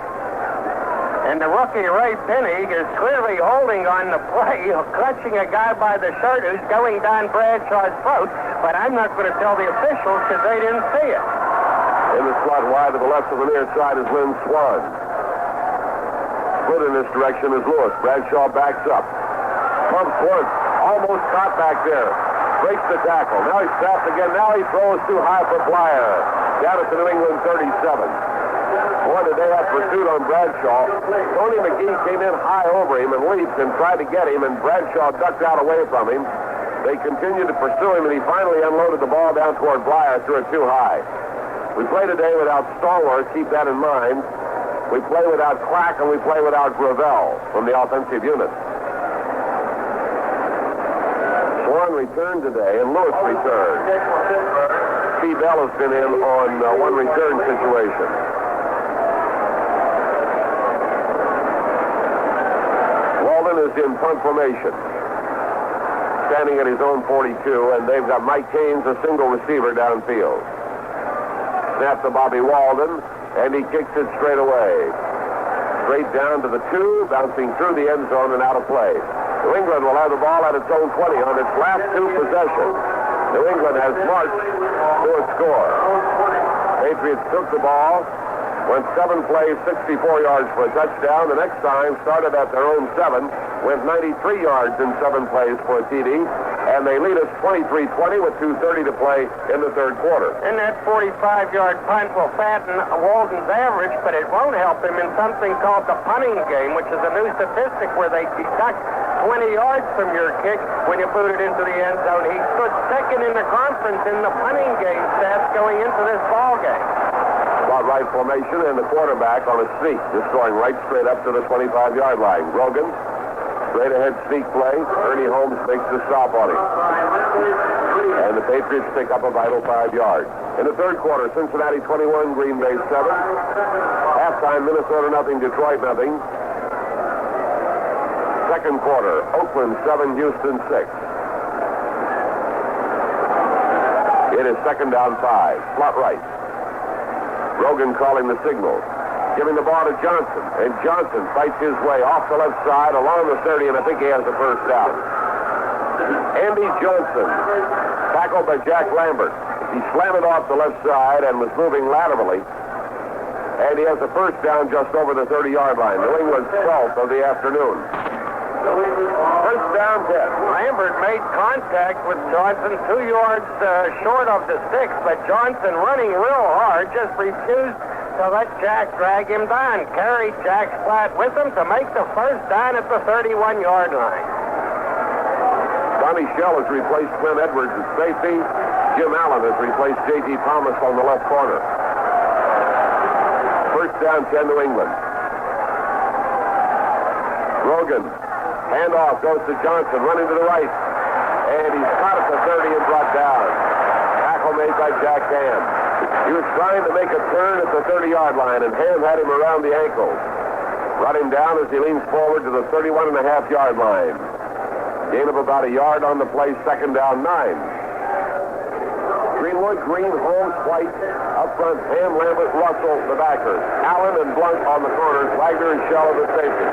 And the rookie, Ray Penny, is clearly holding on the play, clutching a guy by the shirt who's going down Bradshaw's throat. But I'm not going to tell the officials because they didn't see it. In the slot wide to the left of the near side is Lynn Swan. Split in this direction is Lewis. Bradshaw backs up. Pumps once. Almost caught back there. Breaks the tackle. Now he's stopped again. Now he throws too high for Blyer. Down at the New England 37. Boy, did they have pursuit on Bradshaw. Tony McGee came in high over him and leaped and tried to get him, and Bradshaw ducked out away from him. They continued to pursue him, and he finally unloaded the ball down toward Blyer, threw it too high. We play today without Stallworth. Keep that in mind. We play without Clack, and we play without Gravel from the offensive unit. Swan returned today, and Lewis returned. Steve Bell has been in on one return situation. Is in punt formation, standing at his own 42, and they've got Mike Haynes, a single receiver downfield. Snap to Bobby Walden, and he kicks it straight away. Straight down to the 2, bouncing through the end zone and out of play. New England will have the ball at its own 20 on its last 2 possessions. New England has marched to a score. Patriots took the ball, went 7 plays, 64 yards for a touchdown. The next time started at their own 7, went 93 yards in 7 plays for a TD, and they lead us 23-20 with 2:30 to play in the third quarter. And that 45-yard punt will fatten Walden's average, but it won't help him in something called the punting game, which is a new statistic where they deduct 20 yards from your kick when you boot it into the end zone. He stood second in the conference in the punting game stats going into this ball game. Spot right formation, and the quarterback on a sneak, just going right straight up to the 25-yard line. Grogan, straight ahead sneak play. Ernie Holmes makes the stop on him. And the Patriots pick up a vital 5 yards. In the third quarter, Cincinnati 21, Green Bay 7. Halftime, Minnesota nothing, Detroit nothing. Second quarter, Oakland 7, Houston 6. It is second down 5. Slot right. Rogan calling the signal. Giving the ball to Johnson. And Johnson fights his way off the left side along the 30, and I think he has the first down. Andy Johnson, tackled by Jack Lambert. He slammed it off the left side and was moving laterally. And he has the first down just over the 30-yard line. New England's 12th of the afternoon. First down 10. Lambert made contact with Johnson 2 yards short of the sticks, but Johnson, running real hard, just refused to let Jack drag him down. Carried Jack flat with him to make the first down at the 31-yard line. Donnie Shell has replaced Clint Edwards at safety. Jim Allen has replaced J.T. Thomas on the left corner. First down 10, New England. Rogan. Handoff goes to Johnson, running to the right. And he's caught at the 30 and brought down. Tackle made by Jack Ham. He was trying to make a turn at the 30-yard line, and Ham had him around the ankles. Brought him down as he leans forward to the 31.5-yard line. Gain of about a yard on the play, second down 9. Greenwood, Green, Holmes, White. Up front, Ham, Lambert, Russell, the backers. Allen and Blunt on the corners. Wagner and Shell of the safety.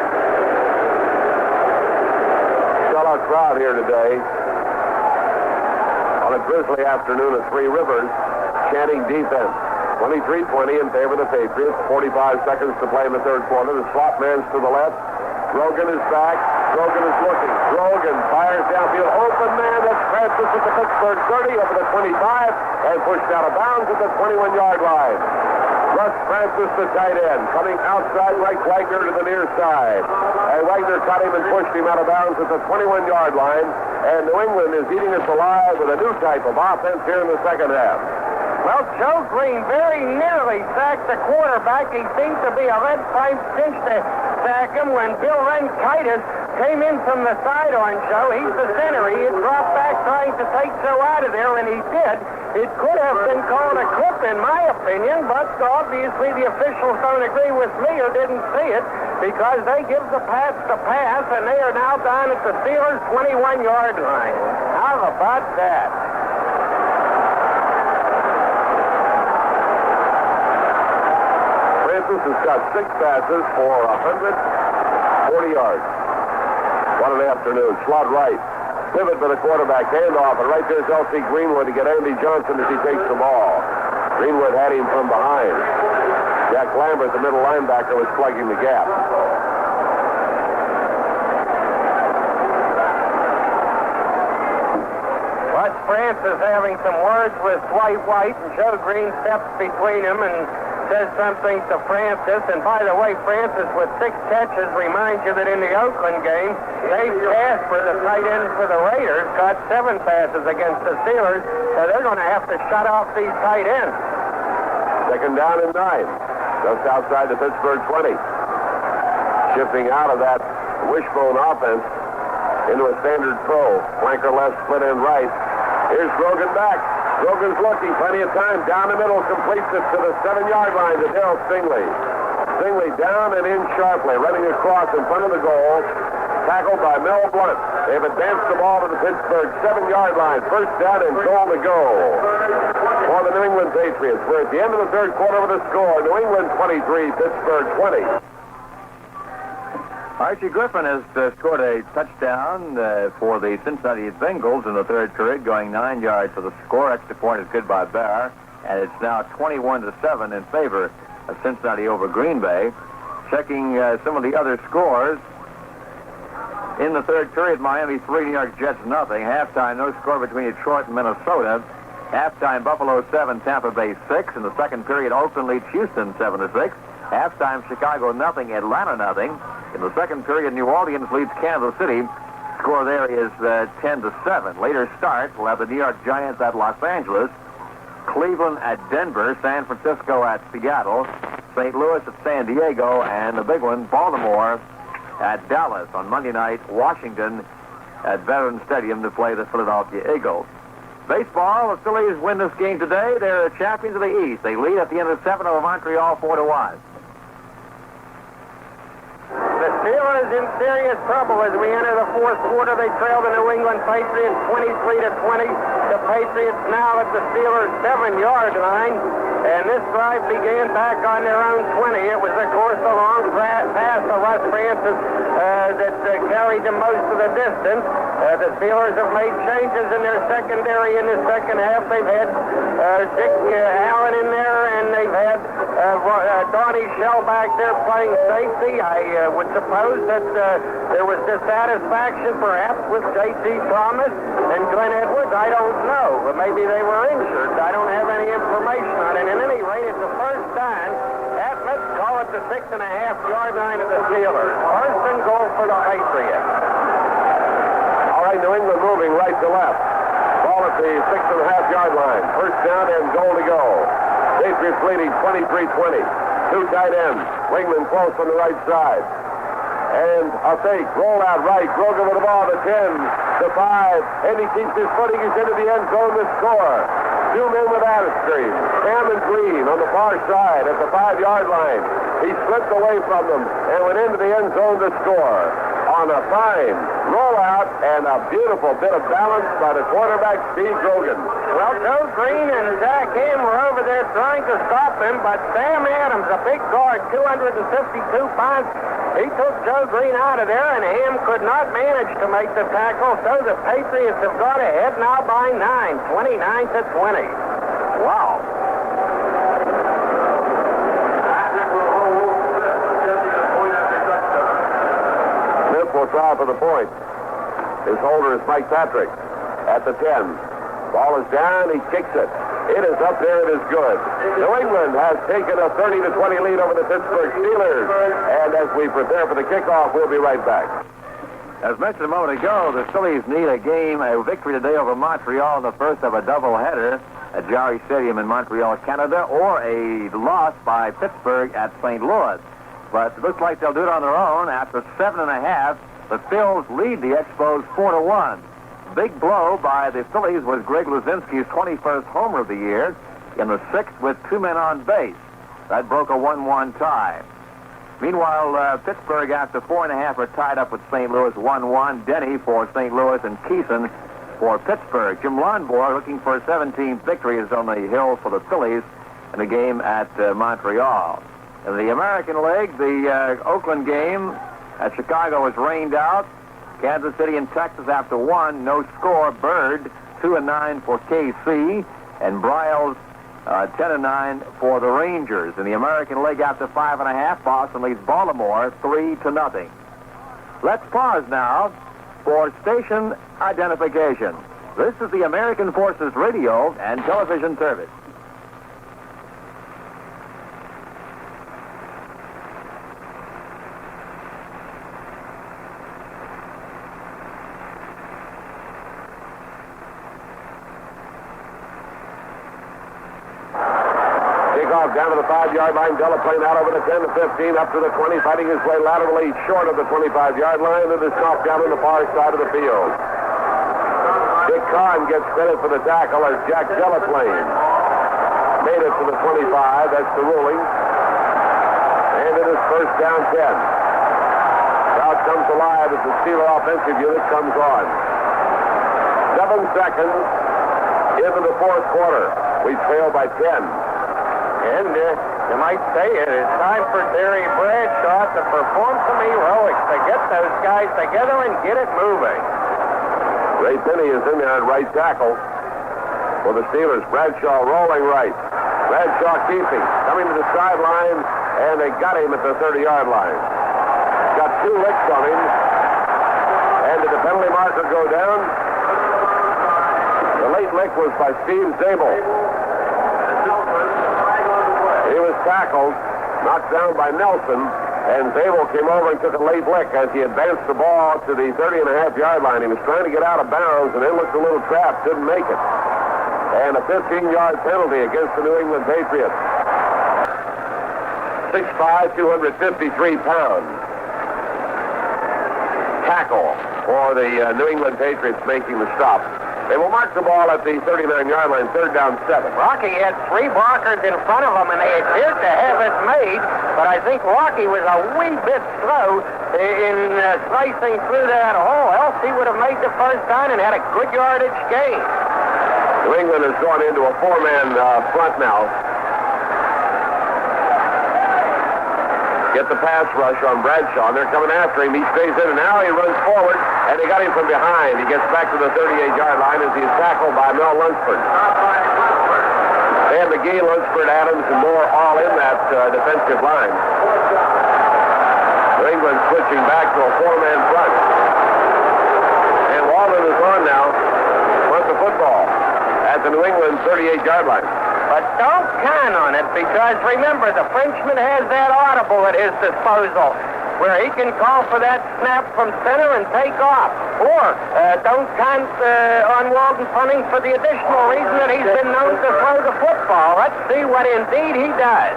Sellout crowd here today on a drizzly afternoon at Three Rivers, chanting defense. 23-20 in favor of the Patriots. 45 seconds to play in the third quarter. The slot man's to the left. Grogan is back. Grogan is looking. Grogan fires downfield. Open man. That's Francis at the Pittsburgh 30 over the 25 and pushed out of bounds at the 21-yard line. Russ Francis, the tight end, coming outside right Wagner to the near side. And Wagner cut him and pushed him out of bounds at the 21-yard line. And New England is eating us alive with a new type of offense here in the second half. Well, Joe Green very nearly sacked the quarterback. He seemed to be a lead pipe cinch to sack him when Bill Renkitis came in from the sideline, Joe. He's the center. He had dropped back trying to take Joe out of there, and he did. It could have been called a clip, in my opinion, but obviously the officials don't agree with me or didn't see it because they give the pass to pass, and they are now down at the Steelers' 21-yard line. How about that? Francis has got 6 passes for 140 yards. What an afternoon. Slot right. Pivot for the quarterback. Handoff. And right there's L.C. Greenwood to get Andy Johnson as he takes the ball. Greenwood had him from behind. Jack Lambert, the middle linebacker, was plugging the gap. Russ Francis having some words with Dwight White, and Joe Green steps between them and says something to Francis. And by the way, Francis with 6 catches reminds you that in the Oakland game, Dave Casper, the tight end for the Raiders, caught 7 passes against the Steelers, so they're going to have to shut off these tight ends. Second down and 9, just outside the Pittsburgh 20. Shifting out of that wishbone offense into a standard throw. Flanker left, split end right. Here's Grogan back. Grogan's looking, plenty of time. Down the middle, completes it to the 7-yard line to Darryl Stingley. Stingley down and in sharply, running across in front of the goal. Tackled by Mel Blunt. They've advanced the ball to the Pittsburgh 7-yard line. First down and goal to go for the New England Patriots. We're at the end of the third quarter with a score. New England 23, Pittsburgh 20. Archie Griffin has scored a touchdown for the Cincinnati Bengals in the third period, going 9 yards for the score. Extra point is good by Bear, and it's now 21-7 in favor of Cincinnati over Green Bay. Checking some of the other scores. In the third period, Miami 3, New York Jets nothing. Halftime, no score between Detroit and Minnesota. Halftime, Buffalo 7, Tampa Bay 6. In the second period, Oakland leads Houston 7-6. Halftime, Chicago nothing, Atlanta nothing. In the second period, New Orleans leads Kansas City. Score there is 10-7. Later start, we'll have the New York Giants at Los Angeles, Cleveland at Denver, San Francisco at Seattle, St. Louis at San Diego, and the big one, Baltimore at Dallas. On Monday night, Washington at Veterans Stadium to play the Philadelphia Eagles. Baseball, the Phillies win this game today. They're champions of the East. They lead at the end of 7 over Montreal 4-1. The Steelers in serious trouble as we enter the fourth quarter. They trail the New England Patriots 23-20. The Patriots now at the Steelers' 7-yard line. And this drive began back on their own 20. It was, of course, a long pass to Russ Francis that carried them most of the distance. The Steelers have made changes in their secondary in the second half. They've had Dick Allen in there, and they've had Donnie Shell back there playing safety. I would suppose that there was dissatisfaction, perhaps, with J.T. Thomas and Glenn Edwards. I don't know. But maybe they were injured. I don't have any information on it. At any rate, it's the first time at, let's call it the 6.5-yard line of the Steelers. First and goal for the Patriots. All right, New England moving right to left. Ball at the 6.5-yard line. First down and goal to go. Patriots leading 23-20. 2 tight ends. Wingman close on the right side. And a fake. Roll out right. Grogan with the ball to 10, to 5. And he keeps his footing. He's into the end zone to score. 2 men with Artistry. Cam and Green on the far side at the 5-yard line. He slipped away from them and went into the end zone to score. on a fine rollout and a beautiful bit of balance by the quarterback, Steve Grogan. Well, Joe Green and Zach Ham were over there trying to stop him, but Sam Adams, a big guard, 252 pounds, he took Joe Green out of there, and Ham could not manage to make the tackle, so the Patriots have got ahead now by 9, 29-20. Wow. Smith will try for the point. His holder is Mike Patrick at the 10. Ball is down. He kicks it. It is up there. It is good. New England has taken a 30-20 lead over the Pittsburgh Steelers. And as we prepare for the kickoff, we'll be right back. As mentioned a moment ago, the Phillies need a victory today over Montreal in the first of a doubleheader at Jarry Stadium in Montreal, Canada, or a loss by Pittsburgh at St. Louis. But it looks like they'll do it on their own. After 7.5, the Phils lead the Expos 4-1. Big blow by the Phillies was Greg Luzinski's 21st homer of the year in the 6th with 2 men on base. That broke a 1-1 tie. Meanwhile, Pittsburgh, after 4.5, are tied up with St. Louis 1-1. Denny for St. Louis and Keeson for Pittsburgh. Jim Lonborg, looking for a 17th victory, is on the hill for the Phillies in the game at Montreal. In the American League, the Oakland game at Chicago was rained out. Kansas City and Texas after 1, no score. Bird 2-9 for KC, and Bryles 10-9 for the Rangers. In the American League after 5.5, Boston leads Baltimore 3-0. Let's pause now for station identification. This is the American Forces Radio and Television Service. Down to the 5-yard line. Delaplane out over the 10 to 15, up to the 20, fighting his way laterally short of the 25-yard line. It is knocked down on the far side of the field. Dick Kahn gets credit for the tackle as Jack Delaplane made it to the 25. That's the ruling. And it is first down 10. Crowd comes alive as the Steeler offensive unit comes on. 7 seconds into the fourth quarter. We trail by 10. And you might say it is time for Terry Bradshaw to perform some heroics to get those guys together and get it moving. Ray Finney is in there at right tackle for the Steelers. Bradshaw rolling right. Bradshaw keeping. Coming to the sideline, and they got him at the 30-yard line. Got 2 licks on him. And did the penalty marker go down? The late lick was by Steve Zabel. He was tackled, knocked down by Nelson, and Zabel came over and took a late lick as he advanced the ball to the 30.5-yard line. He was trying to get out of bounds, and then looked a little trapped, didn't make it. And a 15-yard penalty against the New England Patriots. 6'5", 253 pounds. Tackle for the New England Patriots making the stop. They will mark the ball at the 39-yard line, 3rd down 7. Rocky had 3 blockers in front of him, and they appeared to have it made, but I think Rocky was a wee bit slow in slicing through that hole, else he would have made the first down and had a good yardage gain. New England has gone into a 4-man front now. Get the pass rush on Bradshaw. They're coming after him. He stays in, and now he runs forward, and they got him from behind. He gets back to the 38-yard line as he is tackled by Mel Lunsford. They have McGee, Lunsford, Adams, and Moore all in that defensive line. New England switching back to a 4-man front. And Walden is on now. Wants the football at the New England 38-yard line. But don't count on it, because remember, the Frenchman has that audible at his disposal where he can call for that snap from center and take off. Or don't count on Walden punting for the additional reason that he's been known to throw the football. Let's see what indeed he does.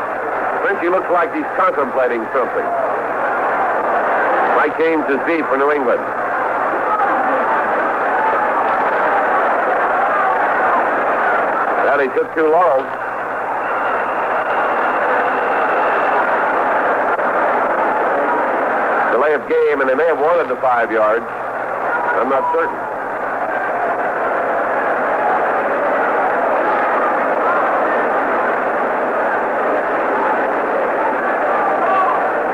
Frenchie looks like he's contemplating something. Mike Ames is deep for New England. Well, he took too long. Delay of game, and they may have wanted the 5 yards. I'm not certain.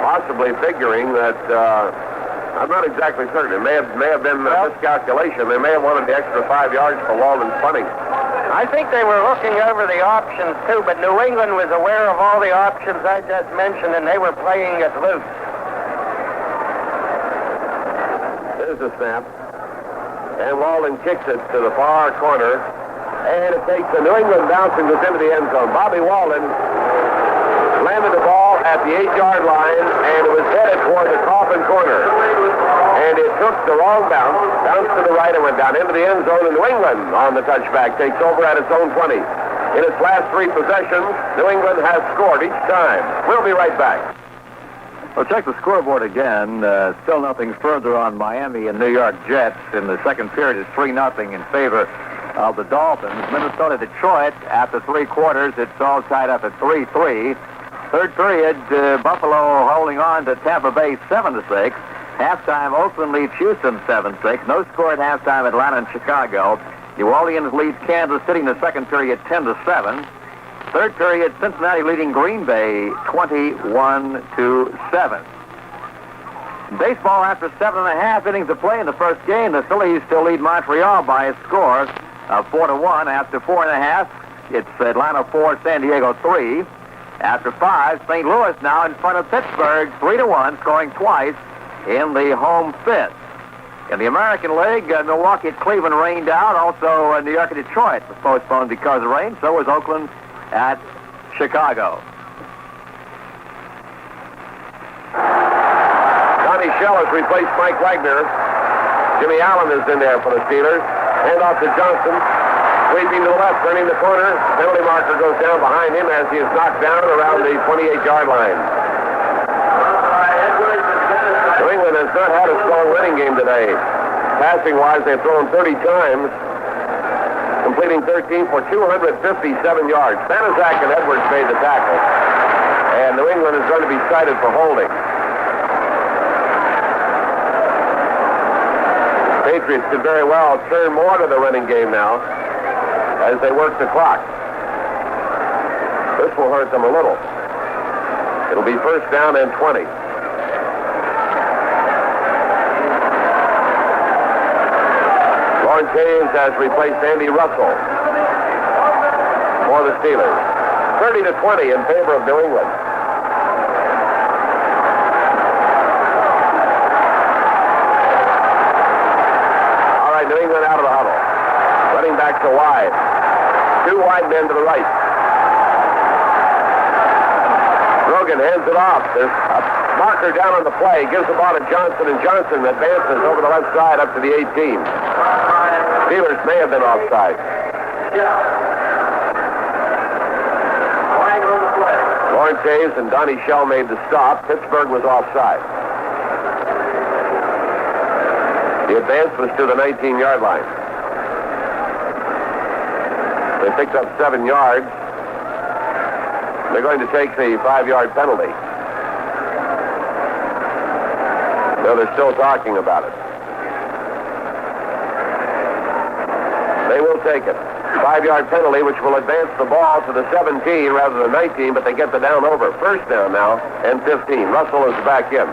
Possibly figuring that, I'm not exactly certain. It may have been a miscalculation. They may have wanted the extra 5 yards for Walden's punting. I think they were looking over the options, too, but New England was aware of all the options I just mentioned, and they were playing it loose. There's the snap. And Walden kicks it to the far corner, and it takes the New England bouncing this into the end zone. Bobby Walden landed the ball at the 8-yard line, and it was headed toward the coffin corner. And it took the wrong bounce, bounced to the right, and went down into the end zone. And New England, on the touchback, takes over at its own 20. In its last 3 possessions, New England has scored each time. We'll be right back. Well, check the scoreboard again. Still nothing further on Miami and New York Jets. In the second period, it's 3-0 in favor of the Dolphins. Minnesota-Detroit, after 3 quarters, it's all tied up at 3-3. Third period, Buffalo holding on to Tampa Bay 7-6. Halftime, Oakland leads Houston 7-6. No score at halftime, Atlanta and Chicago. New Orleans leads Kansas City in the second period 10-7. Third period, Cincinnati leading Green Bay 21-7. Baseball, after 7.5 innings of play in the first game, the Phillies still lead Montreal by a score of 4-1. After 4.5, it's Atlanta 4, San Diego 3. After 5, St. Louis now in front of Pittsburgh 3-1, scoring twice in the home fifth. In the American League, Milwaukee at Cleveland rained out. Also, New York and Detroit was postponed because of rain. So was Oakland at Chicago. Donnie Shell has replaced Mike Wagner. Jimmy Allen is in there for the Steelers. Hand off to Johnson. Sweeping to the left, turning the corner. Penalty marker goes down behind him as he is knocked down around the 28-yard line. New England has not had a strong running game today. Passing-wise, they've thrown 30 times, completing 13 for 257 yards. Banaszak and Edwards made the tackle. And New England is going to be cited for holding. Patriots did very well turn more to the running game now as they work the clock. This will hurt them a little. It'll be first down and 20. Lawrence James has replaced Andy Russell for the Steelers. 30-20 in favor of New England. All right, New England out of the huddle. Running back to wide. 2 wide men to the right. Rogan hands it off. There's a marker down on the play. Gives the ball to Johnson, and Johnson advances over the left side up to the 18. Steelers may have been offside. Lawrence Hayes and Donnie Shell made the stop. Pittsburgh was offside. The advance was to the 19-yard line. They picked up 7 yards. They're going to take the 5-yard penalty. No, they're still talking about it. They will take it. 5-yard penalty, which will advance the ball to the 17 rather than 19, but they get the down over. First down now and 15. Russell is back in.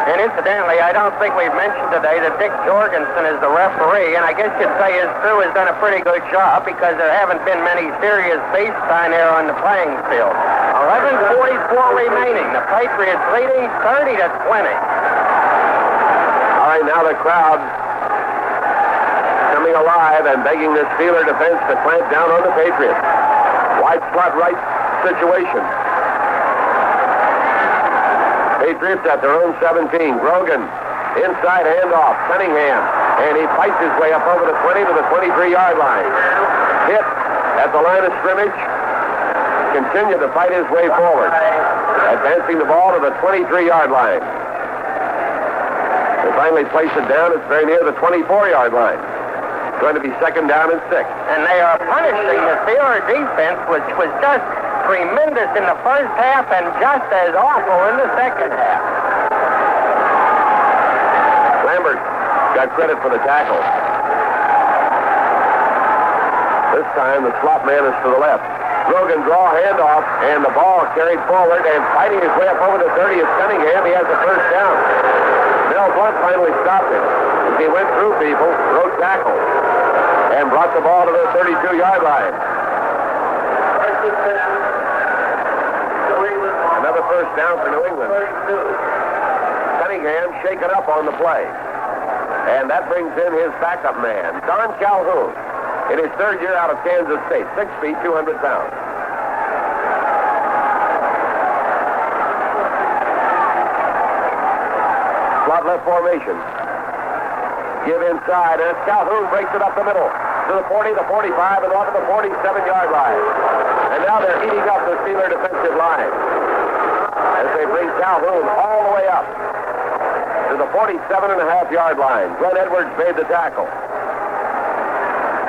And incidentally, I don't think we've mentioned today that Dick Jorgensen is the referee, and I guess you'd say his crew has done a pretty good job because there haven't been many serious baseline error on the playing field. 11:44 remaining. The Patriots leading 30-20. All right, now the crowd coming alive and begging the Steeler defense to clamp down on the Patriots. Wide slot right situation. Patriots at their own 17. Grogan, inside handoff, Cunningham, and he fights his way up over the 20 to the 23-yard line. Hit at the line of scrimmage. Continue to fight his way forward. Advancing the ball to the 23-yard line. They finally place it down. It's very near the 24-yard line. It's going to be second down and 6. And they are punishing the Steeler defense, which was just tremendous in the first half and just as awful in the second half. Lambert got credit for the tackle. This time the slot man is to the left. Grogan draw handoff, and the ball carried forward, and fighting his way up over the 30 is Cunningham. He has the first down. Mel Blunt finally stopped him. As he went through people, broke tackle, and brought the ball to the 32-yard line. Another first down for New England. Cunningham shaken up on the play. And that brings in his backup man, Don Calhoun, in his third year out of Kansas State, 6 feet, 200 pounds. Slot left formation. Give inside, and Calhoun breaks it up the middle to the 40, the 45, and off to the 47-yard line. And now they're eating up the Steeler defensive line as they bring Calhoun all the way up to the 47.5-yard line. Glenn Edwards made the tackle.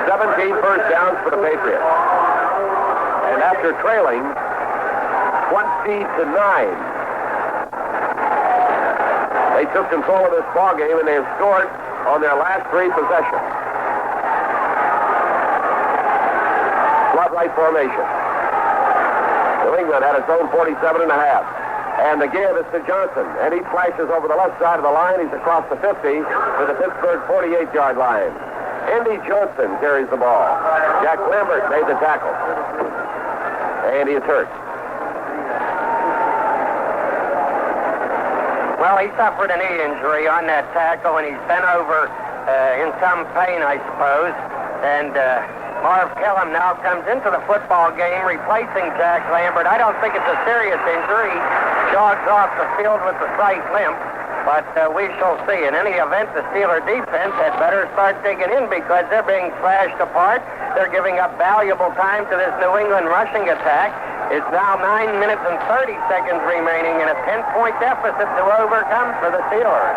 17 first downs for the Patriots. And after trailing 20-9, they took control of this ball game, and they have scored on their last 3 possessions. Slot right formation. New England had its own 47.5. And the give is to Johnson. And he flashes over the left side of the line. He's across the 50 to the Pittsburgh 48-yard line. Andy Johnson carries the ball. Jack Lambert made the tackle. And he is hurt. Well, he suffered a knee injury on that tackle, and he's bent over in some pain, I suppose. And Marv Kellum now comes into the football game replacing Jack Lambert. I don't think it's a serious injury. He jogs off the field with the slight limp, but we shall see. In any event, the Steeler defense had better start digging in because they're being slashed apart. They're giving up valuable time to this New England rushing attack. It's now 9 minutes and 30 seconds remaining and a 10-point deficit to overcome for the Steelers.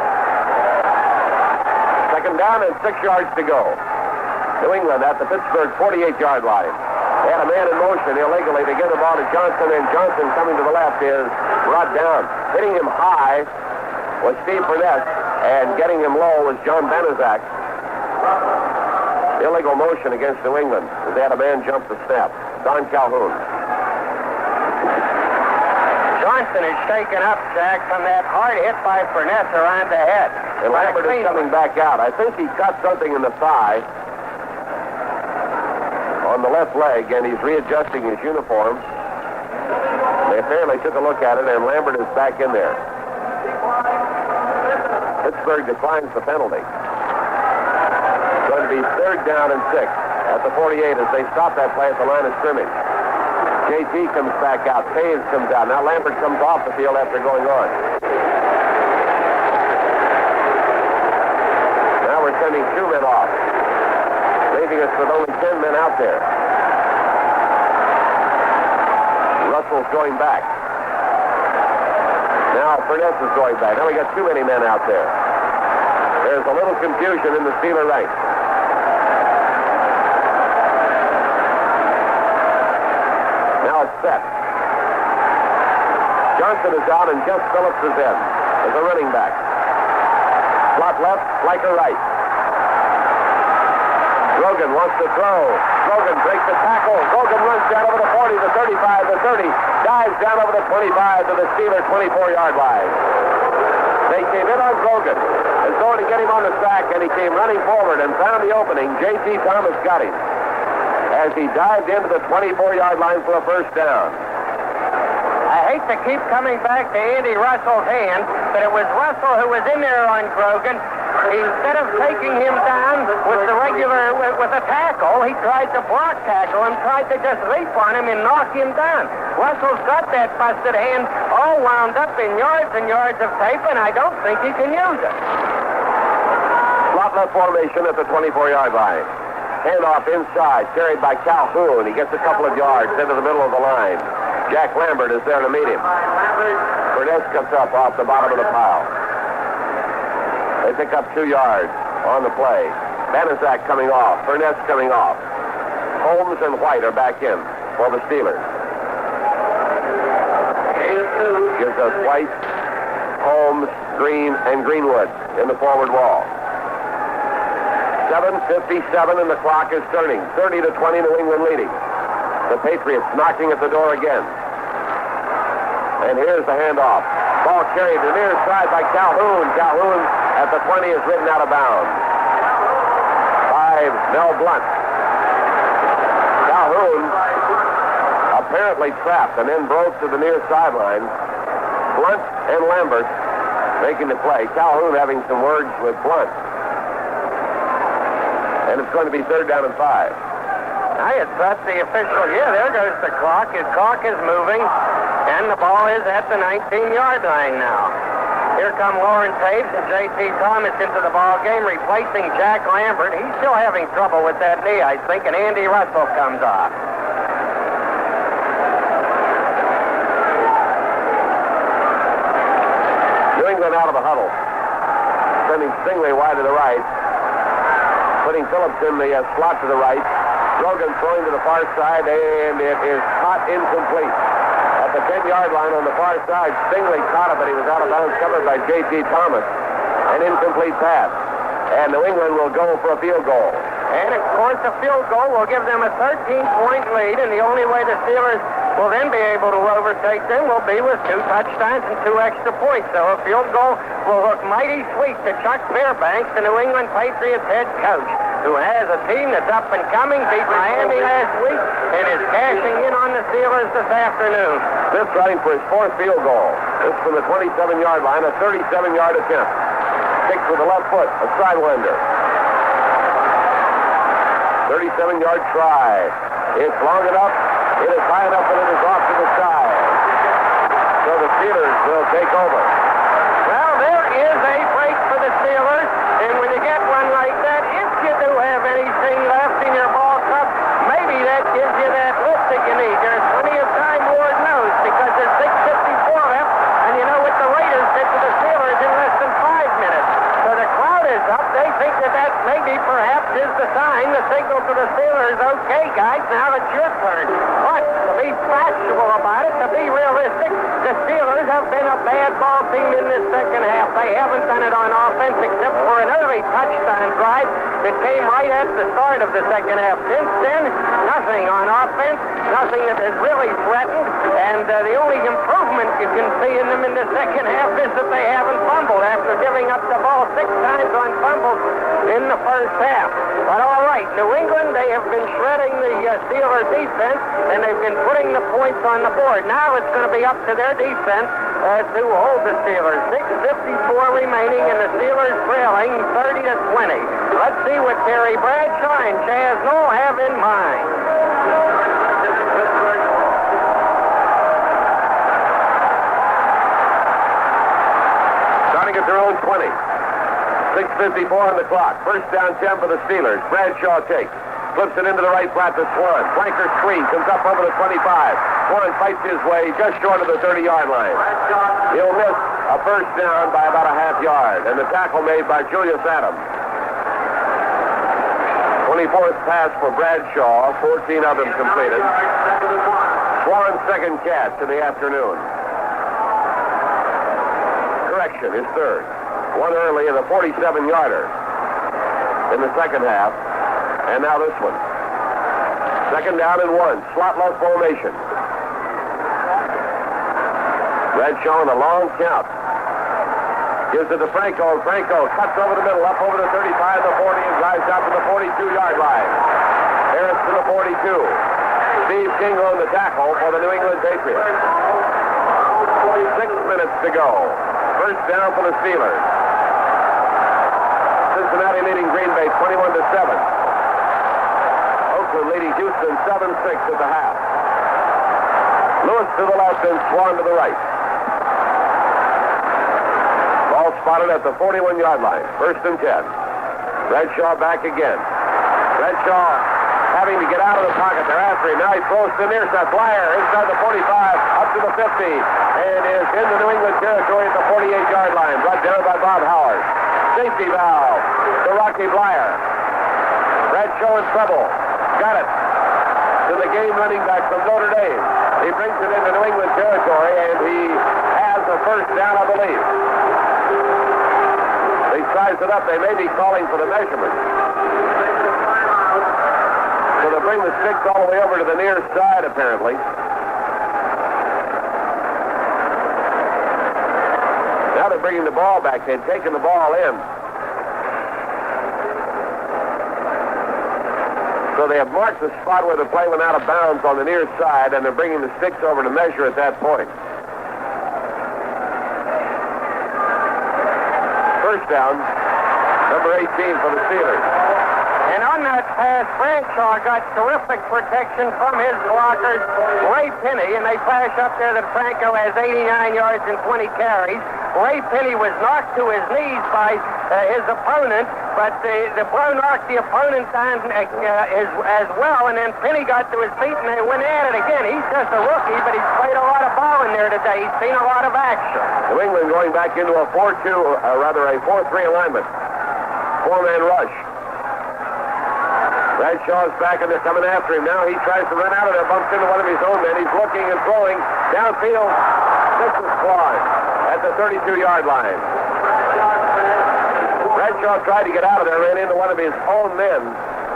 Second down and 6 yards to go. New England at the Pittsburgh 48-yard line. They had a man in motion illegally to get the ball to Johnson, and Johnson coming to the left is brought down. Hitting him high was Steve Burnett, and getting him low was John Banaszak. Illegal motion against New England as they had a man jump the snap. Don Calhoun. Johnson is shaken up, Jack, from that hard hit by Burnett around the head. And Lambert is coming back out. I think he cut something in the thigh on the left leg, and he's readjusting his uniform. They apparently took a look at it, and Lambert is back in there. Pittsburgh declines the penalty. It's going to be third down and 6 at the 48 as they stop that play at the line of scrimmage. JT comes back out. Taves comes out. Now Lambert comes off the field after going on. Now we're sending 2 men off, leaving us with only 10 men out there. Russell's going back. Now Furness is going back. Now we got too many men out there. There's a little confusion in the Steeler ranks. Now it's set. Johnson is out and Jeff Phillips is in as a running back. Slot left, flanker right. Grogan wants to throw. Grogan breaks the tackle. Grogan runs down over the 40, the 35, the 30. Dives down over the 25 to the Steeler 24-yard line. They came in on Grogan as though to get him on the sack, and he came running forward and found the opening. J.T. Thomas got him as he dived into the 24-yard line for a first down. I hate to keep coming back to Andy Russell's hand, but it was Russell who was in there on Grogan. Instead of taking him down with a tackle, he tried to block tackle and tried to just leap on him and knock him down. Russell's got that busted hand all wound up in yards and yards of tape, and I don't think he can use it. Slot left formation at the 24-yard line. Handoff inside, carried by Calhoun. He gets a couple of yards into the middle of the line. Jack Lambert is there to meet him. Burnett comes up off the bottom of the pile. They pick up 2 yards on the play. Banaszak coming off. Burnett's coming off. Holmes and White are back in for the Steelers. Gives us White Holmes, Green, and Greenwood in the forward wall. 7:57 and the clock is turning. 30-20, New England leading. The Patriots knocking at the door again. And here's the handoff. Ball carried to the near side by Calhoun. Calhoun at the 20 is ridden out of bounds by Mel Blunt. Calhoun apparently trapped and then broke to the near sideline. Blunt and Lambert making the play. Calhoun having some words with Blunt. And it's going to be 3rd down and 5. I had thought the official, there goes the clock. His clock is moving, and the ball is at the 19-yard line now. Here come Lauren Taves and J.T. Thomas into the ball game, replacing Jack Lambert. He's still having trouble with that knee, I think, and Andy Russell comes off. New England out of the huddle. Sending Stingley wide to the right. Putting Phillips in the slot to the right. Rogan throwing to the far side, and it is caught incomplete. At the 10-yard line on the far side, Stingley caught it, but he was out of bounds, covered by J.T. Thomas. An incomplete pass. And New England will go for a field goal. And, of course, a field goal will give them a 13-point lead, and the only way the Steelers will then be able to overtake them will be with 2 touchdowns and 2 extra points. So a field goal will look mighty sweet to Chuck Fairbanks, the New England Patriots head coach, who has a team that's up and coming, beat Miami last week, and is cashing in on the Steelers this afternoon. Smith trying for his 4th field goal. This from the 27-yard line, a 37-yard attempt. Kicks with the left foot, a sidewinder. 37-yard try. It's long enough. It is high enough, and it is off to the side. So the Steelers will take over. Well, there is a break for the Steelers, and when you get one like that, if you do have anything left in your ball cup, maybe that gives you that lift that you need. There's plenty of time, Ward knows, because there's 6:54 left, and you know what the Raiders did to the Steelers in less than 5 minutes. So the crowd is up. They think that maybe perhaps is the sign, the signal to the Steelers, okay, guys, now it's your turn. But to be factual about it, to be realistic, the Steelers have been a bad ball team in this second half. They haven't done it on offense except for an early touchdown drive that came right at the start of the second half. Since then, nothing on offense, nothing that has really threatened, and the only improvement you can see in them in the second half is that they haven't fumbled after giving up the ball 6 times on fumbles in the first half. But all right, New England, they have been shredding the Steelers defense, and they've been putting the points on the board. Now it's going to be up to their defense to hold the Steelers. 6:54 remaining, and the Steelers trailing 30-20. Let's see what Terry Bradshaw and Chaz Noll have in mind. Starting at their own 20. 6:54 on the clock. First down 10 for the Steelers. Bradshaw takes. Flips it into the right flat to Swan. Flanker screen. Comes up over the 25. Swan fights his way just short of the 30-yard line. He'll miss a first down by about a half yard. And the tackle made by Julius Adams. 24th pass for Bradshaw. 14 of them completed. Swan's second catch in the afternoon. Correction, his third. One early in the 47-yarder in the second half. And now this one. Second down and 1. Slot left formation. Bradshaw in a long count. Gives it to Franco. Franco cuts over the middle, up over the 35, the 40, and drives out to the 42-yard line. Harris to the 42. Steve Kingle on the tackle for the New England Patriots. 6 minutes to go. First down for the Steelers. Cincinnati leading Green Bay 21-7. Oakland leading Houston 7-6 at the half. Lewis to the left and Swan to the right. Ball spotted at the 41-yard line. First and 10. Bradshaw back again. Bradshaw having to get out of the pocket. They're after him. Now he throws to the near side. Blyer inside the 45, up to the 50, and is in the New England territory at the 48-yard line. Brought down by Bob Howard. Safety valve to Rocky Blyer. Bradshaw in trouble. Got it. To the game running back from Notre Dame. He brings it into New England territory, and he has a first down, I believe. size it up. They may be calling for the measurement. So they'll bring the sticks all the way over to the near side, apparently. Now they're bringing the ball back. They'd taken the ball in. So they have marked the spot where the play went out of bounds on the near side, and they're bringing the sticks over to measure at that point. First down, number 18 for the Steelers. And on that pass, Bradshaw got terrific protection from his blockers, Ray Penny, and they flash up there that Franco has 89 yards and 20 carries. Ray Penny was knocked to his knees by his opponent, but the blow knocked the opponent down as well, and then Penny got to his feet and they went at it again. He's just a rookie, but he's played a lot of ball in there today. He's seen a lot of action. New England going back into a 4-3 alignment. Four-man rush. Bradshaw's back, and they're coming after him now. He tries to run out of there, bumps into one of his own men. He's looking and throwing downfield. This is Claude at the 32-yard line. Bradshaw tried to get out of there, ran into one of his own men.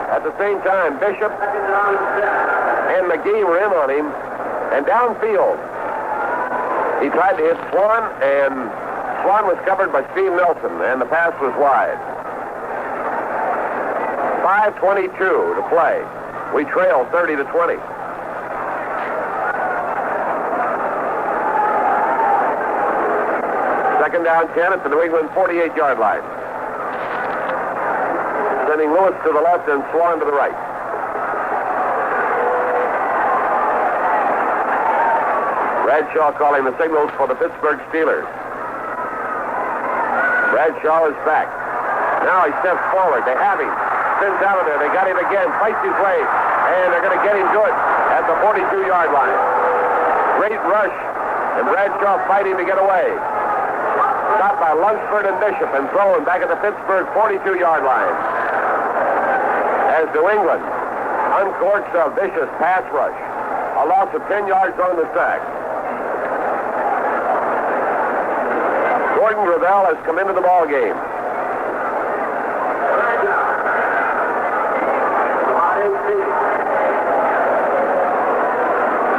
At the same time, Bishop and McGee were in on him, and downfield, he tried to hit Swan, and Swan was covered by Steve Nelson, and the pass was wide. 5:22 to play. We trail 30-20. Second down 10 at the New England 48-yard line. Sending Lewis to the left and Swan to the right. Bradshaw calling the signals for the Pittsburgh Steelers. Bradshaw is back. Now he steps forward. They have him. Spins out of there. They got him again. Fights his way. And they're going to get him good at the 42-yard line. Great rush. And Bradshaw fighting to get away. Stopped by Lunsford and Bishop and thrown back at the Pittsburgh 42-yard line. As New England uncorks a vicious pass rush. A loss of 10 yards on the sack. Gordon Gravel has come into the ball game.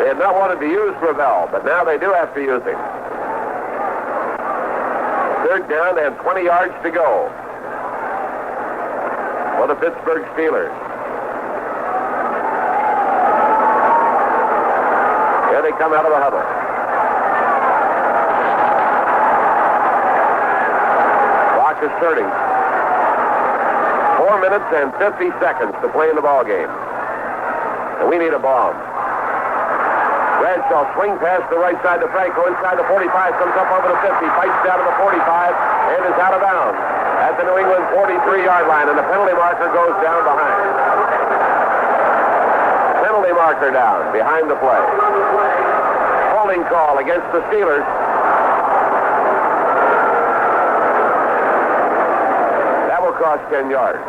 They had not wanted to use Gravel, but now they do have to use him. Third down and 20 yards to go for the Pittsburgh Steelers. Here they come out of the huddle. Clock is turning. 4 minutes and 50 seconds to play in the ball game. And we need a bomb. Bradshaw swing pass to the right side to Franco. Inside the 45, comes up over the 50, fights down to the 45, and is out of bounds at the New England 43-yard line, and the penalty marker goes down behind. Penalty marker down behind the play. Holding call against the Steelers. That will cost 10 yards.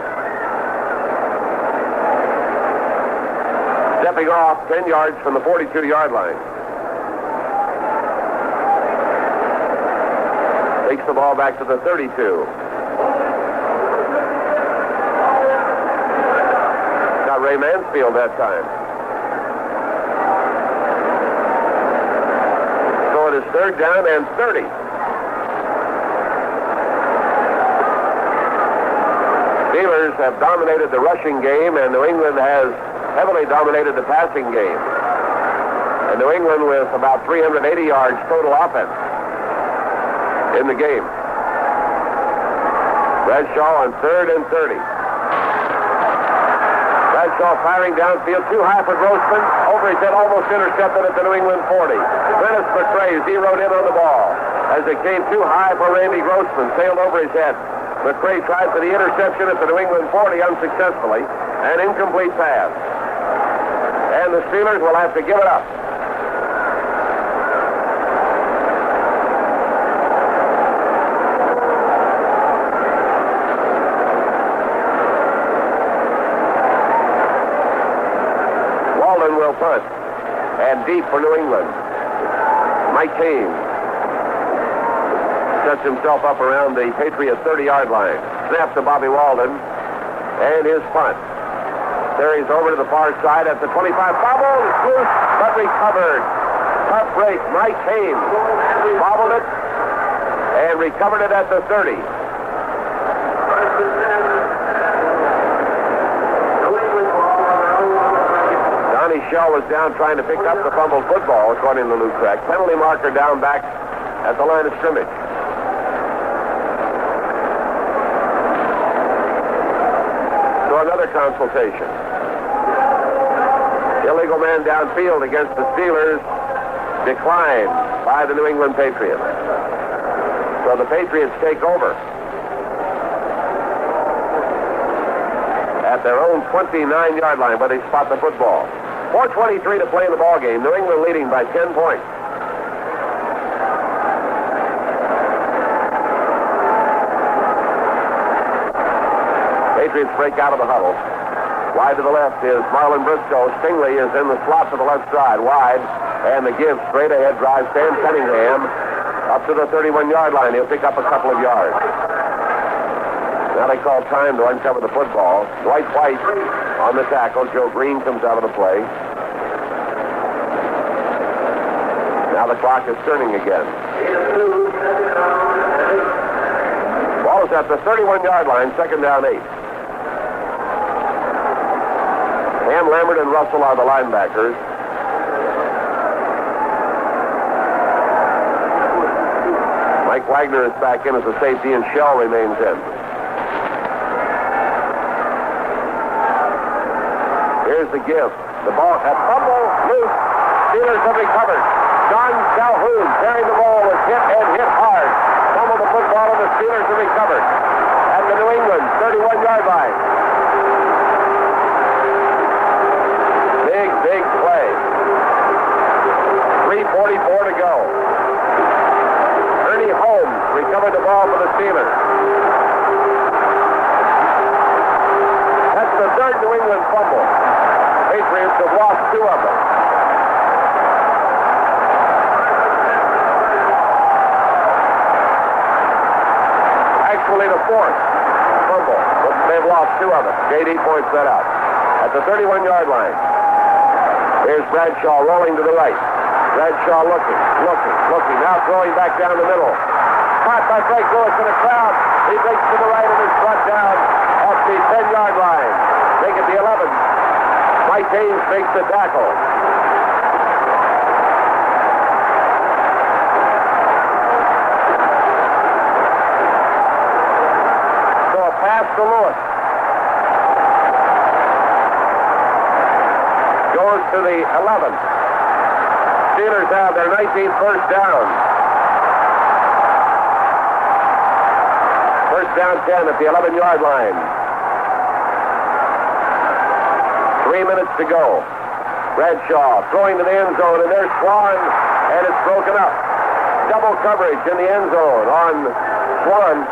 Stepping off 10 yards from the 42-yard line. Takes the ball back to the 32. Got Ray Mansfield that time. So it is third down and 30. Steelers have dominated the rushing game, and New England has heavily dominated the passing game. And New England with about 380 yards total offense in the game. Bradshaw on 3rd and 30. Bradshaw firing downfield, too high for Grossman. Over his head, almost intercepted at the New England 40. Dennis McCrae zeroed in on the ball as it came too high for Randy Grossman, sailed over his head. McCrae tried for the interception at the New England 40 unsuccessfully. An incomplete pass. And the Steelers will have to give it up. Walden will punt. And deep for New England. Mike Haynes. sets himself up around the Patriot 30-yard line. Snap to Bobby Walden. And his punt. Carries over to the far side at the 25. Bobbled, it's loose, but recovered. Tough break. Mike Haynes bobbled it and recovered it at the 30. Donnie Shell was down trying to pick up the fumbled football, according to Lou Crack. Penalty marker down back at the line of scrimmage. So another consultation. Illegal man downfield against the Steelers declined by the New England Patriots. So the Patriots take over at their own 29-yard line, but they spot the football. 4:23 to play in the ball game. New England leading by 10 points. Patriots break out of the huddle. Wide to the left is Marlon Briscoe. Stingley is in the slot to the left side. Wide. And the give straight ahead drives Sam Cunningham up to the 31-yard line. He'll pick up a couple of yards. Now they call time to uncover the football. Dwight White on the tackle. Joe Green comes out of the play. Now the clock is turning again. Ball is at the 31-yard line, second down 8. Ham, Lambert, and Russell are the linebackers. Mike Wagner is back in as a safety, and Shell remains in. Here's the give. The ball at fumble, loose. Steelers have recovered. John Calhoun carrying the ball was hit and hit hard. Fumbled the football, and the Steelers have recovered at the New England 31-yard line. Big play. 3:44 to go. Ernie Holmes recovered the ball for the Steelers. That's the third New England fumble. Patriots have lost 2 of them. Actually, the 4th fumble, but they've lost 2 of them. J.D. points that out. At the 31-yard line. Here's Bradshaw rolling to the right. Bradshaw looking. Now throwing back down the middle. Caught by Frank Lewis in the crowd. He breaks to the right and is brought down at the 10-yard line. Make it the 11. Mike Haynes makes the tackle. So a pass to Lewis. Goes to the 11. Steelers have their 19th first down. First down 10 at the 11-yard line. 3 minutes to go. Bradshaw throwing to the end zone, and there's Swan, and it's broken up. Double coverage in the end zone on Swan,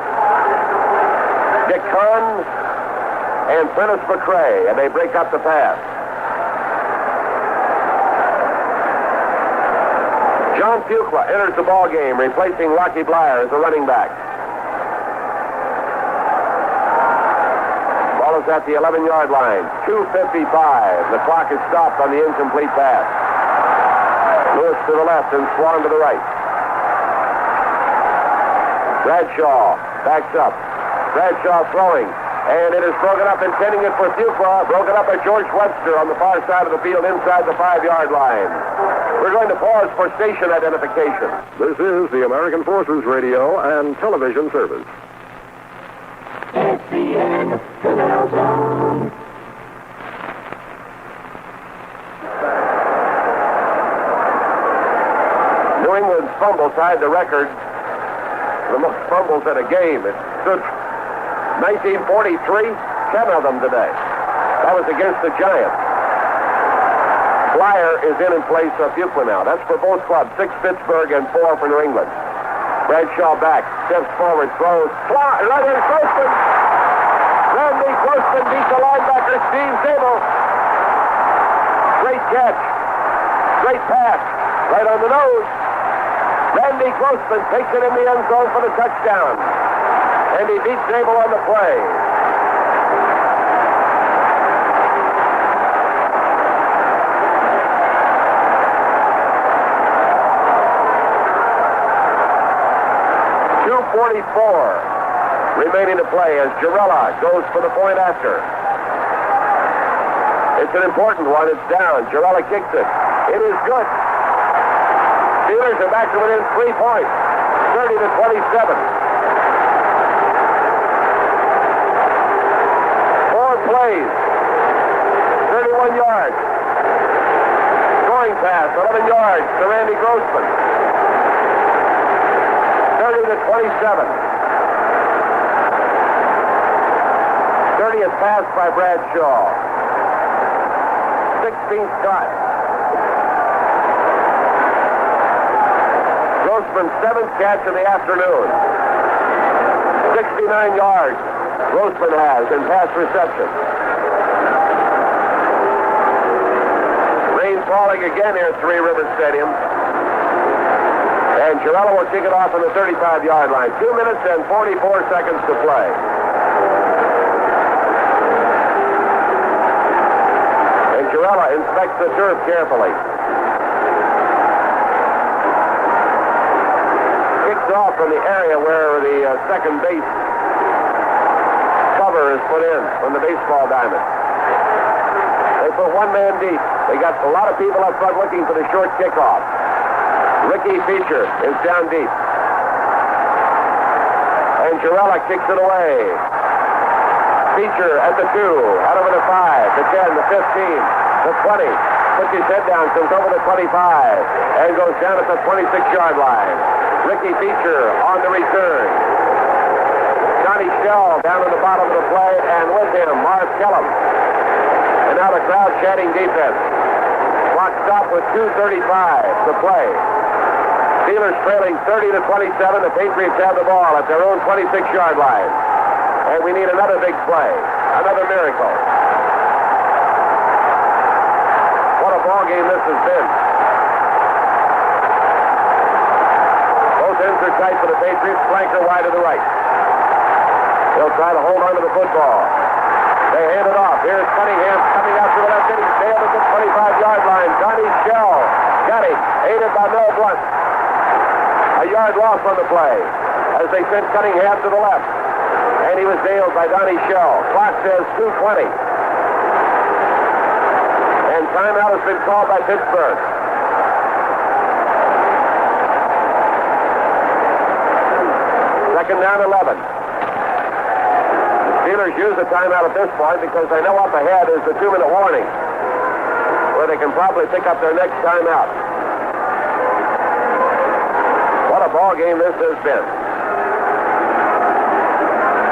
Dick Kahn, and Prentice McCray, and they break up the pass. John Fuqua enters the ball game, replacing Rocky Blyer as the running back. Ball is at the 11-yard line. 2:55. The clock is stopped on the incomplete pass. Lewis to the left and Swan to the right. Bradshaw backs up. Bradshaw throwing. And it is broken up, intending it for Fuqua. Broken up by George Webster on the far side of the field inside the 5-yard line. We're going to pause for station identification. This is the American Forces Radio and Television Service. SCN Canal Zone. New England's fumble tied the record for the most fumbles in a game. It stood 1943, 10 of them today. That was against the Giants. Blyer is in place of Fuqua now. That's for both clubs. 6 Pittsburgh and 4 for New England. Bradshaw back, steps forward, throws. Randy Grossman. Randy Grossman beats the linebacker, Steve Zabel. Great catch. Great pass. Right on the nose. Randy Grossman takes it in the end zone for the touchdown. And he beats Abel on the play. .44 remaining to play as Girella goes for the point after. It's an important one. It's down. Girella kicks it. It is good. Steelers are back to within 3 points. 30-27. 4 plays. 31 yards. Scoring pass, 11 yards to Randy Grossman. 30-27. 30th pass by Bradshaw. 16th Scott. Grossman's 7th catch of the afternoon. 69 yards Grossman has in pass reception. Rain falling again here at Three Rivers Stadium. And Girella will kick it off on the 35-yard line. 2 minutes and 44 seconds to play. And Girella inspects the turf carefully. Kicks off from the area where the second base cover is put in from the baseball diamond. They put one man deep. They got a lot of people up front looking for the short kickoff. Ricky Feature is down deep. And Girella kicks it away. Feature at the 2, out over the 5, the 10, the 15, the 20. Puts his head down, comes over the 25, and goes down at the 26-yard line. Ricky Feature on the return. Johnny Shell down at the bottom of the play, and with him, Marv Kellum. And now the crowd chanting defense. Clock stop with 2:35 to play. Steelers trailing 30-27. The Patriots have the ball at their own 26-yard line. And we need another big play. Another miracle. What a ball game this has been. Both ends are tight for the Patriots. Flanker wide to the right. They'll try to hold on to the football. They hand it off. Here's Cunningham coming out to the left. He's sailed at the 25-yard line. Johnny Shell got him. Aided by Mel Blunt. A yard loss on the play as they sent Cunningham to the left. And he was nailed by Donnie Shell. Clock says 2:20. And timeout has been called by Pittsburgh. Second down 11. The Steelers use a timeout at this point because they know up ahead is the 2-minute warning where they can probably pick up their next timeout. What a ball game this has been.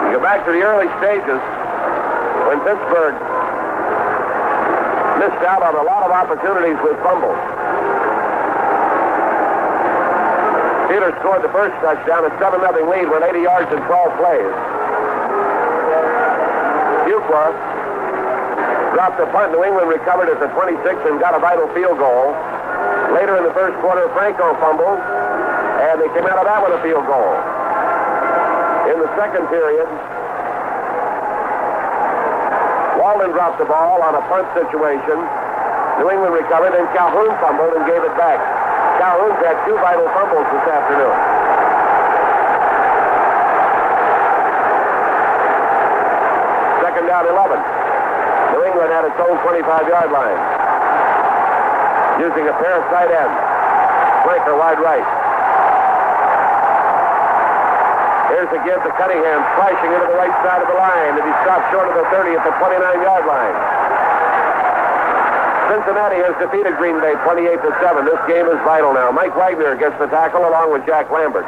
You go back to the early stages when Pittsburgh missed out on a lot of opportunities with fumbles. Steelers scored the first touchdown, a 7-0 lead with 80 yards in 12 plays. Buchler dropped the punt. New England recovered at the 26 and got a vital field goal. Later in the first quarter, Franco fumbled. And they came out of that with a field goal. In the second period, Walden dropped the ball on a punt situation. New England recovered, and Calhoun fumbled and gave it back. Calhoun's had 2 vital fumbles this afternoon. Second down 11. New England had its own 25-yard line. Using a pair of tight ends. Flanker wide right. Here's a give to Cunningham, slashing into the right side of the line, and he stopped short of the 30 at the 29-yard line. Cincinnati has defeated Green Bay 28-7. This game is vital now. Mike Wagner gets the tackle along with Jack Lambert.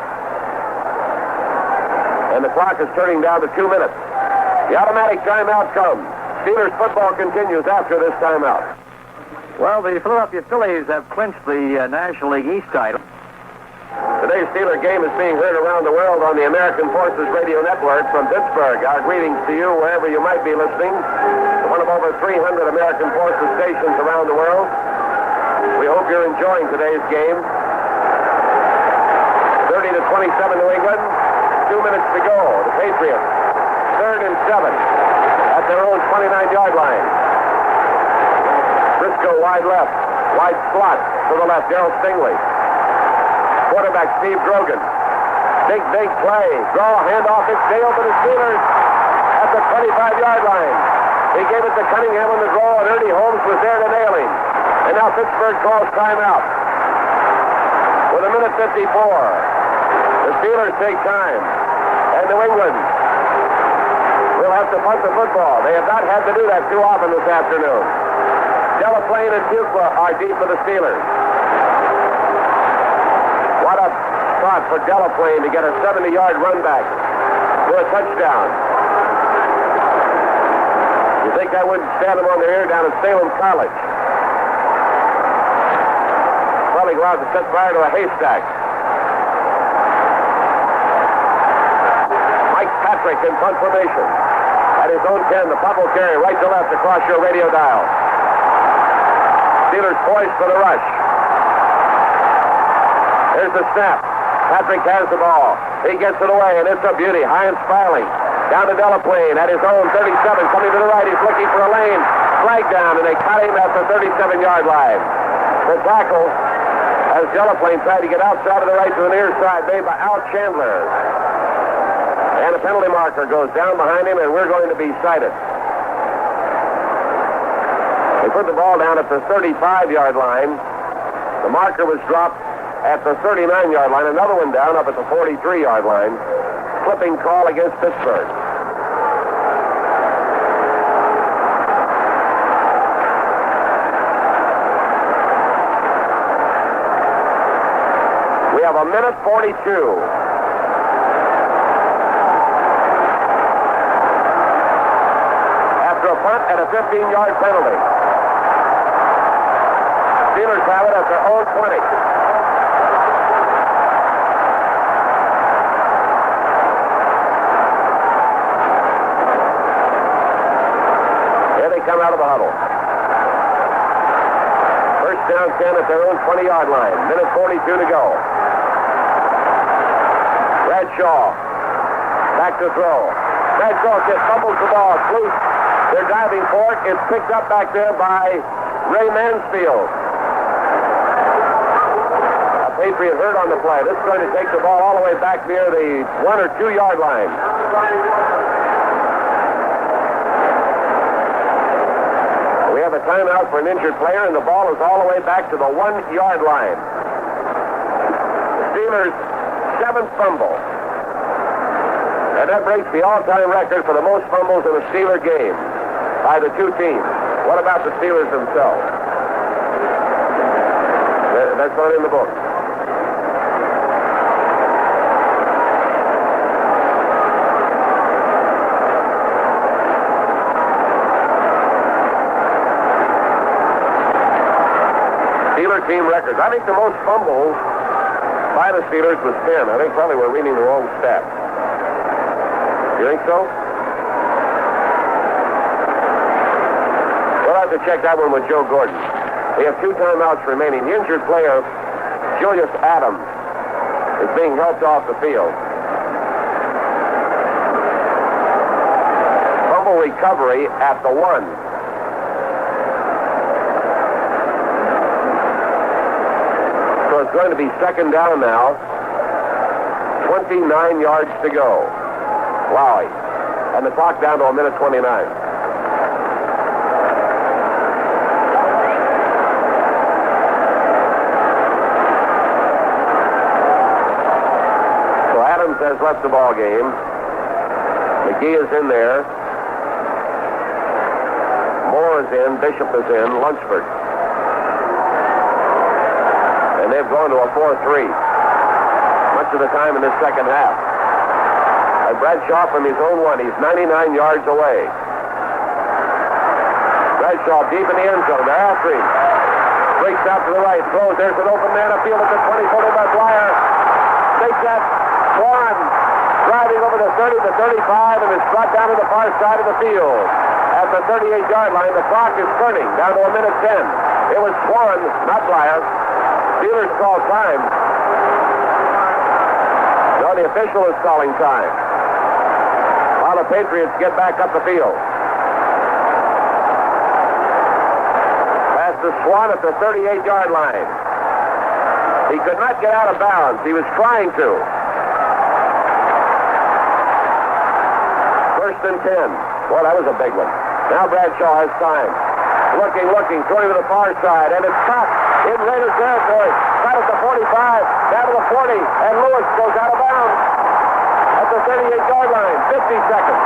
And the clock is turning down to 2 minutes. The automatic timeout comes. Steelers football continues after this timeout. Well, the Philadelphia Phillies have clinched the National League East title. Today's Steeler game is being heard around the world on the American Forces Radio Network from Pittsburgh. Our greetings to you wherever you might be listening to one of over 300 American Forces stations around the world. We hope you're enjoying today's game. New England. 2 minutes to go. The Patriots, 3rd and 7 at their own 29-yard line. Briscoe wide left. Wide slot to the left. Darrell Stingley. Quarterback Steve Grogan. Big play. Draw, handoff. It's Dale for the Steelers at the 25-yard line. He gave it to Cunningham on the draw, and Ernie Holmes was there to nail him. And now Pittsburgh calls timeout. With a minute 54. The Steelers take time. And New England will have to punt the football. They have not had to do that too often this afternoon. Delaplane and Fuqua are deep for the Steelers. What a spot for Delaplane to get a 70-yard run back for a touchdown. You think I wouldn't stand him on the air down at Salem College? Probably go out to set fire to a haystack. Mike Patrick in punt formation. At his own 10, the punt will carry right to left across your radio dial. Steelers poised for the rush. Here's the snap. Patrick has the ball. He gets it away, and it's a beauty. High and spiraling. Down to Delaplane at his own 37. Coming to the right. He's looking for a lane. Flag down, and they cut him at the 37-yard line. The tackle, as Delaplane tried to get outside of the right to the near side, made by Al Chandler. And a penalty marker goes down behind him, and we're going to be cited. They put the ball down at the 35-yard line. The marker was dropped at the 39-yard line. Another one down up at the 43-yard line. Flipping call against Pittsburgh. We have a minute 42. After a punt and a 15-yard penalty. Steelers have it at their own 20. Here they come out of the huddle. First down 10 at their own 20-yard line. Minute 42 to go. Bradshaw. Back to throw. Bradshaw just fumbles the ball. It's loose. They're diving for it. It's picked up back there by Ray Mansfield. Patriot hurt on the play. This is going to take the ball all the way back near the 1 or 2 yard line. We have a timeout for an injured player, and the ball is all the way back to the 1 yard line. The Steelers' 7th fumble. And that breaks the all-time record for the most fumbles in a Steeler game by the two teams. What about the Steelers themselves? That's not in the book. Team records. I think the most fumbles by the Steelers was 10. I think probably we're reading the wrong stat. You think so? We'll have to check that one with Joe Gordon. We have 2 timeouts remaining. The injured player, Julius Adams, is being helped off the field. Fumble recovery at the 1. So it's going to be second down now. 29 yards to go. Wowie. And the clock down to a minute 29. So Adams has left the ball game. McGee is in there. Moore is in. Bishop is in. Lunsford. And they've gone to a 4-3 much of the time in this second half. And Bradshaw from his own 1. He's 99 yards away. Bradshaw deep in the end zone. They're after him. Breaks out to the right. Throws. There's an open man upfield at the 20. Put by Flyer. Takes that. Warren driving over the 30 to 35 and is brought down to the far side of the field. At the 38-yard line, the clock is turning down to a minute 10. It was Warren, not Flyer. Steelers call time. down. The official is calling time. While the Patriots get back up the field. Pass to Swan at the 38-yard line. He could not get out of bounds. He was trying to. First and 10. Boy, that was a big one. Now Bradshaw has time. Looking, throwing to the far side, and it's caught in Raider territory. Caught at the 45, down to the 40, and Lewis goes out of bounds at the 38-yard line. 50 seconds.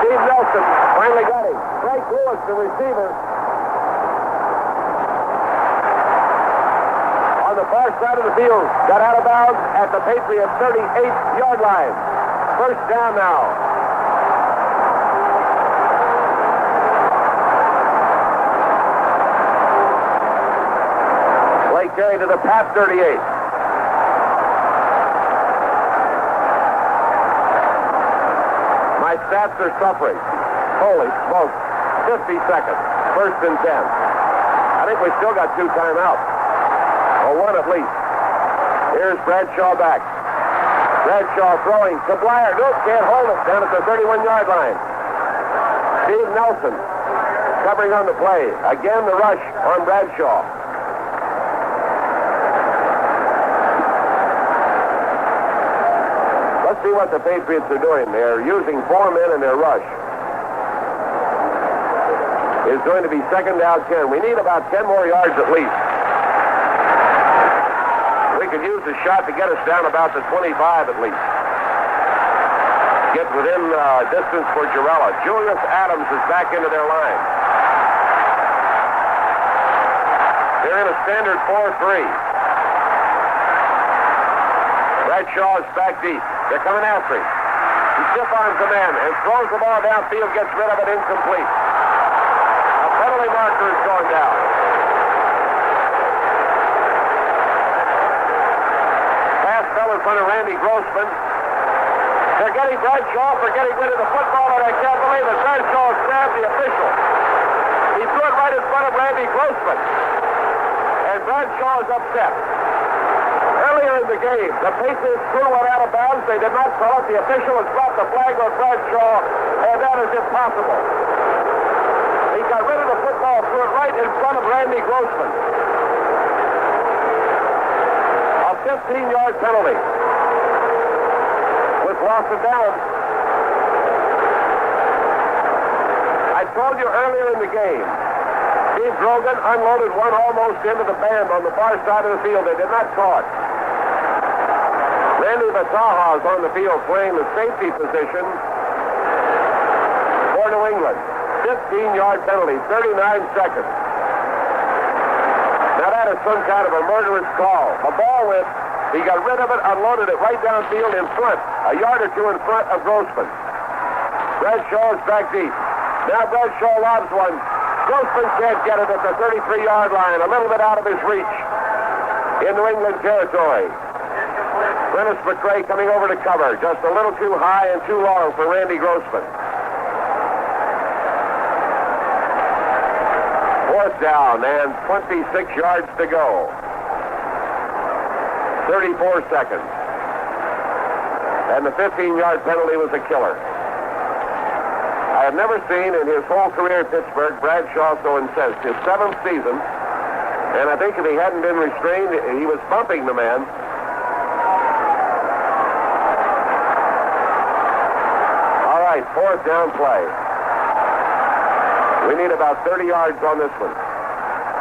Steve Nelson finally got him. Frank Lewis, the receiver. On the far side of the field, got out of bounds at the Patriots' 38-yard line. First down now. Carry to the Pat 38. My stats are suffering. Holy smoke. 50 seconds. First and 10. I think we still got 2 timeouts. Or 1 at least. Here's Bradshaw back. Bradshaw throwing to Blyer. Nope, can't hold it. Down at the 31-yard line. Steve Nelson covering on the play. Again, the rush on Bradshaw. See what the Patriots are doing. They're using 4 men in their rush. It's going to be second down 10. We need about 10 more yards at least. We could use a shot to get us down about the 25 at least. Get within distance for Jarrella. Julius Adams is back into their line. They're in a standard 4-3. Bradshaw is back deep. They're coming after him. He stiff-arms the man and throws the ball downfield, gets rid of it, incomplete. A penalty marker is going down. Pass fell in front of Randy Grossman. They're getting Bradshaw for getting rid of the football, and I can't believe it. Bradshaw stabbed the official. He threw it right in front of Randy Grossman. And Bradshaw is upset. Earlier in the game, the Patriots threw one out of bounds. They did not call it. The official has dropped the flag on Bradshaw, and that is impossible. He got rid of the football, threw it right in front of Randy Grossman. A 15-yard penalty with loss of downs. I told you earlier in the game, Steve Grogan unloaded one almost into the band on the far side of the field. They did not call it. Randy Vataha is on the field playing the safety position for New England. 15-yard penalty, 39 seconds. Now that is some kind of a murderous call. The ball went, he got rid of it, unloaded it right downfield in front, a yard or 2 in front of Grossman. Bradshaw is back deep. Now Bradshaw lobs one. Grossman can't get it at the 33-yard line, a little bit out of his reach in New England territory. Dennis McCray coming over to cover. Just a little too high and too long for Randy Grossman. Fourth down and 26 yards to go. 34 seconds. And the 15-yard penalty was a killer. I have never seen in his whole career at Pittsburgh Bradshaw so incensed. His 7th season, and I think if he hadn't been restrained, he was bumping the man. Fourth down play. We need about 30 yards on this one.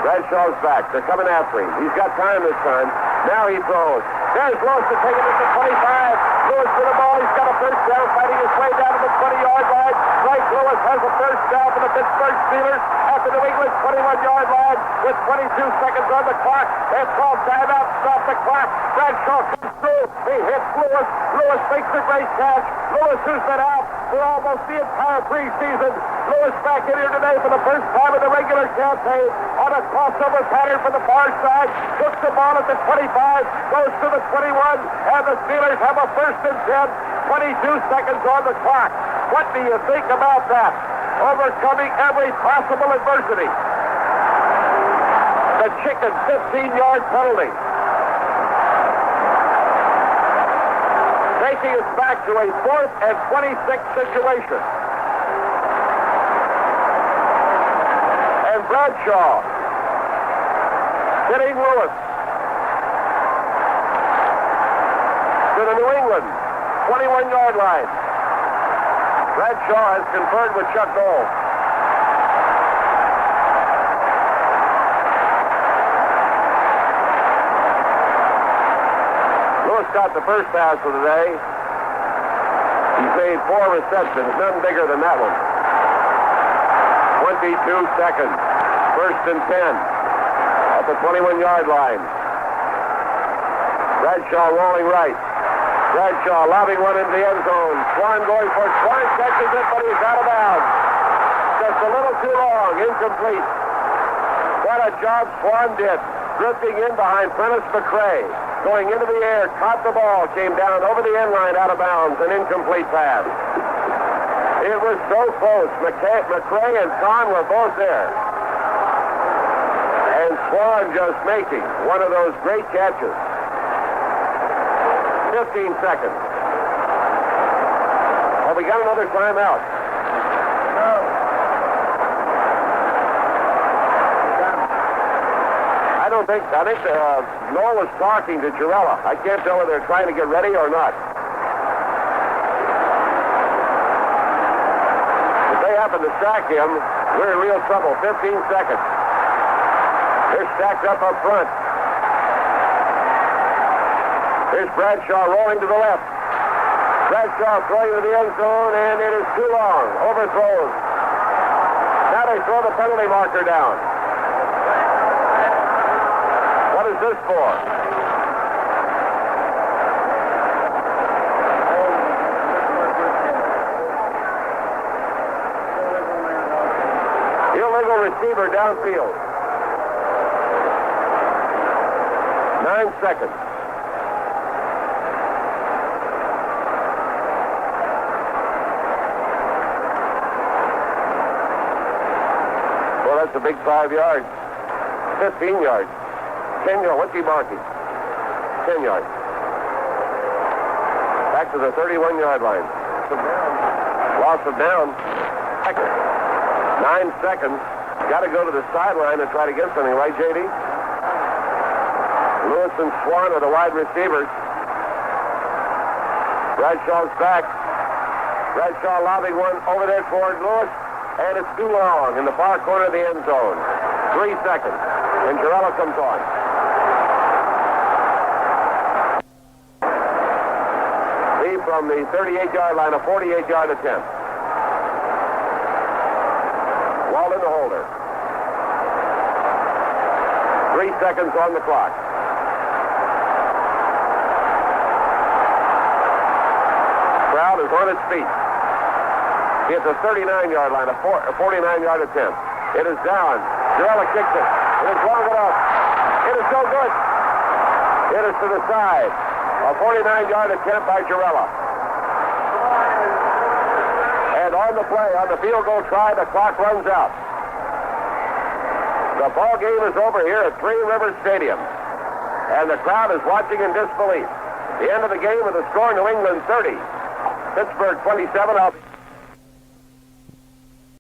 Bradshaw's back. They're coming after him. He's got time this time. Now he throws. There's Lewis to take it at the 25. Lewis for the ball. He's got a first down, fighting his way down to the 20-yard line. Frank Lewis has a first down for the Pittsburgh Steelers at the New England 21-yard line with 22 seconds on the clock. They've called timeout. Stop the clock. Bradshaw comes through. He hits Lewis. Lewis makes a great catch. Lewis, who's been out for almost the entire preseason. Lewis back in here today for the first time in the regular campaign on a crossover pattern for the far side. Puts the ball at the 25, goes to the 21, and the Steelers have a first and 10, 22 seconds on the clock. What do you think about that? Overcoming every possible adversity. The Chicken 15-yard penalty. taking us back to a 4th and 26 situation. And Bradshaw hitting Lewis to the New England 21-yard line. Bradshaw has conferred with Chuck Noll. Lewis got the first pass of the day. He's made 4 receptions, none bigger than that one. 22 seconds. 1st and 10 at the 21-yard line. Bradshaw rolling right. Bradshaw lobbing one into the end zone. Swan going for it. Swan catches it, but he's out of bounds. Just a little too long. Incomplete. What a job Swan did. Drifting in behind Prentice McRae. Going into the air. Caught the ball. Came down over the end line out of bounds. An incomplete pass. It was so close. McRae and Kahn were both there. And Swan just making one of those great catches. 15 seconds. Have we got another timeout? No. I think Noel was talking to Girella. I can't tell whether they're trying to get ready or not. If they happen to sack him, we're in real trouble. 15 seconds. They're stacked up front. Here's Bradshaw rolling to the left. Bradshaw throwing to the end zone, and it is too long. Overthrows. Now they throw the penalty marker down. What is this for? Illegal receiver downfield. 9 seconds. Well, that's a big 5 yards. 15 yards. 10 yards. What's he marking? 10 yards. Back to the 31-yard line. Loss of down. 9 seconds. Got to go to the sideline and try to get something, right, J.D.? Lewis and Swan are the wide receivers. Bradshaw's back. Bradshaw lobbing one over there toward Lewis, and it's too long in the far corner of the end zone. 3 seconds, and Girella comes on. Lead from the 38-yard line, a 48-yard attempt. Walden the holder. 3 seconds on the clock. Crowd is on its feet. It's a 39-yard line, a 49-yard attempt. It is down. Girella kicks it. It is long enough. It is so good. It is to the side. A 49-yard attempt by Girella. And on the play, on the field goal try, the clock runs out. The ball game is over here at Three Rivers Stadium. And the crowd is watching in disbelief. The end of the game with the score, New England 30. Pittsburgh 27.